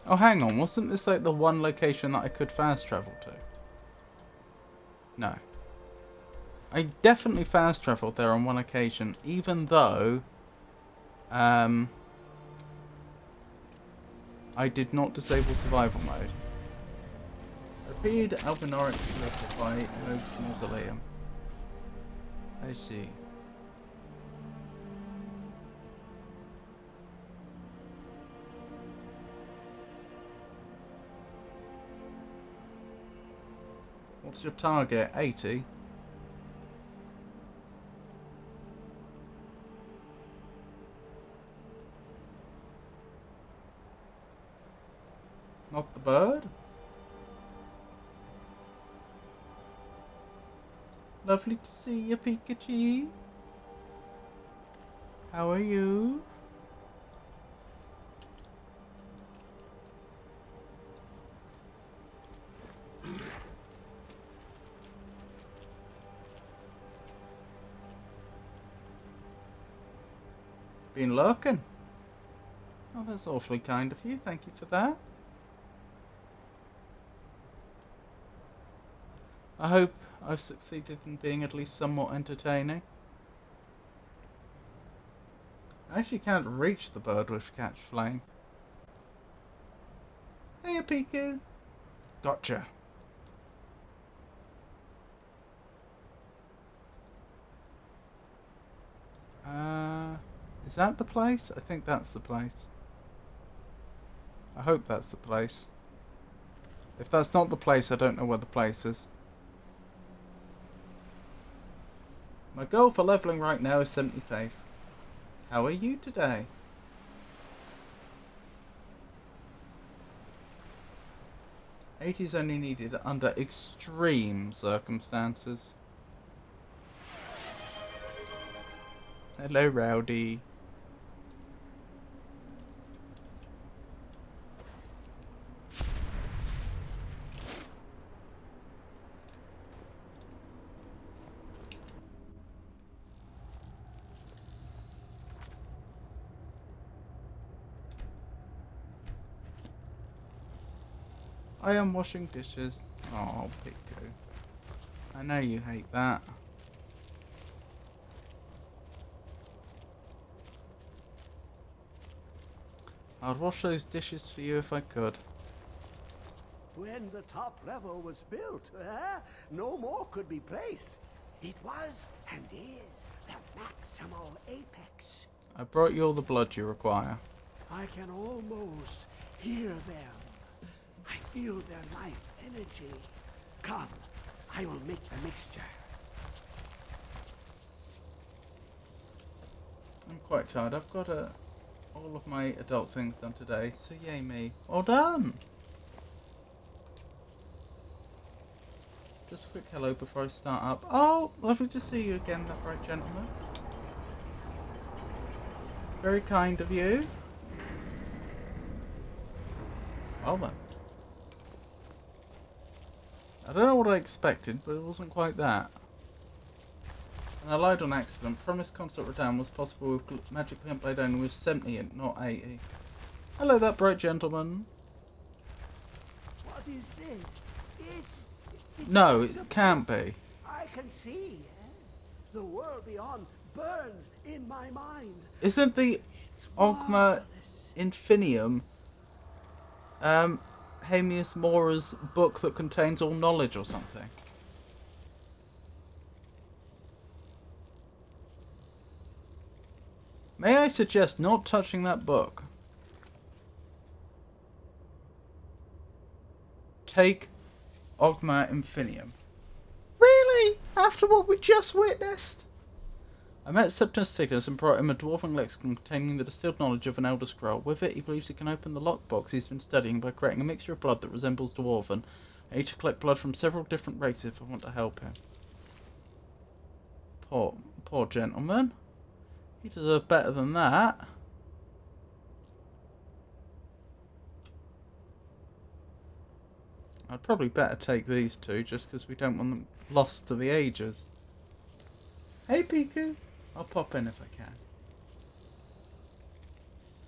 Oh, hang on. Wasn't this like the one location that I could fast travel to? No. I definitely fast traveled there on one occasion, even though I did not disable survival mode. Repeat Albinoric solidify Rogue's Mausoleum. I see. What's your target? 80? Not the bird? Lovely to see you, Pikachu. How are you? Been lurking. Oh, that's awfully kind of you. Thank you for that. I hope I've succeeded in being at least somewhat entertaining. I actually can't reach the bird with catch flame. Hey, Piku. Gotcha. Is that the place? I think that's the place. I hope that's the place. If that's not the place, I don't know where the place is. My goal for leveling right now is 75. How are you today? $80 is only needed under extreme circumstances. Hello, Rowdy. I am washing dishes. Oh, Pico. I know you hate that. I'd wash those dishes for you if I could. When the top level was built, no more could be placed. It was and is the maximal apex. I brought you all the blood you require. I can almost hear them. I feel their life energy. Come, I will make the mixture. I'm quite tired. I've got all of my adult things done today, so yay me. All done! Just a quick hello before I start up. Oh, lovely to see you again, that bright gentleman. Very kind of you. Well then. I don't know what I expected, but it wasn't quite that. And I lied on accident. Promised constant return was possible with magic lamp blade only with 70 and not 80. Hello, that bright gentleman. What is this? It's No, it can't be. I can see. The world beyond burns in my mind. Isn't the Ogma Infinium Hamius Mora's book that contains all knowledge or something? May I suggest not touching that book? Take Ogma Infinium. Really? After what we just witnessed? I met Septimus Stickers and brought him a dwarven lexicon containing the distilled knowledge of an Elder Scroll. With it, he believes he can open the lockbox he's been studying by creating a mixture of blood that resembles dwarven. I need to collect blood from several different races if I want to help him. Poor gentleman. He deserves better than that. I'd probably better take these two just because we don't want them lost to the ages. Hey, Piku. I'll pop in if I can.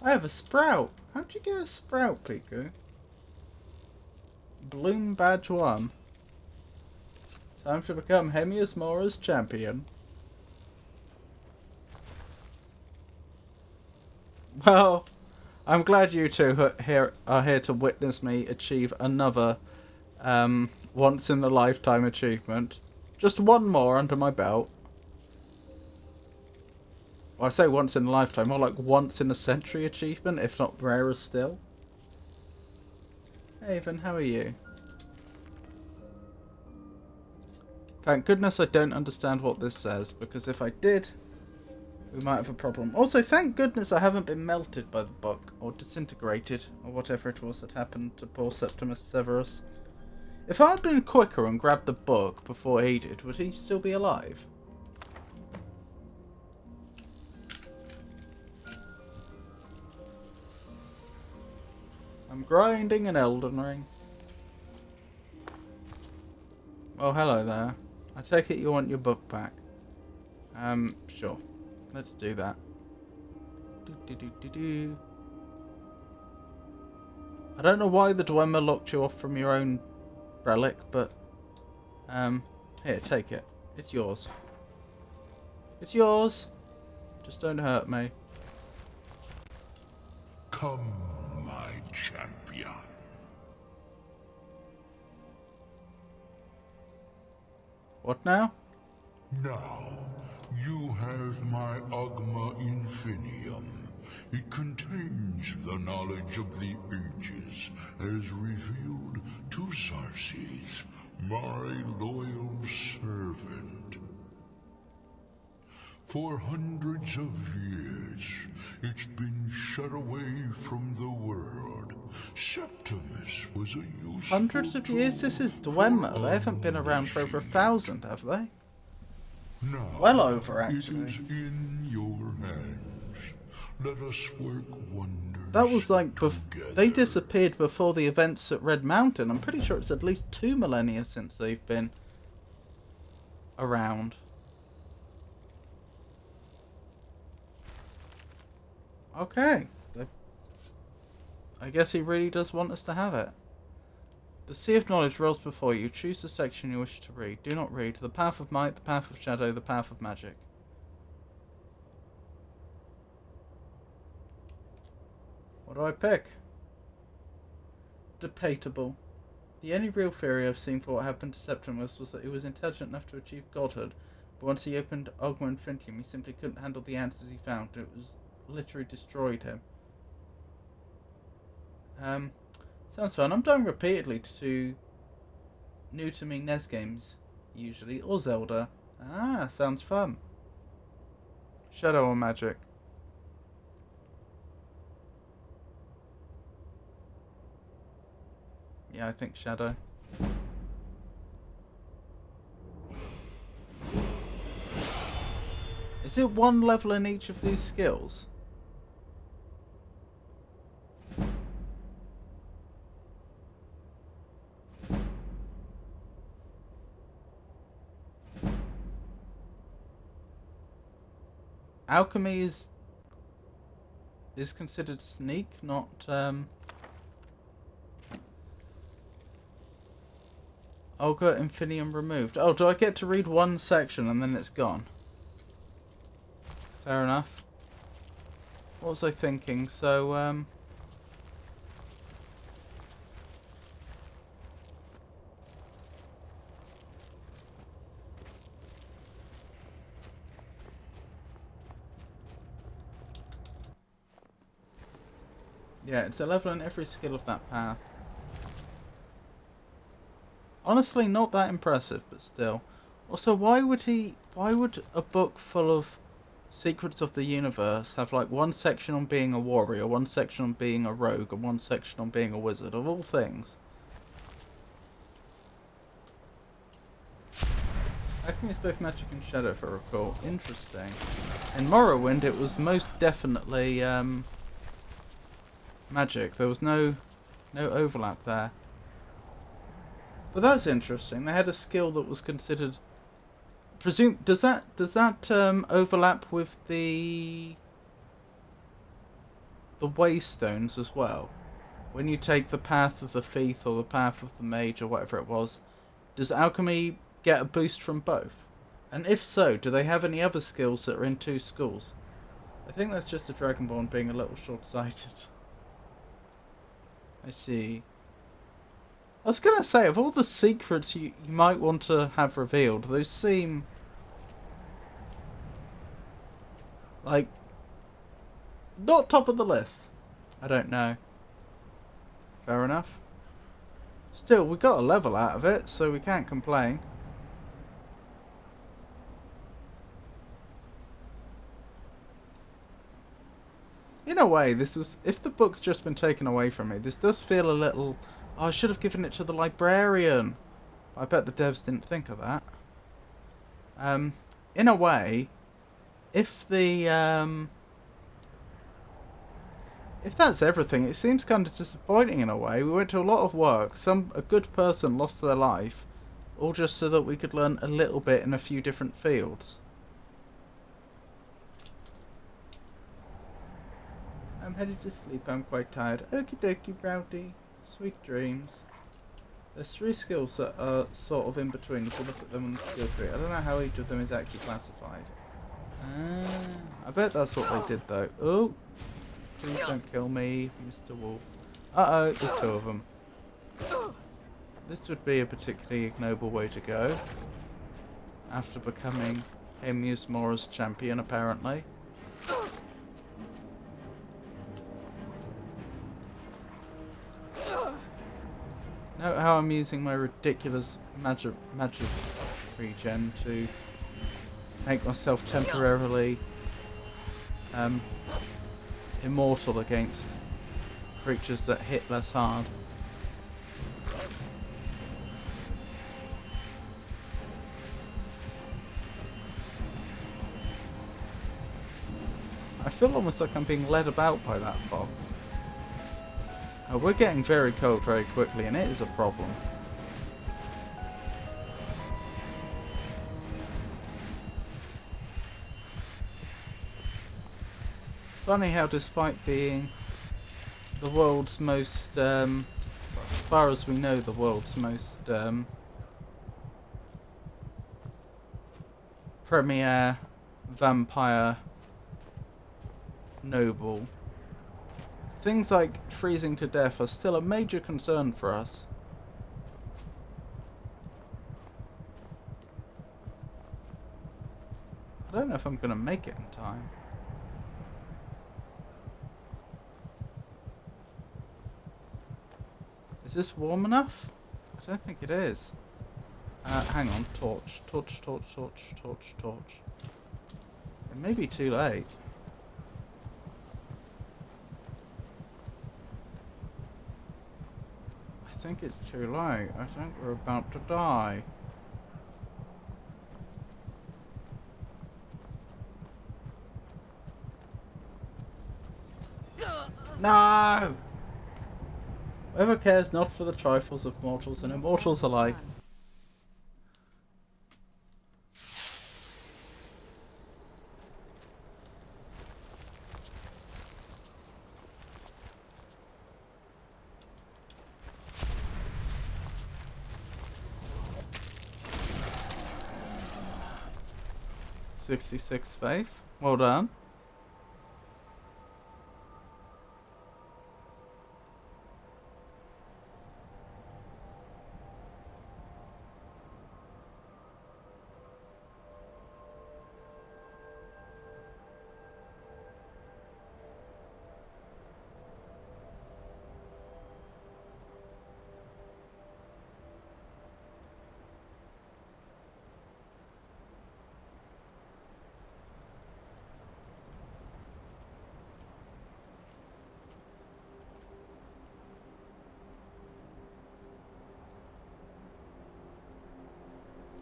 I have a sprout. How'd you get a sprout, Piku? Bloom Badge 1. Time to become Hemius Mora's champion. Well, I'm glad you two are here to witness me achieve another once-in-a-lifetime achievement. Just one more under my belt. Well, I say once in a lifetime, more like once in a century achievement, if not rarer still. Hey, Evan, how are you? Thank goodness I don't understand what this says, because if I did, we might have a problem. Also, thank goodness I haven't been melted by the book, or disintegrated, or whatever it was that happened to poor Septimus Severus. If I had been quicker and grabbed the book before he did, would he still be alive? I'm grinding an Elden Ring. Oh, hello there. I take it you want your book back. Sure. Let's do that. I don't know why the Dwemer locked you off from your own relic, but here, take it. It's yours. It's yours. Just don't hurt me. Come, my champion. What now? Now, you have my Ogma Infinium. It contains the knowledge of the ages, as revealed to Xarxes, my loyal servant. For hundreds of years, it's been shut away from the world. Septimus was a useful Hundreds of years? This is Dwemer. They haven't been around for over 1,000, have they? Now, well over, actually. It is in your hands. Let us work wonders. That was like they disappeared before the events at Red Mountain. I'm pretty sure it's at least 2 millennia since they've been around. Okay. I guess he really does want us to have it. The Sea of Knowledge rolls before you. Choose the section you wish to read. Do not read. The Path of Might, the Path of Shadow, the Path of Magic. What do I pick? Debatable. The only real theory I've seen for what happened to Septimus was that he was intelligent enough to achieve godhood, but once he opened Ogma Infinium, he simply couldn't handle the answers he found, and it was literally destroyed him. Sounds fun. I'm dying repeatedly to new to me NES games, usually, or Zelda. Ah, sounds fun. Shadow or Magic? Yeah, I think Shadow. Is it one level in each of these skills? Alchemy is considered sneak, not Olga Infinium removed. Oh, do I get to read one section and then it's gone? Fair enough. What was I thinking? So, yeah, it's a level in every skill of that path. Honestly, not that impressive, but still. Also, why would a book full of secrets of the universe have like one section on being a warrior, one section on being a rogue, and one section on being a wizard, of all things? I think it's both magic and shadow, if I recall. Interesting. In Morrowind, it was most definitely magic. There was no overlap there. But that's interesting. They had a skill that was considered. Does that overlap with the Waystones as well, when you take the path of the thief or the path of the mage or whatever it was, does alchemy get a boost from both? And if so, do they have any other skills that are in 2 schools? I think that's just a Dragonborn being a little short-sighted. I see. I was going to say, of all the secrets you might want to have revealed, those seem like not top of the list. I don't know. Fair enough. Still, we got a level out of it, so we can't complain. In a way, this was, if the book's just been taken away from me, this does feel a little, oh, I should have given it to the librarian. I bet the devs didn't think of that. In a way, if that's everything, it seems kind of disappointing in a way. We went to a lot of work, a good person lost their life, all just so that we could learn a little bit in a few different fields. I'm headed to sleep, I'm quite tired. Okie dokie, Browdy. Sweet dreams. There's 3 skills that are sort of in between if you look at them on the skill tree. I don't know how each of them is actually classified. I bet that's what they did though. Oh! Please don't kill me, Mr. Wolf. Uh-oh, there's 2 of them. This would be a particularly ignoble way to go. After becoming Amius Mora's champion, apparently. Note how I'm using my ridiculous magic regen to make myself temporarily immortal against creatures that hit less hard. I feel almost like I'm being led about by that fox. Oh, we're getting very cold very quickly, and it is a problem. Funny how despite being the world's most, as far as we know, the world's most premier vampire noble, things like freezing to death are still a major concern for us. I don't know if I'm going to make it in time. Is this warm enough? I don't think it is. Hang on. Torch. Torch, torch, torch, torch, torch. It may be too late. I think it's too late. I think we're about to die. No! Whoever cares not for the trifles of mortals and immortals alike. $66 faith. Well done.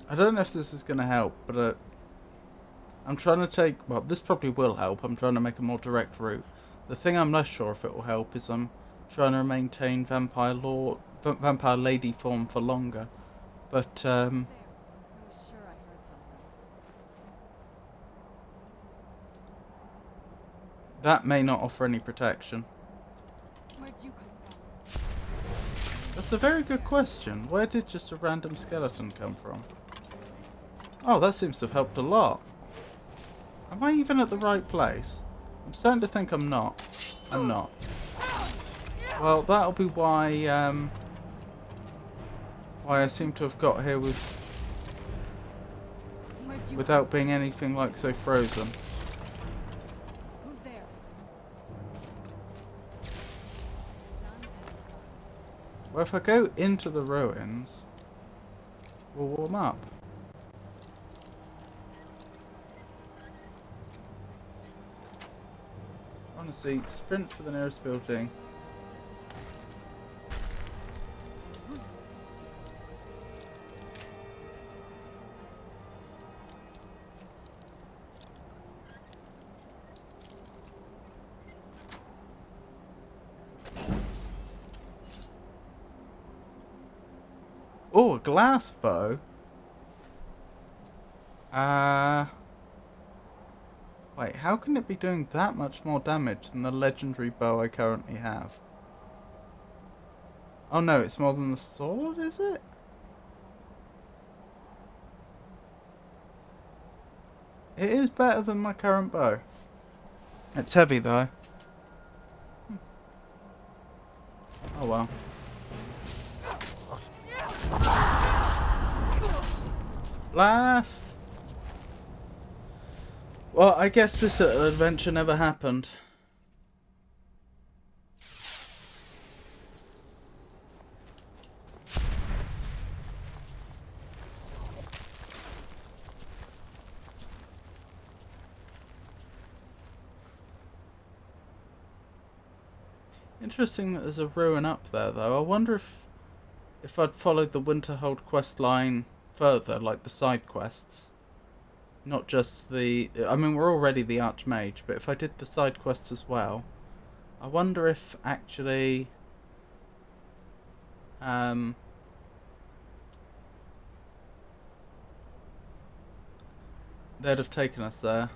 I don't know if this is going to help, but I'm trying to take... Well, this probably will help. I'm trying to make a more direct route. The thing I'm less sure if it will help is I'm trying to maintain Vampire Lady form for longer. But, that may not offer any protection. Where'd you come from? That's a very good question. Where did just a random skeleton come from? Oh, that seems to have helped a lot. Am I even at the right place? I'm starting to think I'm not. I'm not. Well, that'll be why I seem to have got here without being anything like so frozen. Who's there? Well, if I go into the ruins, we'll warm up. Honestly, sprint for the nearest building. Oh, a glass bow? Wait, how can it be doing that much more damage than the legendary bow I currently have? Oh no, it's more than the sword, is it? It is better than my current bow. It's heavy though. Oh well. Last. Well, I guess this adventure never happened. Interesting that there's a ruin up there, though. I wonder if I'd followed the Winterhold quest line further, like the side quests. Not just the... I mean, we're already the Archmage, but if I did the side quests as well, I wonder if actually... they'd have taken us there.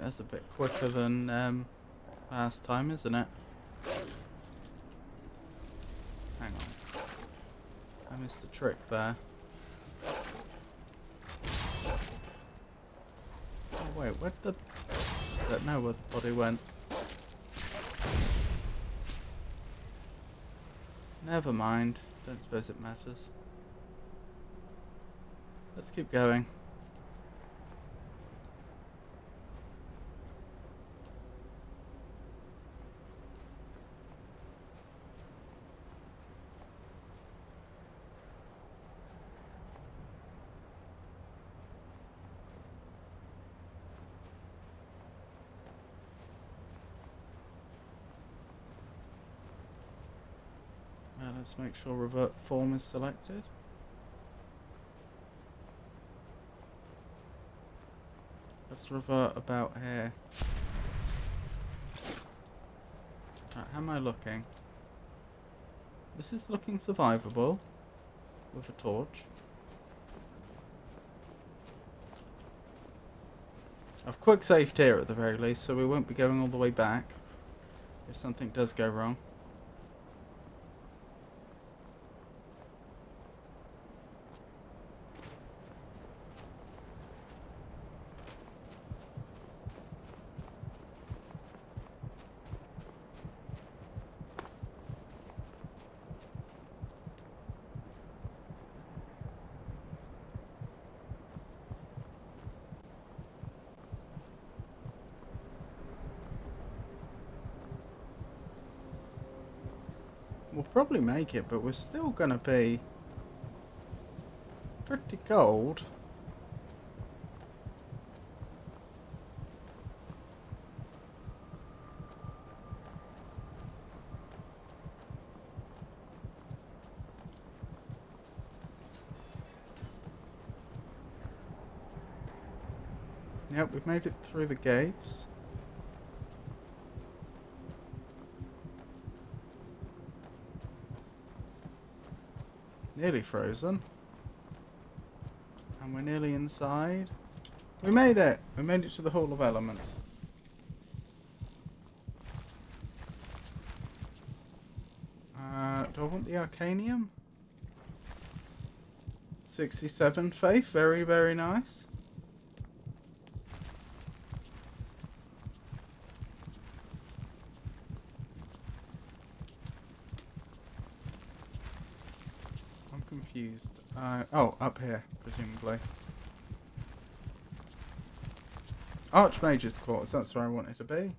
That's a bit quicker than last time, isn't it? Hang on. I missed a trick there. Oh wait, where'd the... I don't know where the body went. Never mind. Don't suppose it matters. Let's keep going. Let's make sure revert form is selected. Let's revert about here. Right, how am I looking? This is looking survivable with a torch. I've quick saved here at the very least, so we won't be going all the way back if something does go wrong. probably make it, but we're still gonna be pretty cold. Yep, we've made it through the gates. Nearly frozen. And we're nearly inside. We made it! We made it to the Hall of Elements. Do I want the Arcanium? 67 faith, very, very nice. I'm confused. Oh, up here, presumably. Archmage's Quarters, that's where I wanted to be.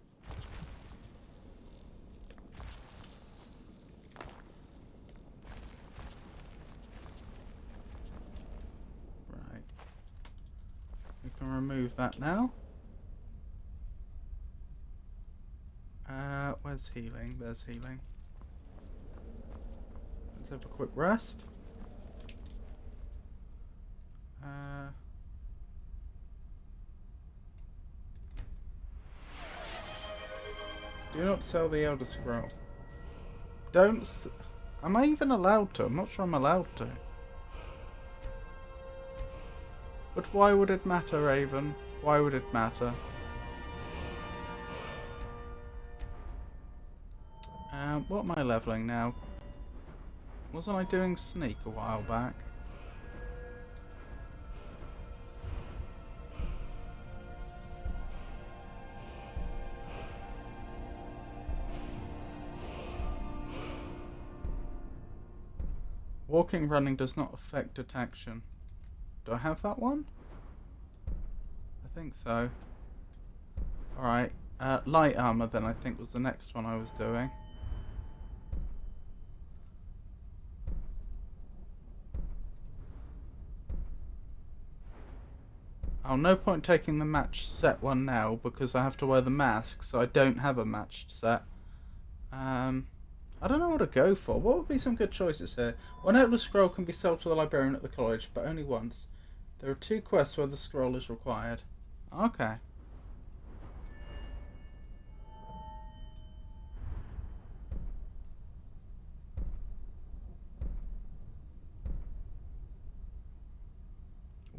Right. We can remove that now. Where's healing? There's healing. Let's have a quick rest. Do not sell the Elder Scroll. Don't. Am I even allowed to? I'm not sure I'm allowed to. But why would it matter, Raven? Why would it matter? What am I leveling now? Wasn't I doing sneak a while back? Walking, running does not affect detection. Do I have that one? I think so. Alright. Light armor then I think was the next one I was doing. Oh, no point taking the matched set one now because I have to wear the mask, so I don't have a matched set. I don't know what to go for. What would be some good choices here? One Elder Scroll can be sold to the librarian at the college, but only once. There are 2 quests where the scroll is required. Okay.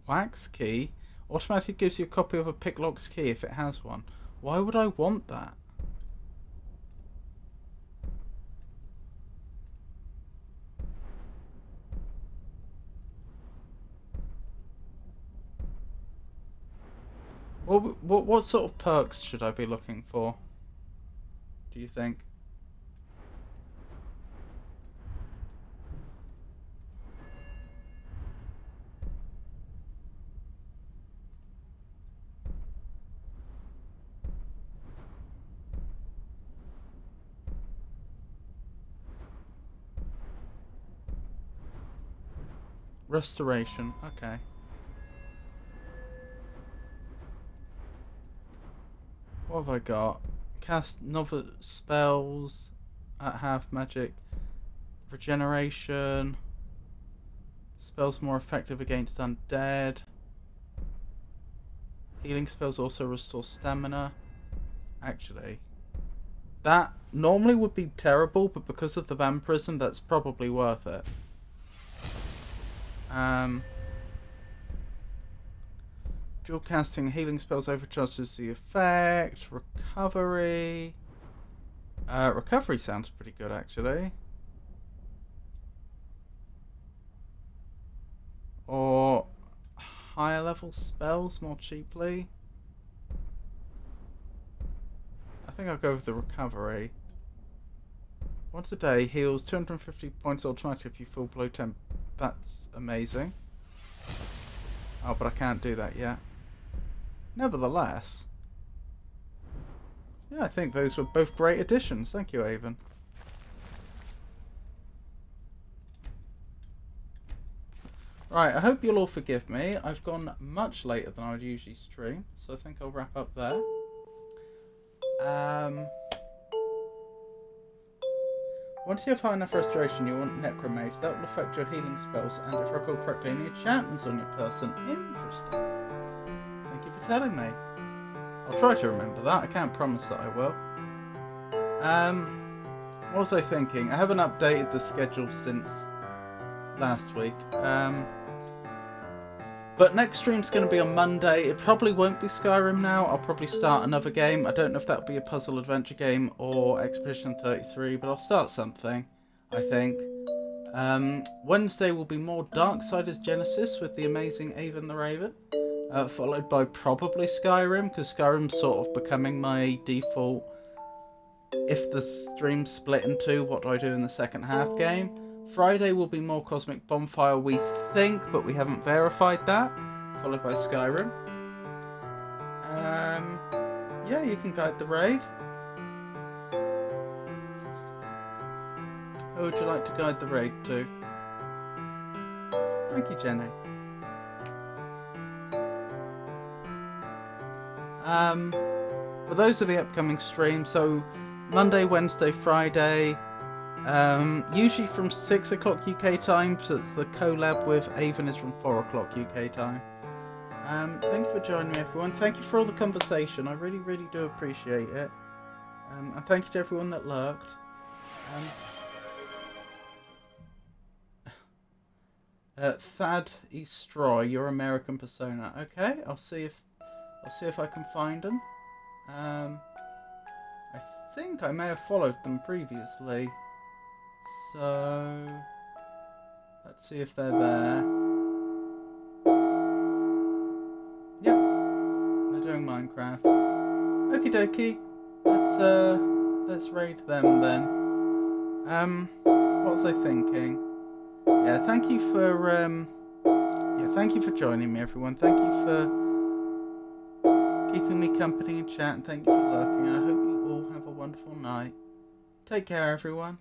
Wax key? Automatically gives you a copy of a picklock's key if it has one. Why would I want that? What sort of perks should I be looking for? Do you think? Restoration, okay. What have I got? Cast novice spells at half magic. Regeneration. Spells more effective against undead. Healing spells also restore stamina. Actually, that normally would be terrible, but because of the vampirism, that's probably worth it. Dual casting healing spells overcharges the effect. Recovery. Recovery sounds pretty good, actually. Or higher level spells more cheaply. I think I'll go with the recovery. Once a day heals 250 points automatically if you fall below 10. That's amazing. Oh, but I can't do that yet. Nevertheless. Yeah, I think those were both great additions. Thank you, Avon. Right, I hope you'll all forgive me. I've gone much later than I would usually stream, so I think I'll wrap up there. Once you have high enough restoration, you want Necromage. That will affect your healing spells, and if I recall correctly, any enchantments on your person. Interesting. Thank you for telling me. I'll try to remember that. I can't promise that I will. What was I thinking? I haven't updated the schedule since last week. But next stream's going to be on Monday. It probably won't be Skyrim now. I'll probably start another game. I don't know if that'll be a puzzle adventure game or Expedition 33, but I'll start something, I think. Wednesday will be more Darksiders Genesis with the amazing Avon the Raven. Followed by probably Skyrim, because Skyrim's sort of becoming my default. If the stream's split in two, what do I do in the second half game? Friday will be more Cosmic Bonfire, we think, but we haven't verified that. Followed by Skyrim. Yeah, you can guide the raid. Who would you like to guide the raid to? Thank you, Jenny. But those are the upcoming streams. So Monday, Wednesday, Friday. Usually from 6 o'clock UK time, so it's the collab with Avon is from 4 o'clock UK time. Thank you for joining me, everyone. Thank you for all the conversation. I really, really do appreciate it. And thank you to everyone that lurked. Thad Eastroy, your American persona. Okay, I'll see if I can find them. I think I may have followed them previously. So let's see if they're there. Yep, they're doing Minecraft. Okie dokie. Let's raid them then. What was I thinking? Yeah, thank you for joining me, everyone. Thank you for keeping me company in chat, and thank you for lurking. I hope you all have a wonderful night. Take care, everyone.